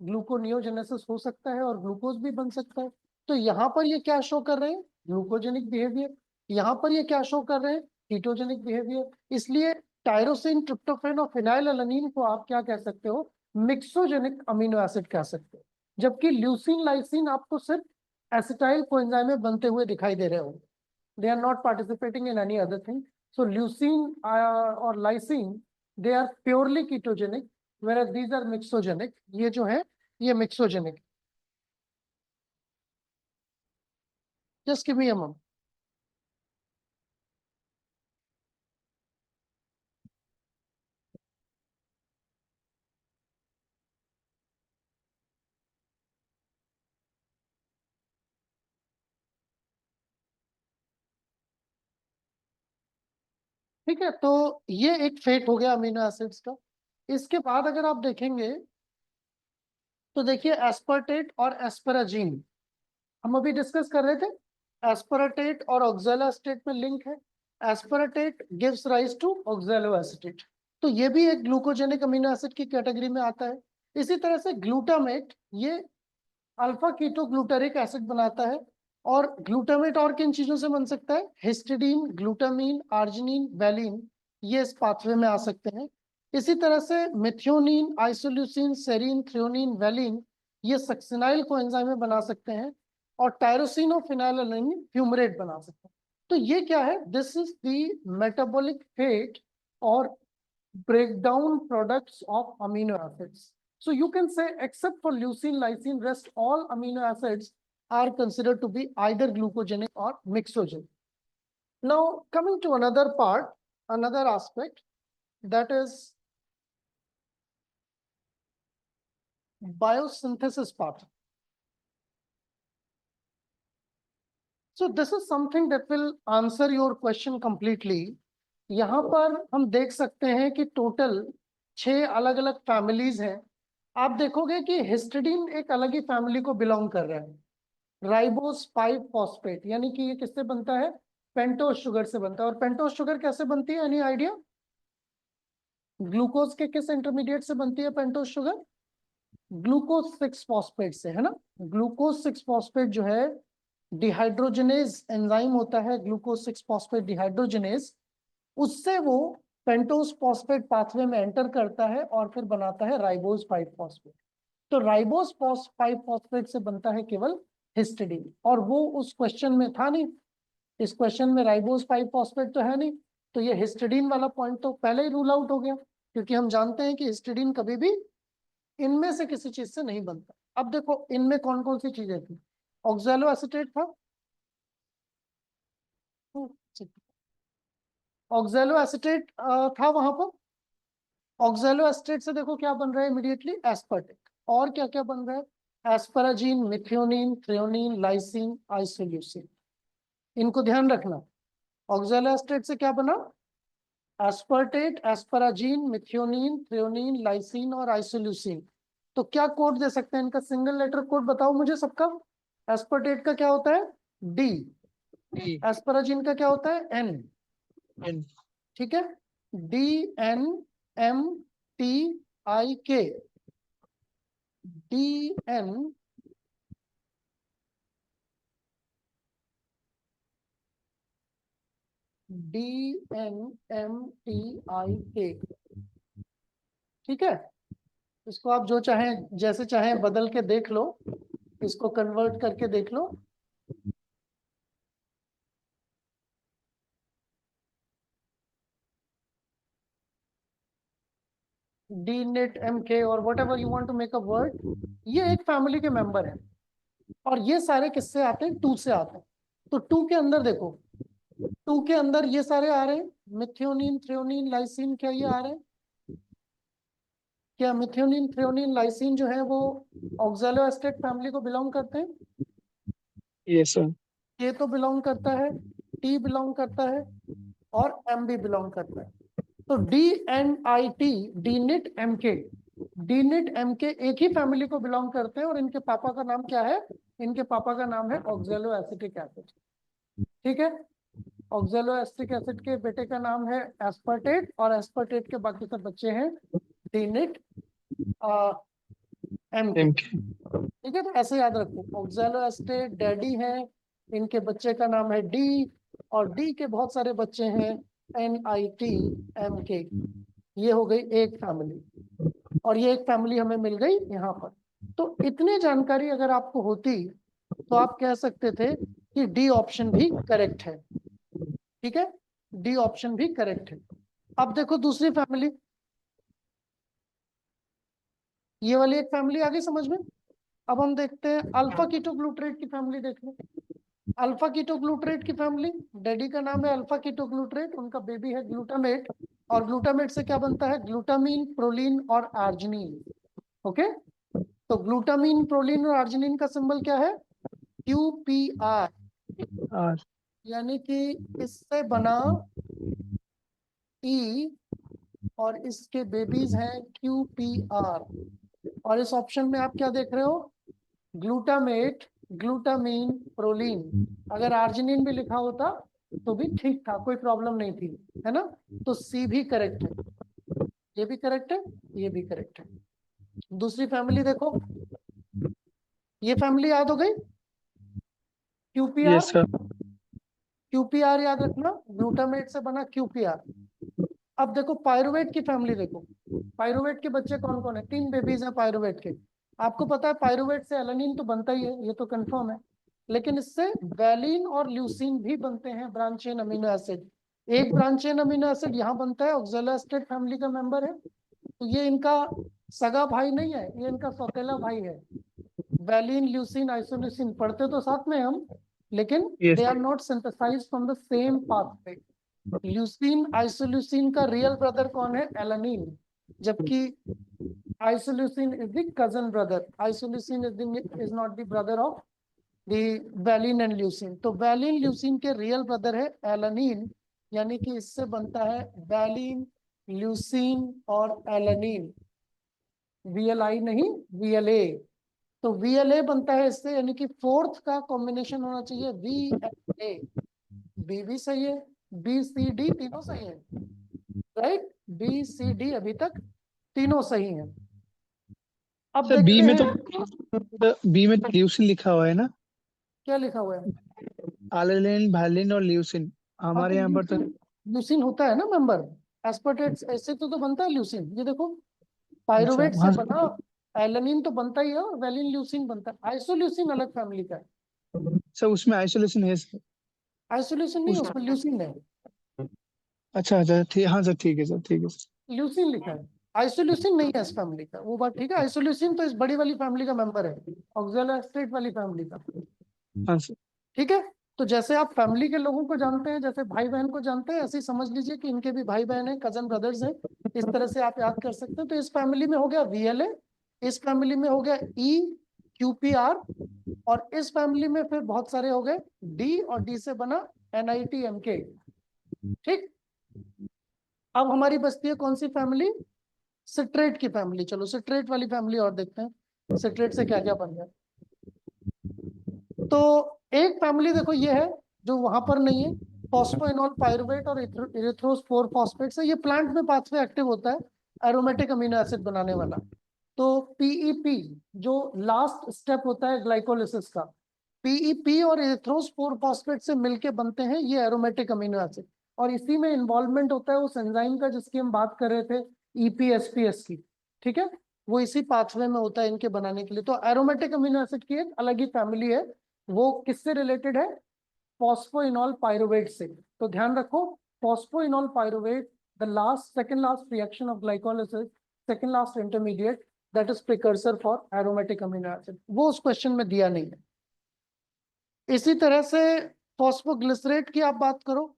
Speaker 1: ग्लूकोनियोजेनेसिस हो सकता है और ग्लूकोज भी बन सकता है. तो यहाँ पर ये क्या शो कर रहे हैं? Glucogenic behaviour. यहाँ पर ये क्या शो कर रहे हैं? Ketogenic behaviour. इसलिए टायरोसिन, ट्रिप्टोफैन और फिनाइलएलानिन को आप क्या कह सकते हो? मिक्सोजेनिक अमीनो एसिड कह सकते हो. जबकि ल्यूसीन, लाइसिन आपको सिर्फ एसिटाइल कोएंजाइम में बनते हुए दिखाई दे रहे होंगे. They are not participating in any other thing. So leucine or lysine, they are purely ketogenic, whereas these are mixogenic. ये जो है, ये mixogenic. Just give me a moment. ठीक है, तो ये एक फेट हो गया अमीनो एसिड्स का. इसके बाद अगर आप देखेंगे तो देखिए एस्पर्टेट और एस्पेराजीन हम अभी डिस्कस कर रहे थे. एस्पेराटेट और ऑक्सैलोएसिटेट में लिंक है. एस्पेराटेट गिव्स राइज टू ऑक्सैलोएसिटेट, तो ये भी एक ग्लूकोजेनिक अमीनो एसिड की कैटेगरी में आता है. इसी तरह से ग्लूटामेट, ये अल्फा कीटो ग्लूटारिक एसिड बनाता है. और ग्लूटामेट और किन चीजों से बन सकता है? हिस्टिडीन, ग्लूटामीन, आर्जिनिन, वैलिन, ये इस पाथवे में आ सकते हैं. इसी तरह से methionine, isoleucine, serine, threonine, valine, ये सक्सिनाइल को एंजाइम में बना सकते हैं. और टायरोसिन और फिनाइलएलानिन फ्यूमरेट बना सकते हैं. तो ये क्या है? This is the metabolic fate और breakdown products of amino acids. So you can say except for leucine, lysine, rest all amino acids are considered to be either glucogenic or mixogenic. Now coming to another part, another aspect, that is biosynthesis part. So this is something that will answer your question completely. यहाँ पर हम देख सकते हैं कि टोटल 6 अलग अलग फैमिलीज हैं. आप देखोगे कि हिस्टिडीन एक अलग ही फैमिली को बिलोंग कर रहा है. राइबोस 5 फॉस्फेट, यानी कि ये किससे बनता है? पेंटोज शुगर से बनता है. और पेंटोज शुगर कैसे बनती है? Any idea? ग्लूकोज के किस इंटरमीडिएट से बनती है पेंटोज शुगर? ग्लूकोज 6 फॉस्फेट से, है ना. ग्लूकोज 6 फॉस्फेट जो है डिहाइड्रोजनेज एंजाइम होता है, ग्लूकोज 6 फॉस्फेट डिहाइड्रोजनेज, उससे वो पेंटोज फॉस्फेट पाथवे में एंटर करता है और फिर बनाता है राइबोज 5 फॉस्फेट। तो राइबोज 5 फॉस्फेट से बनता है केवल हिस्टिडीन, और वो उस क्वेश्चन में था नहीं। इस क्वेश्चन में राइबोज 5 फॉस्फेट तो है नहीं, तो ये हिस्टिडीन वाला पॉइंट तो पहले ही रूल आउट हो गया, क्योंकि हम जानते हैं कि हिस्टिडीन कभी भी इनमें से किसी चीज से नहीं बनता। अब देखो इनमें कौन कौन सी चीजें थी। ऑक्सैलो एसीटेट था, ऑक्सैलो एसीटेट था वहां पर। ऑक्सैलो एसीटेट से देखो क्या बन रहा है इमीडिएटली, एस्पर्टिक। और क्या क्या बन रहा है, asparagine, methionine, threonine, lysine, isoleucine. इनको ध्यान रखना। ऑक्सैलो एसीटेट से क्या बना, aspartate, asparagine, methionine, threonine, lysine और आइसोल्यूसिन। तो क्या कोड दे सकते हैं इनका, सिंगल लेटर कोड बताओ मुझे सबका। एस्पर्टेट का क्या होता है, डी। एस्पराजीन का क्या होता है, एन।
Speaker 2: N.
Speaker 1: ठीक है, D N M T I K. D N D N M T I K. ठीक है, इसको आप जो चाहें जैसे चाहें बदल के देख लो, इसको कन्वर्ट करके देख लो। डी नेट एम के और whatever you want to make a word, ये एक फैमिली के मेंबर है। और ये सारे किससे आते हैं, टू से आते हैं। तो टू के अंदर देखो, टू के अंदर ये सारे आ रहे हैं, मिथ्योनिन, थ्रेओनिन, लाइसिन, क्या ये आ रहे हैं, क्या मिथ्योनिन, थ्रेओनिन, लाइसिन जो है वो ऑक्सैलो एस्टेट फैमिली को बिलोंग करते हैं।
Speaker 2: Yes, sir.
Speaker 1: के तो बिलोंग करता है, टी बिलोंग करता है और एम भी बिलोंग करता है। तो D N I T, D nit M K, D nit M K एक ही फैमिली को बिलोंग करते हैं, और इनके पापा का नाम क्या है, इनके पापा का नाम है ऑक्सैलो एसिटिक एसिड। ठीक है, ऑक्सैलो एसिटिक एसिड के बेटे का नाम है एस्पर्टेट, और एस्पर्टेट के बाकी सब बच्चे हैं डी निट एम के।
Speaker 2: MK.
Speaker 1: ठीक है, तो ऐसे याद रखो, ऑक्सैलो एसिटेट डैडी है, इनके बच्चे का नाम है डी, और डी के बहुत सारे बच्चे हैं एन आई टी एम के। ये हो गई एक फैमिली, और ये एक फैमिली हमें मिल गई यहाँ पर। तो इतनी जानकारी अगर आपको होती तो आप कह सकते थे कि डी ऑप्शन भी करेक्ट है। ठीक है, डी ऑप्शन भी करेक्ट है। अब देखो दूसरी फैमिली, ये वाली एक फैमिली आ गई समझ में। अब हम देखते हैं अल्फा कीटोग्लूटरेट की फैमिली, देख लो। अल्फा कीटोग्लूटरेट की फैमिली, डैडी का नाम है अल्फा कीटोग्लूटरेट, उनका बेबी है ग्लूटामेट, और ग्लूटामेट से क्या बनता है, ग्लूटामीन, प्रोलीन और आर्जिनिन। ओके, तो ग्लूटामीन, प्रोलीन और आर्जिनिन का सिंबल क्या है, QPR,
Speaker 2: R.
Speaker 1: यानी कि इससे बना E और इसके बेबीज हैं QPR। और इस ऑप्शन में आप क्या देख रहे हो, ग्लूटामेट, ग्लूटामीन, प्रोलीन। अगर आर्जिनिन भी लिखा होता तो भी ठीक था, कोई प्रॉब्लम नहीं थी, है ना। तो सी भी करेक्ट है, ये भी करेक्ट है, ये भी करेक्ट है। दूसरी फैमिली देखो, ये फैमिली याद हो गई, QPR।
Speaker 2: Yes, sir.
Speaker 1: QPR याद रखना, ग्लूटामेट से बना QPR। अब देखो पायरुवेट की फैमिली देखो, पायरुवेट के बच्चे कौन कौन है, 3 बेबीज हैं पायरुवेट के। आपको पता है पायरुवेट से एलानिन तो बनता ही है, ये तो कंफर्म है, लेकिन इससे वैलिन और ल्यूसीन भी बनते हैं, ब्रांच चेन अमीनो एसिड। एक ब्रांच चेन अमीनो एसिड यहाँ बनता है, ऑक्सैलो एस्टेट फैमिली का मेंबर है, तो ये इनका सगा भाई नहीं है, ये इनका सौतेला भाई है। वैलिन, ल्यूसीन, आइसोल्यूसिन पढ़ते तो साथ में हम, लेकिन
Speaker 2: Yes.
Speaker 1: They are not synthesized from the same pathway. Leucine isoleucine का रियल ब्रदर कौन है, एलानिन, जबकि isoleucine is the cousin brother. Isoleucine is not the brother of the valine and leucine. तो वैलिन ल्यूसीन के रियल ब्रदर है एलानिन, यानी कि इससे बनता है वैलिन, ल्यूसीन और एलानिन। VLI नहीं, VLA। तो VLA बनता है इससे, यानी कि फोर्थ का कॉम्बिनेशन होना चाहिए VLA। बी भी सही है, BCD तीनों सही है, राइट। BCD अभी तक तीनों सही हैं। अब
Speaker 2: सर
Speaker 1: देखते हैं
Speaker 2: बी में तो ल्यूसिन लिखा हुआ है ना,
Speaker 1: क्या लिखा हुआ है।
Speaker 2: एलानिन, वैलिन और ल्यूसिन।
Speaker 1: हाँ,
Speaker 2: हमारे
Speaker 1: तो
Speaker 2: यहाँ पर तो
Speaker 1: ल्यूसीन, ल्यूसीन होता है ना मेंबर, एस्पार्टेट ऐसे तो बनता है ल्यूसीन, ये देखो पायरुवेट से
Speaker 2: हाँ
Speaker 1: बना एलानिन तो बनता ही है और वेलिन ल्यूसीन बनता है। आइसोल्यूसिन अलग फैमिली का है।
Speaker 2: सर, उसमें आइसोलेशन है सर।
Speaker 1: आइसोल्यूसिन नहीं,
Speaker 2: उस
Speaker 1: उसमें ल्यूसीन है।
Speaker 2: अच्छा अच्छा, ठीक, हाँ सर, ठीक है सर, ठीक है सर।
Speaker 1: ल्यूसीन लिखा है, आइसोल्यूसिन नहीं है इस फैमिली का, वो बात ठीक है। आइसोल्यूसिन तो इस बड़ी वाली फैमिली का मेंबर है, ऑक्सैलोएस्टेट वाली फैमिली का।
Speaker 2: हाँ सर।
Speaker 1: ठीक है। तो जैसे आप फैमिली के लोगों को जानते हैं, जैसे भाई बहन को जानते हैं, ऐसे ही समझ लीजिए कि इनके भी भाई बहन हैं, कजन ब्रदर्स हैं। इस तरह से आप याद कर सकते हैं। तो इस फैमिली में हो गया VLA, इस फैमिली में हो गया EQPR, और इस फैमिली में फिर बहुत सारे हो गए D, और D से बना NITMK। ठीक। अब हमारी बचती है कौन सी फैमिली? सिट्रेट की फैमिली। चलो सिट्रेट वाली फैमिली और देखते हैं सिट्रेट से क्या क्या बन गया। तो एक फैमिली देखो ये है जो वहां पर नहीं है, फॉस्फोइनॉल पायरुवेट और इरिथ्रोस्पोर फॉस्फेट से। ये प्लांट में पाथवे एक्टिव होता है एरोमेटिक अमीनो एसिड बनाने वाला। तो PEP जो लास्ट स्टेप होता है ग्लाइकोलिसिस का, PEP और इरिथ्रोस्पोर फॉस्फेट से मिलके बनते हैं ये एरोमेटिक अमीनो एसिड। और इसी में इन्वॉल्वमेंट होता है उस एंजाइम का जिसकी हम बात कर रहे थे, EPSPS की। ठीक है। वो इसी पाथवे में होता है इनके बनाने के लिए। तो एरोमेटिक अमीनो एसिड की एक अलग ही फैमिली है। वो किससे रिलेटेड है? फॉस्फोइनॉल पायरुवेट से। तो ध्यान रखो, phosphoenol pyruvate, the last second last reaction of glycolysis, second last intermediate, that is precursor for aromatic amino acid. वो उस क्वेश्चन में दिया नहीं है। इसी तरह से फॉस्फोग्लिसरेट की आप बात करो,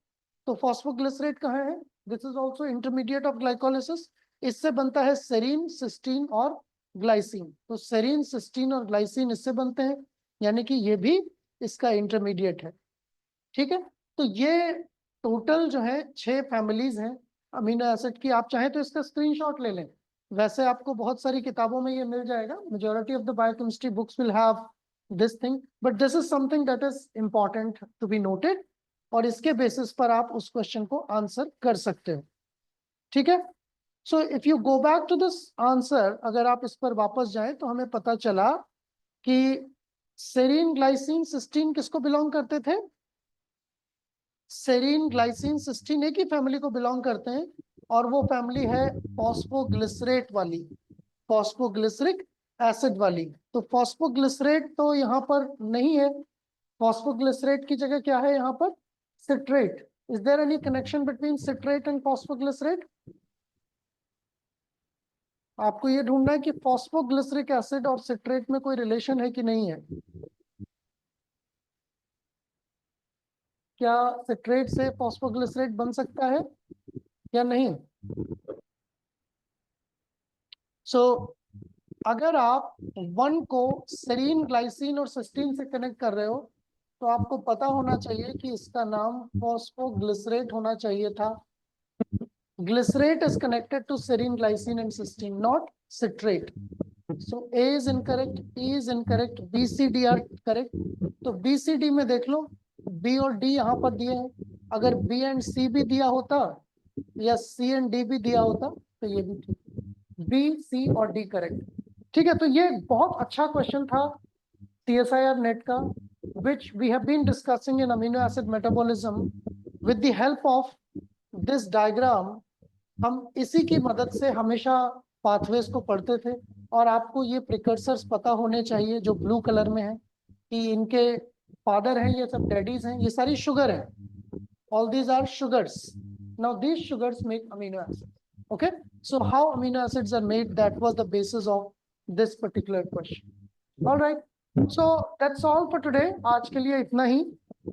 Speaker 1: तो फॉस्फोग्लिसरेट कहाँ है? This is also intermediate of glycolysis. इससे बनता है सेरीन, सिस्टीन और ग्लाइसिन। तो सेरीन, सिस्टीन और ग्लाइसिन इससे बनते हैं, यानी कि ये भी इसका इंटरमीडिएट है। ठीक है। तो ये टोटल जो है 6 फैमिलीज हैं अमीनो एसिड की। आप चाहें तो इसका स्क्रीनशॉट ले लें, वैसे आपको बहुत सारी किताबों में ये मिल जाएगा। Majority of the biochemistry books will have this thing, but this is something that is important to be noted, और इसके बेसिस पर आप उस क्वेश्चन को आंसर कर सकते हो। ठीक है। So if you go back to this answer, अगर आप इस पर वापस जाएं तो हमें पता चला कि सेरीन, ग्लाइसिन, सिस्टीन किसको बिलोंग करते थे? सेरीन, ग्लाइसिन, सिस्टीन एक ही फैमिली को बिलोंग करते हैं, और वो फैमिली है फॉस्फोग्लिसरेट वाली, फॉस्फोग्लिसरिक एसिड वाली। तो फॉस्फोग्लिसरेट तो यहाँ पर नहीं है, फॉस्फोग्लिसरेट की जगह क्या है यहाँ पर? Citrate. Is there any connection between citrate and phosphoglycerate? आपको ये ढूंढना है कि फॉस्फोग्लिसरिक एसिड और सिट्रेट में कोई रिलेशन है कि नहीं है। क्या सिट्रेट से फॉस्फोग्लिसरेट बन सकता है या नहीं? सो अगर आप वन को सेरीन, ग्लाइसिन और सिस्टीन से कनेक्ट कर रहे हो, तो आपको पता होना चाहिए कि इसका नाम फॉस्फोग्लिसरेट होना चाहिए था। Glycerate is connected to serine, glycine and cysteine, not citrate. So A is incorrect, E is incorrect, B, C, D are correct. तो B, C, D में देख लो, B और D यहाँ पर दिए हैं। अगर B and C भी दिया होता या C and D भी दिया होता तो ये भी ठीक, B, C और D करेक्ट। ठीक है। तो ये बहुत अच्छा क्वेश्चन था CSIR नेट का, which we have been discussing in amino acid metabolism with the help of this diagram। हम इसी की मदद से हमेशा पाथवेज को पढ़ते थे। और आपको ये प्रिकर्सर्स पता होने चाहिए जो ब्लू कलर में है, कि इनके फादर हैं, ये सब डैडीज हैं, ये सारी शुगर है। All these are sugars. Now these sugars make amino acids. Okay. So how amino acids are made, that was the basis of this particular question. All right. So that's all for today. आज के लिए इतना ही।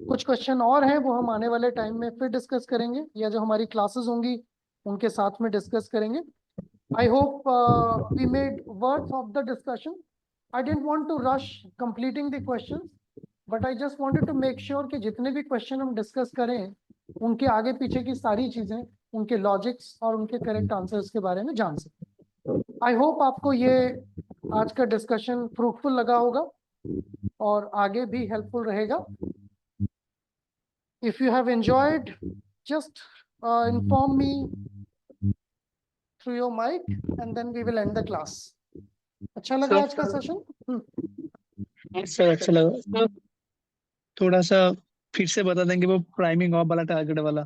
Speaker 1: कुछ क्वेश्चन और हैं वो हम आने वाले टाइम में फिर डिस्कस करेंगे, या जो हमारी क्लासेस होंगी उनके साथ में डिस्कस करेंगे। I hope we made worth of the discussion. I didn't want to rush completing the questions, but I just wanted to make sure कि जितने भी क्वेश्चन हम डिस्कस करें उनके आगे पीछे की सारी चीजें, उनके लॉजिक्स और उनके करेक्ट आंसर्स के बारे में जान सकें। आई होप आपको ये आज का डिस्कशन फ्रूटफुल लगा होगा और आगे भी हेल्पफुल रहेगा। If you have enjoyed, just inform me through your mic and then we will end the class. अच्छा लगा आज का सेशन?
Speaker 2: सर अच्छा लगा। थोड़ा सा फिर से बता देंगे वो प्राइमिंग ऑफ वाला, टारगेट वाला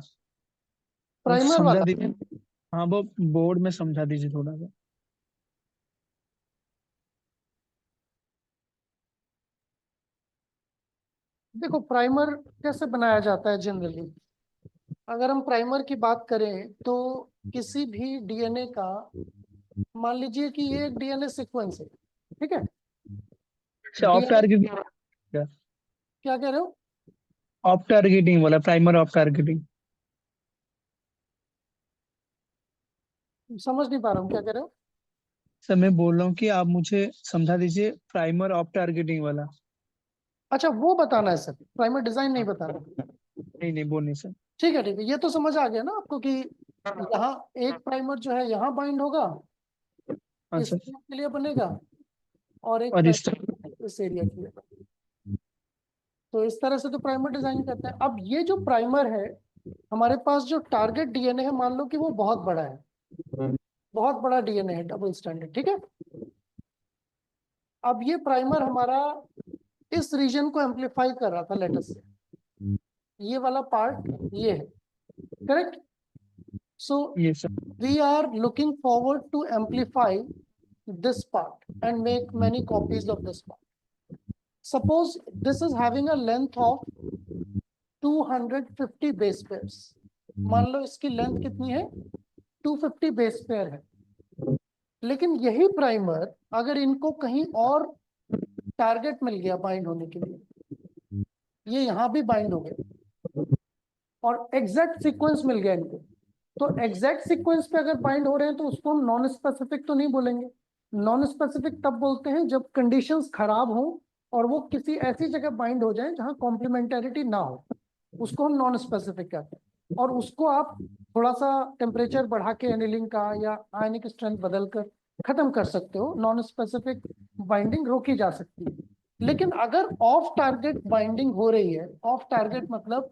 Speaker 1: प्राइमर
Speaker 2: समझा
Speaker 1: वाला?
Speaker 2: दीजिए। हाँ वो बोर्ड में समझा दीजिए थोड़ा सा।
Speaker 1: देखो प्राइमर कैसे बनाया जाता है जनरली। अगर हम प्राइमर की बात करें तो किसी भी डीएनए का, मान लीजिए कि ये एक डीएनए सीक्वेंस है, ठीक है।
Speaker 2: अच्छा ऑफ
Speaker 1: डीएनए,
Speaker 2: टारगेटिंग,
Speaker 1: क्या कह रहे हो?
Speaker 2: ऑफ टारगेटिंग वाला प्राइमर ऑफ टारगेटिंग।
Speaker 1: समझ नहीं पा रहा हूँ, क्या कह रहे हो?
Speaker 2: सर मैं बोल रहा हूँ कि आप मुझे समझा दीजिए प्राइमर ऑफ टारगेटिंग वाला।
Speaker 1: अच्छा वो बताना है सर, प्राइमर डिजाइन नहीं
Speaker 2: हाँ,
Speaker 1: बताना।
Speaker 2: नहीं नहीं वो नहीं सर।
Speaker 1: ठीक है ठीक है, ये तो समझ आ गया ना आपको कि यहाँ एक प्राइमर जो है यहाँ बाइंड होगा,
Speaker 2: हाँ
Speaker 1: इस
Speaker 2: सर।
Speaker 1: एरिया के लिए बनेगा, और एक
Speaker 2: और इस तरह।
Speaker 1: प्राइमर इस एरिया के लिए। तो इस तरह से तो प्राइमर डिजाइन करते हैं। अब ये जो प्राइमर है, हमारे पास जो टारगेट डीएनए है, मान लो कि वो बहुत बड़ा है, बहुत बड़ा डीएनए है, डबल स्टैंडर्ड, ठीक है। अब ये प्राइमर हमारा इस रीजन को एम्पलीफाई कर रहा था लेटस से, ये वाला पार्ट ये है, करेक्ट। सो
Speaker 2: ये sir.
Speaker 1: We are looking forward to amplify this part and make many copies of this part. Suppose this is having a length of 250 base pairs. मान लो इसकी लेंथ कितनी है, 250 बेस पेयर है। लेकिन यही प्राइमर अगर इनको कहीं और टारगेट मिल गया बाइंड होने के लिए, ये यहां भी बाइंड हो गए और एग्जैक्ट सीक्वेंस मिल गया इनको, तो एग्जैक्ट सीक्वेंस पे अगर बाइंड हो रहे हैं तो उसको हम नॉन स्पेसिफिक तो नहीं बोलेंगे। नॉन स्पेसिफिक तब बोलते हैं जब कंडीशंस खराब हो और वो किसी ऐसी जगह बाइंड हो जाए जहां कॉम्प्लीमेंटेरिटी ना हो, उसको हम नॉन स्पेसिफिक कहते हैं। और उसको आप थोड़ा सा टेम्परेचर बढ़ा के एनिलिंग का या आयनिक स्ट्रेंथ बदल कर खत्म कर सकते हो, नॉन स्पेसिफिक बाइंडिंग रोकी जा सकती है। लेकिन अगर ऑफ टारगेट बाइंडिंग हो रही है, ऑफ टारगेट मतलब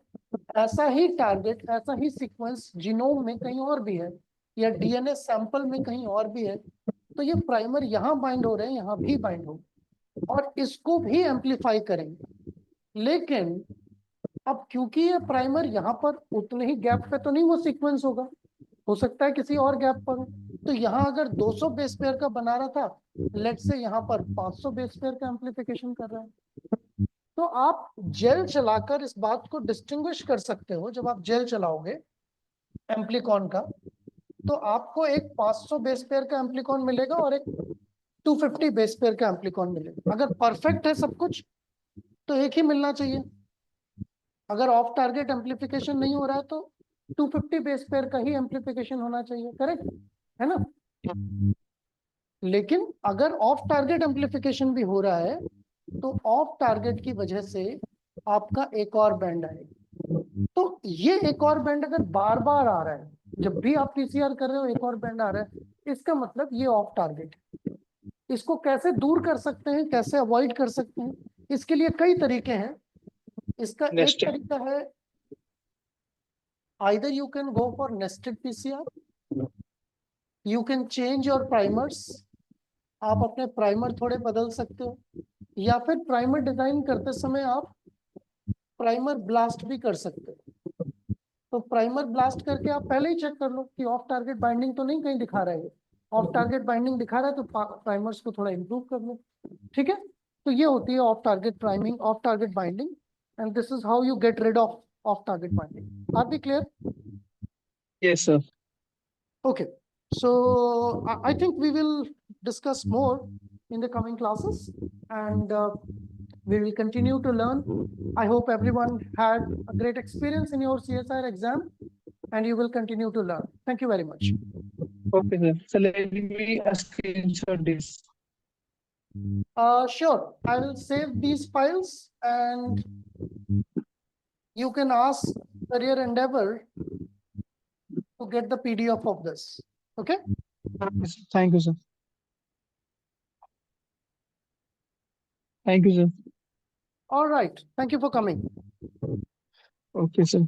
Speaker 1: ऐसा ही टारगेट, ऐसा ही सीक्वेंस जीनोम में कहीं और भी है या डीएनए सैंपल में कहीं और भी है, तो ये प्राइमर यहाँ बाइंड हो रहे हैं, यहाँ भी बाइंड हो और इसको भी एम्पलीफाई करेंगे। लेकिन अब क्योंकि ये प्राइमर यहाँ पर उतने ही गैप पे तो नहीं वो सीक्वेंस होगा, हो सकता है किसी और गैप पर हो। तो यहाँ अगर 200 बेस पेयर का बना रहा था, लेट से यहाँ पर 500 बेस पेयर का एम्पलीफिकेशन कर रहा है। तो आप जेल चलाकर इस बात को डिस्टिंग्विश कर सकते हो। जब आप जेल चलाओगे एम्पलीकॉन का, तो आपको एक 500 बेस पेयर का एम्पलीकॉन मिलेगा और एक 250 बेस पेयर का एम्पलीकॉन मिलेगा। अगर परफेक्ट है सब कुछ तो एक ही मिलना चाहिए। अगर ऑफ टारगेट एम्पलीफिकेशन नहीं हो रहा है तो 250 बेस पेयर का ही एम्पलीफिकेशन होना चाहिए, करेक्ट है ना। लेकिन अगर ऑफ टारगेट एम्पलीफिकेशन भी हो रहा है तो ऑफ टारगेट की वजह से आपका एक और बैंड आएगा। तो ये एक और बैंड अगर बार बार आ रहा है, जब भी आप पीसीआर कर रहे हो एक और बैंड आ रहा है, इसका मतलब ये ऑफ टारगेट है। इसको कैसे दूर कर सकते हैं, कैसे अवॉइड कर सकते हैं, इसके लिए कई तरीके हैं। इसका एक
Speaker 2: नेक्स्ट।
Speaker 1: तरीका है, either you can go for nested PCR, you can change your primers, आप अपने प्राइमर थोड़े बदल सकते हो, या फिर प्राइमर डिजाइन करते समय आप प्राइमर ब्लास्ट भी कर सकते हो। तो प्राइमर ब्लास्ट करके आप पहले ही चेक कर लो कि ऑफ टारगेट बाइंडिंग तो नहीं कहीं दिखा रहा है। ऑफ टारगेट बाइंडिंग दिखा रहा है तो प्राइमर्स को थोड़ा इंप्रूव कर लो, ठीक है। तो ये होती है off target priming, off target binding, and this is how you get rid of target binding. Are we clear?
Speaker 2: Yes sir.
Speaker 1: Okay, so I think we will discuss more in the coming classes, and we will continue to learn. I hope everyone had a great experience in your CSIR exam, and you will continue to learn. Thank you very much.
Speaker 2: Okay sir. Sir let me screenshot this.
Speaker 1: Sure, I will save these files, and you can ask Career Endeavor to get the PDF of this. Okay?
Speaker 2: Thank you sir. Thank you sir.
Speaker 1: All right. Thank you for coming.
Speaker 2: Okay sir.